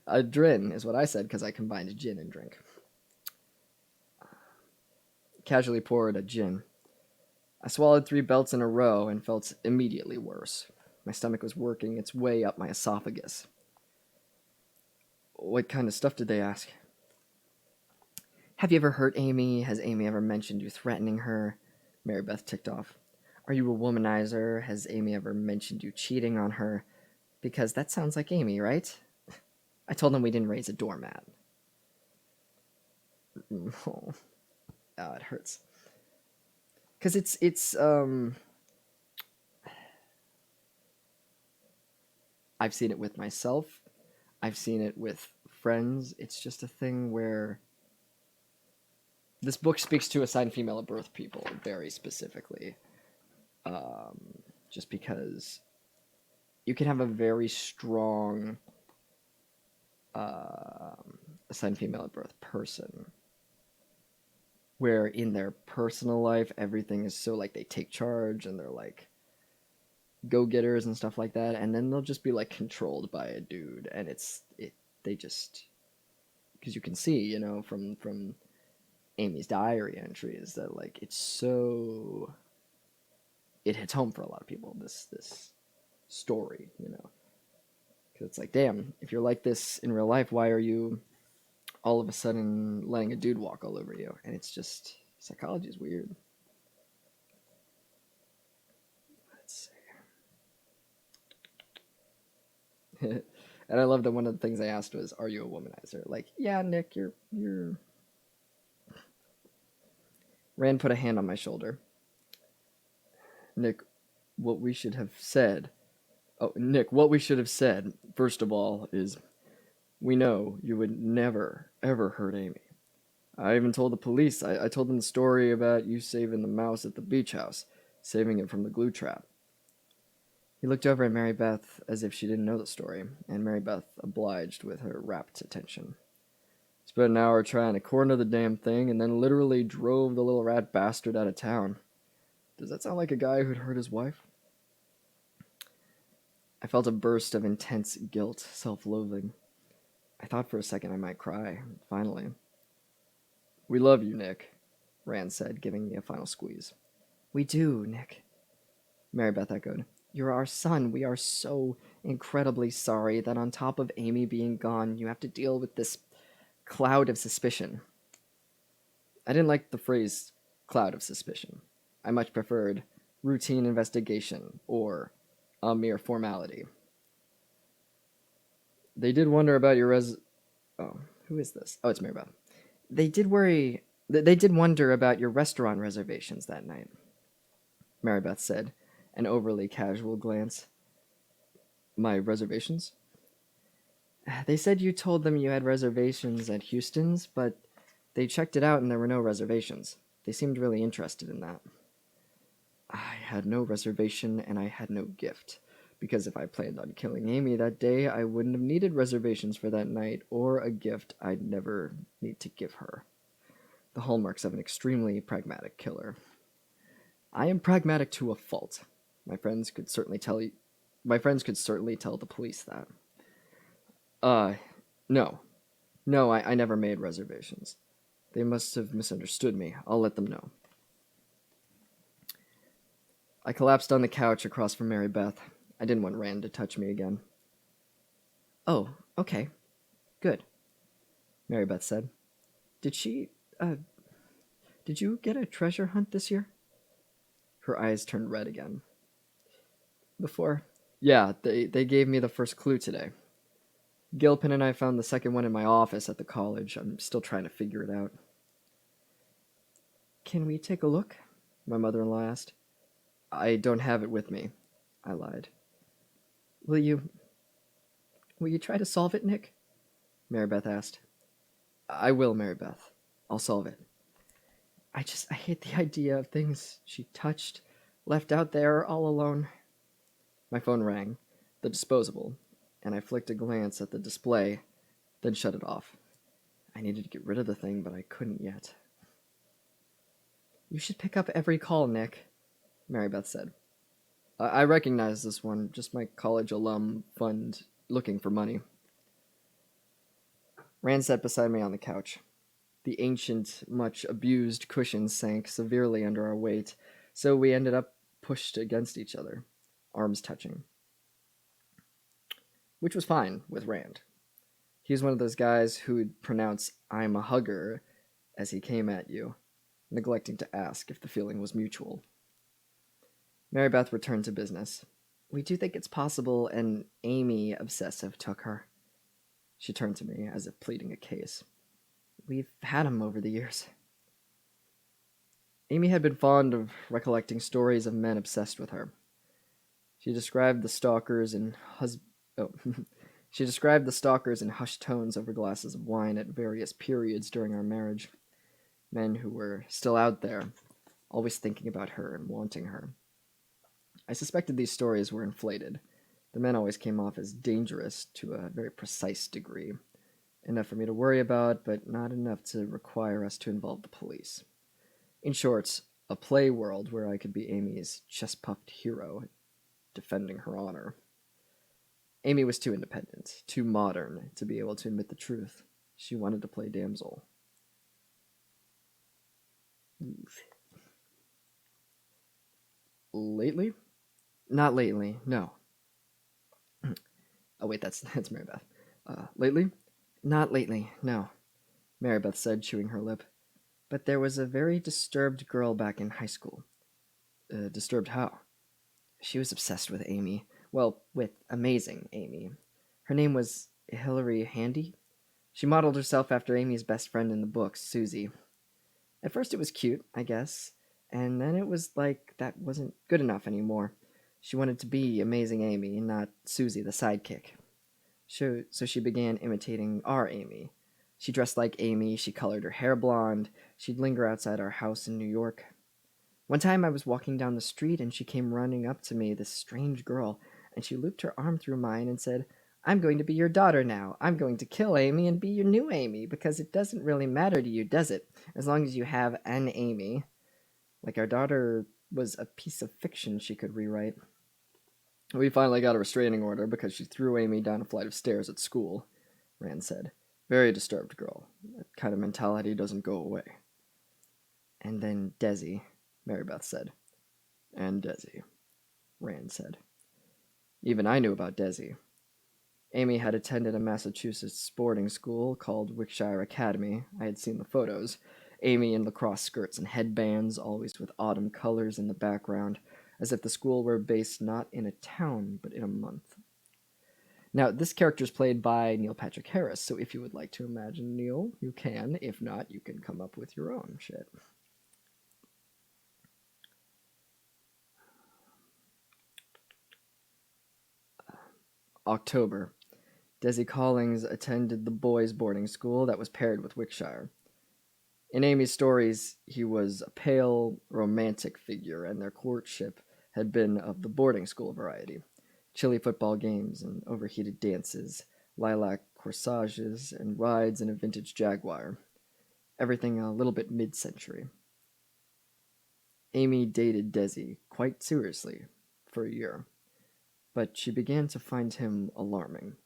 A drin is what I said because I combined gin and drink. Casually poured a gin. I swallowed 3 belts in a row and felt immediately worse. My stomach was working its way up my esophagus. What kind of stuff did they ask? Have you ever hurt Amy? Has Amy ever mentioned you threatening her? Mary Beth ticked off. Are you a womanizer? Has Amy ever mentioned you cheating on her? Because that sounds like Amy, right? I told them we didn't raise a doormat. Oh, it hurts. because it's I've seen it with myself. I've seen it with friends. It's just a thing where this book speaks to assigned female at birth people very specifically. Um, just because you can have a very strong assigned female at birth person where in their personal life everything is so like they take charge and they're like go-getters and stuff like that, and then they'll just be like controlled by a dude, and they just, because you can see, from Amy's diary entries that like it's so, it hits home for a lot of people, this story, because it's like, damn, if you're like this in real life, why are you all of a sudden letting a dude walk all over you? And it's just, psychology is weird. Let's see. And I love that one of the things I asked was, "Are you a womanizer?" Like, yeah, Nick, you're. Rand put a hand on my shoulder. Nick, what we should have said. Oh, Nick, what we should have said first of all is, we know you would never ever hurt Amy. I even told the police. I told them the story about you saving the mouse at the beach house, saving it from the glue trap. He looked over at Mary Beth as if she didn't know the story, and Mary Beth obliged with her rapt attention. Spent an hour trying to corner the damn thing, and then literally drove the little rat bastard out of town. Does that sound like a guy who'd hurt his wife? I felt a burst of intense guilt, self-loathing. I thought for a second I might cry, finally. We love you, Nick, Rand said, giving me a final squeeze. We do, Nick, Mary Beth echoed. You're our son. We are so incredibly sorry that on top of Amy being gone, you have to deal with this cloud of suspicion. I didn't like the phrase cloud of suspicion. I much preferred routine investigation or a mere formality. They did wonder about your Oh, who is this? Oh, it's Mary Beth. They did worry. They did wonder about your restaurant reservations that night, Mary Beth said, an overly casual glance. My reservations? They said you told them you had reservations at Houston's, but they checked it out and there were no reservations. They seemed really interested in that. I had no reservation and I had no gift, because if I planned on killing Amy that day, I wouldn't have needed reservations for that night or a gift I'd never need to give her. The hallmarks of an extremely pragmatic killer. I am pragmatic to a fault. My friends could certainly tell the police that. Uh, no. No, I never made reservations. They must have misunderstood me. I'll let them know. I collapsed on the couch across from Mary Beth. I didn't want Rand to touch me again. Oh, okay. Good, Mary Beth said. Did you get a treasure hunt this year? Her eyes turned red again. Before? Yeah, they gave me the first clue today. Gilpin and I found the second one in my office at the college. I'm still trying to figure it out. Can we take a look? My mother-in-law asked. I don't have it with me, I lied. Will you try to solve it, Nick? Mary Beth asked. I will, Mary Beth. I'll solve it. I hate the idea of things she touched, left out there all alone. My phone rang, the disposable, and I flicked a glance at the display, then shut it off. I needed to get rid of the thing, but I couldn't yet. You should pick up every call, Nick, Mary Beth said. I recognize this one, just my college alum fund looking for money. Rand sat beside me on the couch. The ancient, much abused cushion sank severely under our weight, so we ended up pushed against each other, arms touching. Which was fine with Rand. He was one of those guys who'd pronounce "I'm a hugger" as he came at you, neglecting to ask if the feeling was mutual. Mary Beth returned to business. We do think it's possible an Amy obsessive took her. She turned to me as if pleading a case. We've had him over the years. Amy had been fond of recollecting stories of men obsessed with her. She described the stalkers in oh. She described the stalkers in hushed tones over glasses of wine at various periods during our marriage. Men who were still out there, always thinking about her and wanting her. I suspected these stories were inflated. The men always came off as dangerous to a very precise degree, enough for me to worry about, but not enough to require us to involve the police. In short, a play world where I could be Amy's chest-puffed hero, defending her honor. Amy was too independent, too modern to be able to admit the truth. She wanted to play damsel. Lately? Not lately, no. Oh wait, that's Mary Beth. Lately? Not lately, no, Mary Beth said, chewing her lip. But there was a very disturbed girl back in high school. Disturbed how? She was obsessed with Amy. Well, with amazing Amy. Her name was Hilary Handy. She modeled herself after Amy's best friend in the books, Susie. At first it was cute, I guess, and then it was like that wasn't good enough anymore. She wanted to be amazing Amy, not Susie the sidekick. So she began imitating our Amy. She dressed like Amy, she colored her hair blonde, she'd linger outside our house in New York. One time I was walking down the street and she came running up to me, this strange girl, and she looped her arm through mine and said, "I'm going to be your daughter now. I'm going to kill Amy and be your new Amy, because it doesn't really matter to you, does it? As long as you have an Amy." Like our daughter was a piece of fiction she could rewrite. We finally got a restraining order because she threw Amy down a flight of stairs at school, Rand said. Very disturbed girl. That kind of mentality doesn't go away. And then Desi, Mary Beth said. And Desi, Rand said. Even I knew about Desi. Amy had attended a Massachusetts boarding school called Wickshire Academy. I had seen the photos. Amy in lacrosse skirts and headbands, always with autumn colors in the background, as if the school were based not in a town, but in a month. Now, this character is played by Neil Patrick Harris, so if you would like to imagine Neil, you can. If not, you can come up with your own shit. October. Desi Collings attended the boys' boarding school that was paired with Wickshire. In Amy's stories, he was a pale, romantic figure, and their courtship had been of the boarding school variety. Chilly football games and overheated dances, lilac corsages, and rides in a vintage Jaguar. Everything a little bit mid-century. Amy dated Desi quite seriously for a year, but she began to find him alarming.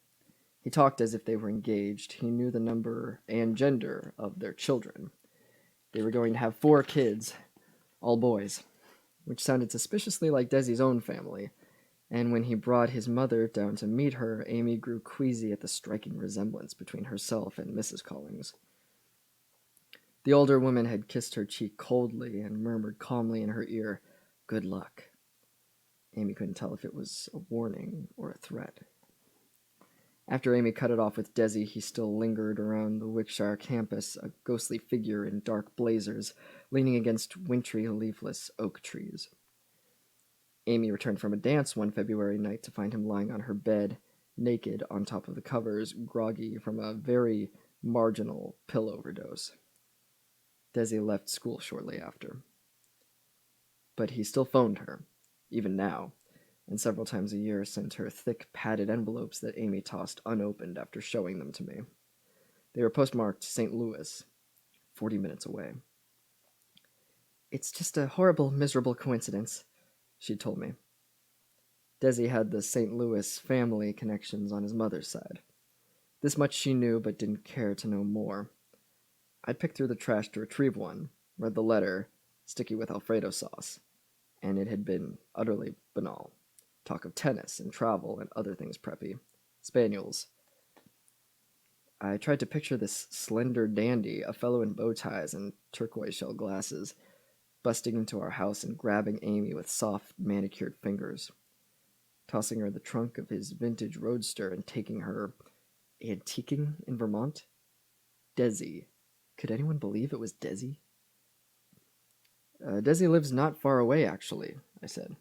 He talked as if they were engaged. He knew the number and gender of their children. They were going to have 4 kids, all boys, which sounded suspiciously like Desi's own family. And when he brought his mother down to meet her, Amy grew queasy at the striking resemblance between herself and Mrs. Collings. The older woman had kissed her cheek coldly and murmured calmly in her ear, "Good luck." Amy couldn't tell if it was a warning or a threat. After Amy cut it off with Desi, he still lingered around the Wickshire campus, a ghostly figure in dark blazers, leaning against wintry, leafless oak trees. Amy returned from a dance one February night to find him lying on her bed, naked on top of the covers, groggy from a very marginal pill overdose. Desi left school shortly after. But he still phoned her, even now, and several times a year sent her thick, padded envelopes that Amy tossed unopened after showing them to me. They were postmarked St. Louis, 40 minutes away. "It's just a horrible, miserable coincidence," she told me. Desi had the St. Louis family connections on his mother's side. This much she knew, but didn't care to know more. I'd picked through the trash to retrieve one, read the letter, sticky with Alfredo sauce, and it had been utterly banal. Talk of tennis and travel and other things preppy. Spaniels. I tried to picture this slender dandy, a fellow in bow ties and turquoise shell glasses, busting into our house and grabbing Amy with soft, manicured fingers, tossing her the trunk of his vintage roadster and taking her antiquing in Vermont. Desi. Could anyone believe it was Desi? Desi lives not far away, actually, I said.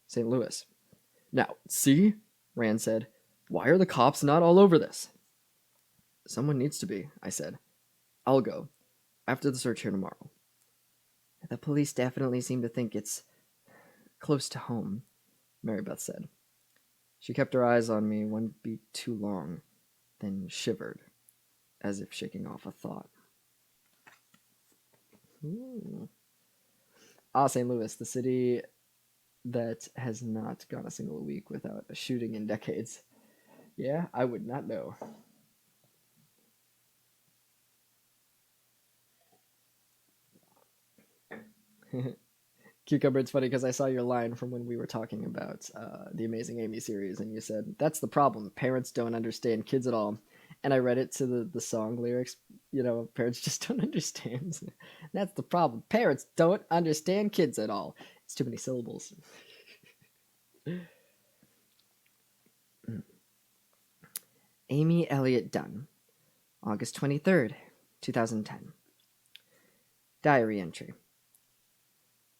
St. Louis. Now, see? Rand said. Why are the cops not all over this? Someone needs to be, I said. I'll go. After the search here tomorrow. The police definitely seem to think it's close to home, Mary Beth said. She kept her eyes on me one beat too long, then shivered, as if shaking off a thought. Ooh. St. Louis, the city that has not gone a single week without a shooting in decades. Yeah, I would not know. Cucumber, it's funny because I saw your line from when we were talking about the Amazing Amy series, and you said, that's the problem. Parents don't understand kids at all. And I read it to the song lyrics. Parents just don't understand. That's the problem. Parents don't understand kids at all. It's too many syllables. Amy Elliott Dunn, August 23rd, 2010. Diary entry.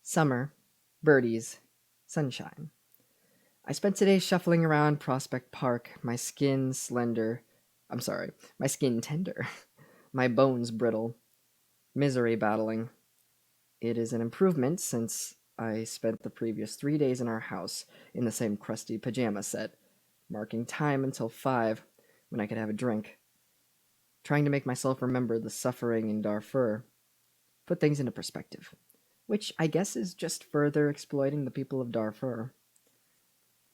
Summer, birdies, sunshine. I spent today shuffling around Prospect Park, my skin tender, my bones brittle, misery battling. It is an improvement since I spent the previous 3 days in our house in the same crusty pajama set, marking time until 5 when I could have a drink, trying to make myself remember the suffering in Darfur, put things into perspective, which I guess is just further exploiting the people of Darfur.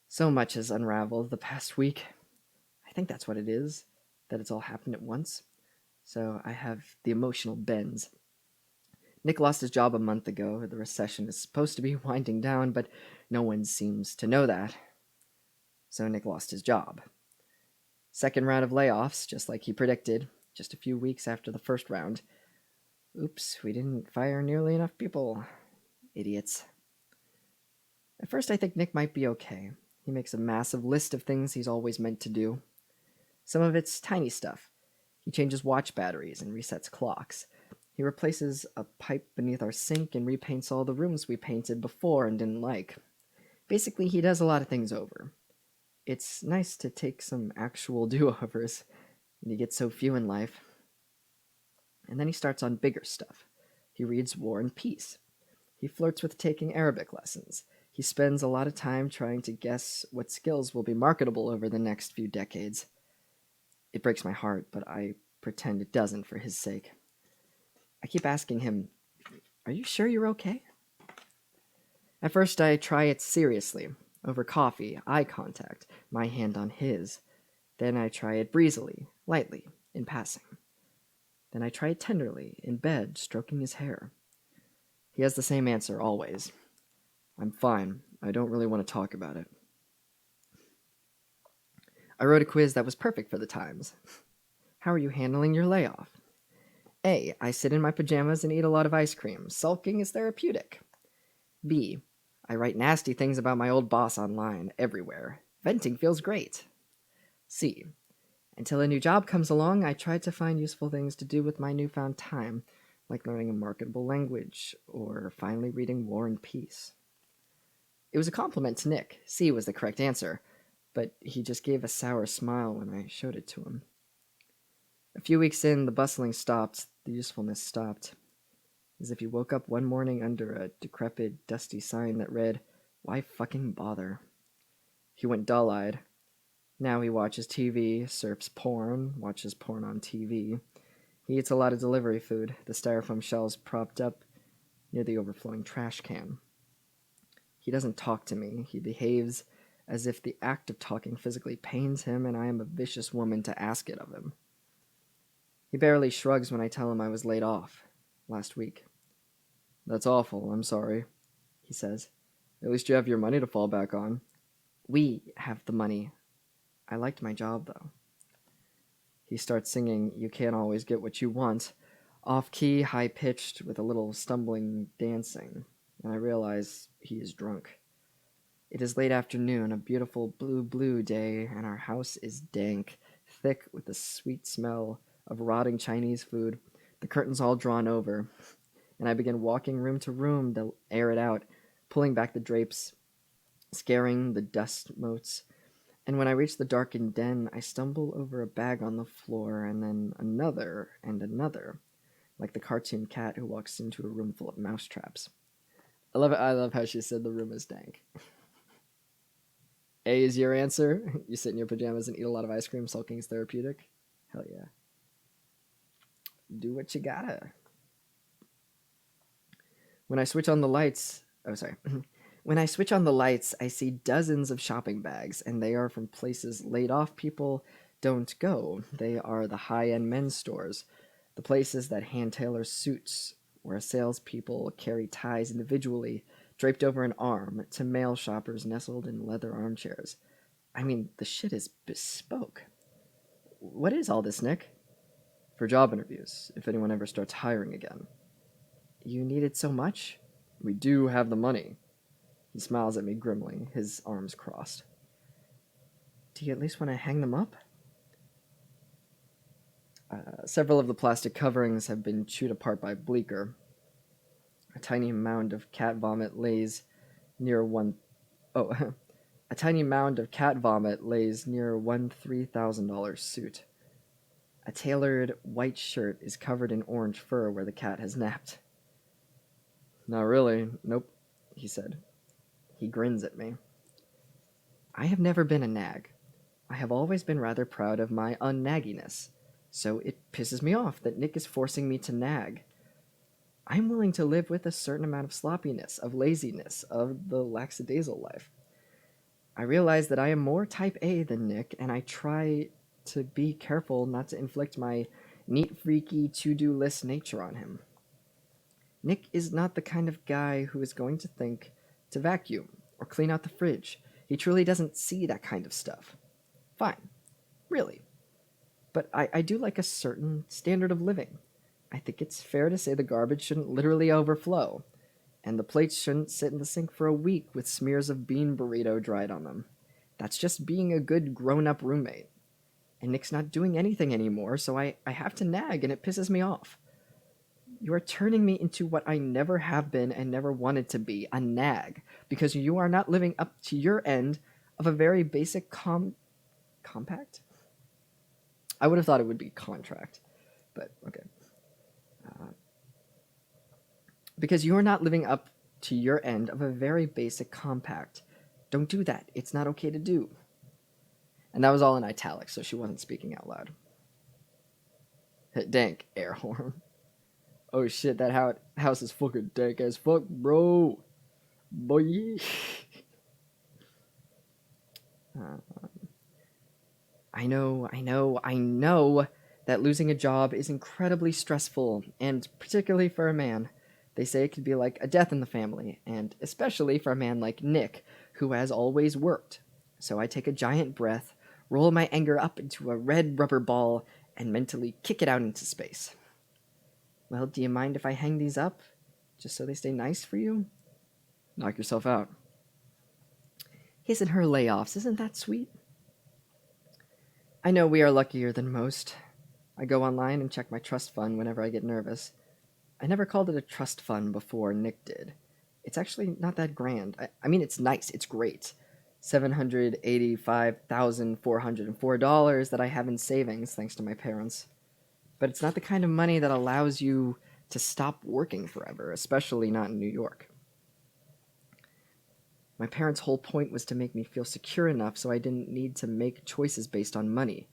So much has unraveled the past week. I think that's what it is, that it's all happened at once. So I have the emotional bends. Nick lost his job a month ago. The recession is supposed to be winding down, but no one seems to know that. So Nick lost his job. Second round of layoffs, just like he predicted, just a few weeks after the first round. Oops, we didn't fire nearly enough people. Idiots. At first I think Nick might be okay. He makes a massive list of things he's always meant to do. Some of it's tiny stuff. He changes watch batteries and resets clocks. He replaces a pipe beneath our sink and repaints all the rooms we painted before and didn't like. Basically, he does a lot of things over. It's nice to take some actual do-overs when you get so few in life. And then he starts on bigger stuff. He reads War and Peace. He flirts with taking Arabic lessons. He spends a lot of time trying to guess what skills will be marketable over the next few decades. It breaks my heart, but I pretend it doesn't for his sake. I keep asking him, are you sure you're okay? At first I try it seriously, over coffee, eye contact, my hand on his. Then I try it breezily, lightly, in passing. Then I try it tenderly, in bed, stroking his hair. He has the same answer, always. I'm fine. I don't really want to talk about it. I wrote a quiz that was perfect for the times. How are you handling your layoff? A. I sit in my pajamas and eat a lot of ice cream. Sulking is therapeutic. B. I write nasty things about my old boss online, everywhere. Venting feels great. C. Until a new job comes along, I try to find useful things to do with my newfound time, like learning a marketable language, or finally reading War and Peace. It was a compliment to Nick. C was the correct answer, but he just gave a sour smile when I showed it to him. A few weeks in, the bustling stopped, the usefulness stopped. As if he woke up one morning under a decrepit, dusty sign that read, "Why fucking bother?" He went dull-eyed. Now he watches TV, surfs porn, watches porn on TV. He eats a lot of delivery food, the styrofoam shells propped up near the overflowing trash can. He doesn't talk to me. He behaves as if the act of talking physically pains him and I am a vicious woman to ask it of him. He barely shrugs when I tell him I was laid off last week. That's awful, I'm sorry, he says. At least you have your money to fall back on. We have the money. I liked my job, though. He starts singing You Can't Always Get What You Want, off-key, high-pitched, with a little stumbling dancing, and I realize he is drunk. It is late afternoon, a beautiful blue day, and our house is dank, thick with the sweet smell of rotting Chinese food, the curtains all drawn over, and I begin walking room to room to air it out, pulling back the drapes, scaring the dust motes. And when I reach the darkened den, I stumble over a bag on the floor, and then another and another, like the cartoon cat who walks into a room full of mousetraps. I love it. I love how she said the room is dank. A is your answer. You sit in your pajamas and eat a lot of ice cream. Sulking is therapeutic. Hell yeah. Do what you gotta. When I switch on the lights, oh sorry. When I switch on the lights, I see dozens of shopping bags, and they are from places laid off people don't go. They are the high-end men's stores, the places that hand tailor suits, where salespeople carry ties individually, draped over an arm, to male shoppers nestled in leather armchairs. I mean, the shit is bespoke. What is all this, Nick? For job interviews, if anyone ever starts hiring again. You need it so much? We do have the money. He smiles at me grimly, his arms crossed. Do you at least want to hang them up? Several of the plastic coverings have been chewed apart by Bleecker. A tiny mound of cat vomit lays near one. Oh, a tiny mound of cat vomit lays near one $3,000 suit. A tailored white shirt is covered in orange fur where the cat has napped. Not really. Nope, he said. He grins at me. I have never been a nag. I have always been rather proud of my unnagginess, so it pisses me off that Nick is forcing me to nag. I'm willing to live with a certain amount of sloppiness, of laziness, of the lackadaisical life. I realize that I am more type A than Nick, and I try to be careful not to inflict my neat, freaky, to-do list nature on him. Nick is not the kind of guy who is going to think to vacuum or clean out the fridge. He truly doesn't see that kind of stuff. Fine. Really. But I do like a certain standard of living. I think it's fair to say the garbage shouldn't literally overflow, and the plates shouldn't sit in the sink for a week with smears of bean burrito dried on them. That's just being a good grown-up roommate. And Nick's not doing anything anymore, so I have to nag, and it pisses me off. You are turning me into what I never have been and never wanted to be, a nag, because you are not living up to your end of a very basic compact? I would have thought it would be contract, but okay. Because you are not living up to your end of a very basic compact. Don't do that. It's not okay to do. And that was all in italics, so she wasn't speaking out loud. Dank air horn. Oh shit, that house is fucking dank as fuck, bro. Boy. I know that losing a job is incredibly stressful, and particularly for a man. They say it could be like a death in the family, and especially for a man like Nick, who has always worked. So I take a giant breath, roll my anger up into a red rubber ball, and mentally kick it out into space. Well, do you mind if I hang these up? Just so they stay nice for you? Knock yourself out. His and her layoffs, isn't that sweet? I know we are luckier than most. I go online and check my trust fund whenever I get nervous. I never called it a trust fund before Nick did. It's actually not that grand. I mean, it's nice. It's great. $785,404 that I have in savings thanks to my parents. But it's not the kind of money that allows you to stop working forever, especially not in New York. My parents' whole point was to make me feel secure enough so I didn't need to make choices based on money,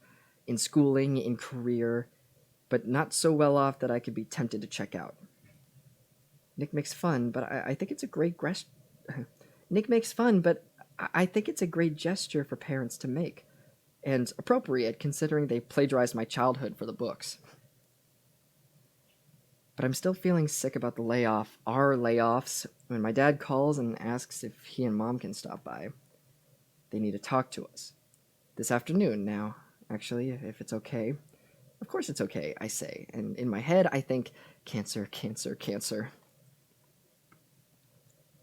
in schooling, in career, but not so well off that I could be tempted to check out. Nick makes fun, but I think it's a great Nick makes fun, but I think it's a great gesture for parents to make, and appropriate considering they plagiarized my childhood for the books. But I'm still feeling sick about our layoffs, when my dad calls and asks if he and Mom can stop by. They need to talk to us. This afternoon now, actually, if it's okay. Of course it's okay, I say, and in my head I think, cancer, cancer, cancer.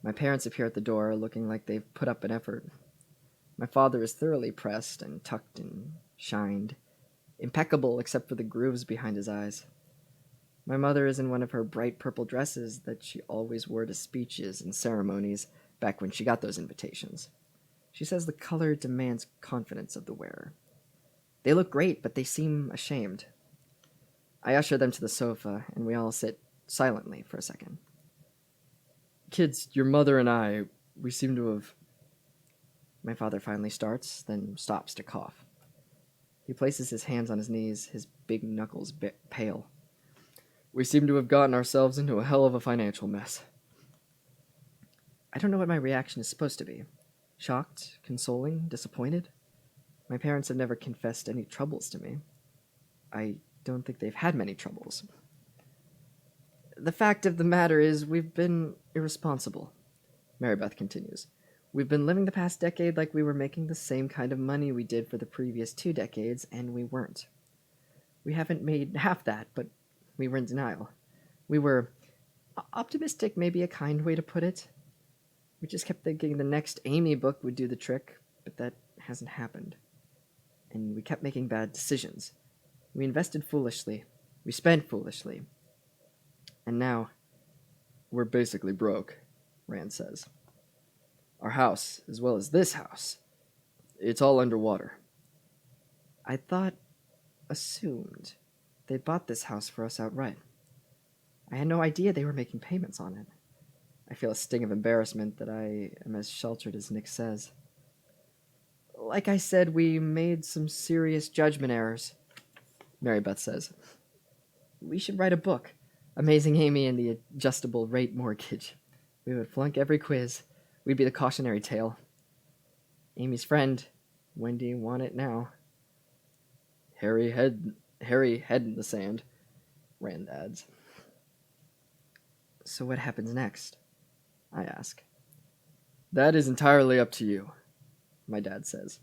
My parents appear at the door, looking like they've put up an effort. My father is thoroughly pressed and tucked and shined, impeccable except for the grooves behind his eyes. My mother is in one of her bright purple dresses that she always wore to speeches and ceremonies back when she got those invitations. She says the color demands confidence of the wearer. They look great, but they seem ashamed. I usher them to the sofa, and we all sit silently for a second. Kids, your mother and I, we seem to have... My father finally starts, then stops to cough. He places his hands on his knees, his big knuckles pale. We seem to have gotten ourselves into a hell of a financial mess. I don't know what my reaction is supposed to be. Shocked, consoling, disappointed? My parents have never confessed any troubles to me. I don't think they've had many troubles. The fact of the matter is we've been irresponsible, Mary Beth continues. We've been living the past decade like we were making the same kind of money we did for the previous 2 decades, and we weren't. We haven't made half that, but we were in denial. We were optimistic, maybe a kind way to put it. We just kept thinking the next Amy book would do the trick, but that hasn't happened. And we kept making bad decisions. We invested foolishly. We spent foolishly. And now, we're basically broke, Rand says. Our house, as well as this house, it's all underwater. I assumed they bought this house for us outright. I had no idea they were making payments on it. I feel a sting of embarrassment that I am as sheltered as Nick says. Like I said, we made some serious judgment errors, Mary Beth says. We should write a book, Amazing Amy and the Adjustable Rate Mortgage. We would flunk every quiz. We'd be the cautionary tale. Amy's friend, Wendy, want it now. Harry head in the sand, Rand adds. So what happens next? I ask. That is entirely up to you, my dad says.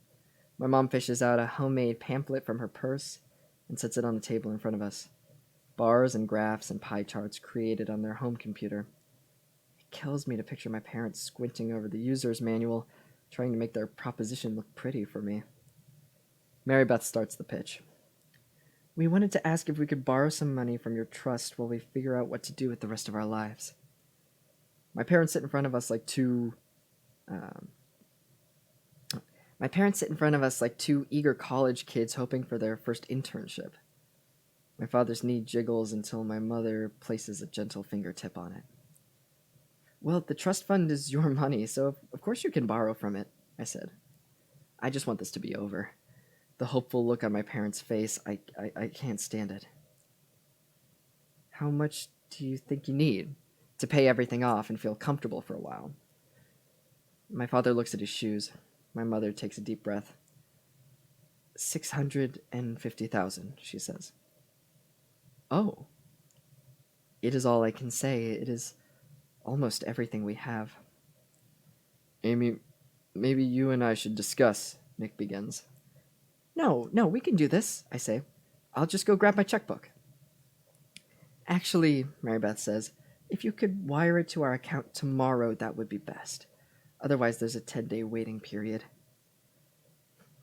My mom fishes out a homemade pamphlet from her purse and sets it on the table in front of us. Bars and graphs and pie charts created on their home computer. It kills me to picture my parents squinting over the user's manual, trying to make their proposition look pretty for me. Mary Beth starts the pitch. We wanted to ask if we could borrow some money from your trust while we figure out what to do with the rest of our lives. My parents sit in front of us like two eager college kids hoping for their first internship. My father's knee jiggles until my mother places a gentle fingertip on it. Well, the trust fund is your money, so of course you can borrow from it, I said. I just want this to be over. The hopeful look on my parents' face, I can't stand it. How much do you think you need to pay everything off and feel comfortable for a while? My father looks at his shoes. My mother takes a deep breath. 650,000, she says. Oh. It is all I can say. It is almost everything we have. Amy, maybe you and I should discuss, Nick begins. No, we can do this, I say. I'll just go grab my checkbook. Actually, Mary Beth says, if you could wire it to our account tomorrow, that would be best. Otherwise, there's a 10-day waiting period.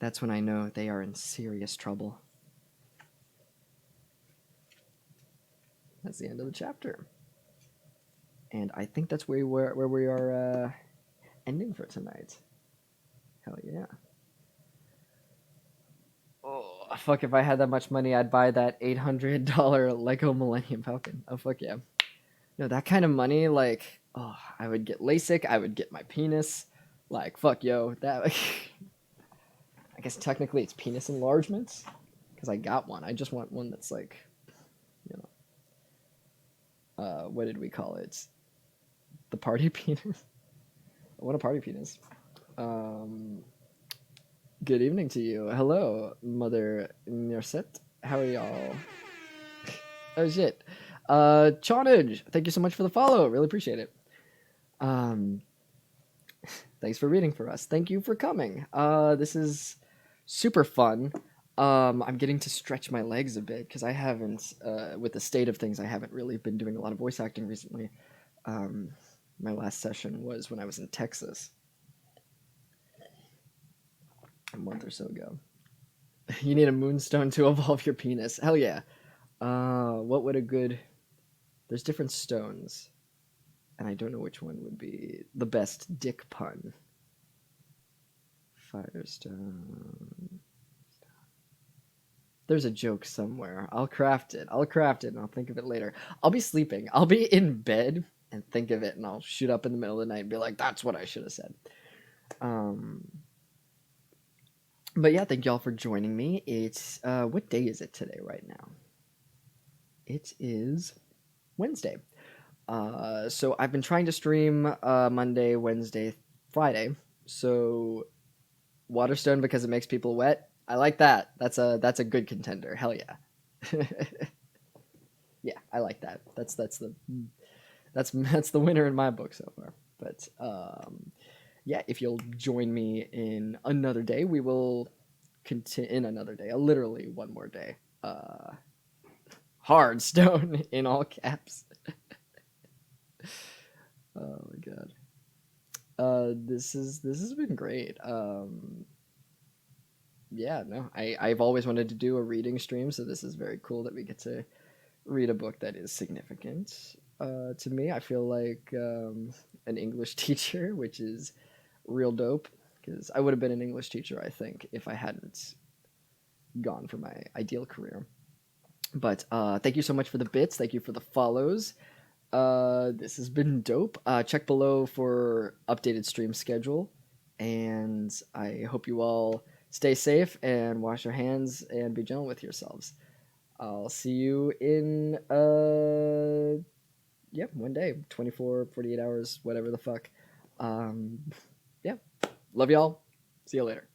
That's when I know they are in serious trouble. That's the end of the chapter. And I think that's where we are ending for tonight. Hell yeah. Oh, fuck, if I had that much money, I'd buy that $800 Lego Millennium Falcon. Oh, fuck yeah. No, that kind of money, like, oh, I would get LASIK, I would get my penis. Like, fuck, yo, that... I guess technically it's penis enlargement, because I got one. I just want one that's like, you know, what did we call it? The party penis? I want a party penis. Good evening to you. Hello, Mother Nurset. How are y'all? Oh, shit. Chawnage, thank you so much for the follow. Really appreciate it. Thanks for reading for us. Thank you for coming. This is super fun. I'm getting to stretch my legs a bit because I haven't, with the state of things, I haven't really been doing a lot of voice acting recently. My last session was when I was in Texas a month or so ago. You need a moonstone to evolve your penis. Hell yeah. What would a good There's different stones, and I don't know which one would be the best dick pun. Firestone. There's a joke somewhere. I'll craft it. And I'll think of it later. I'll be sleeping. I'll be in bed and think of it, and I'll shoot up in the middle of the night and be like, that's what I should have said. Um, but yeah, thank y'all for joining me. It's what day is it today right now? It is Wednesday. So I've been trying to stream Monday, Wednesday, Friday. So Waterstone because it makes people wet. I like that. That's a good contender. Hell yeah. Yeah, I like that. That's the winner in my book so far. But yeah, if you'll join me in another day, we will continue in another day. Literally one more day. Hard stone in all caps. Oh my god. This has been great. Yeah, no, I've always wanted to do a reading stream, so this is very cool that we get to read a book that is significant to me. I feel like an English teacher, which is real dope, because I would have been an English teacher, I think, if I hadn't gone for my ideal career. But thank you so much for the bits. Thank you for the follows. This has been dope. Check below for updated stream schedule, and I hope you all stay safe and wash your hands and be gentle with yourselves. I'll see you in yeah, one day, 24, 48 hours, whatever the fuck. Yeah. Love y'all. See you later.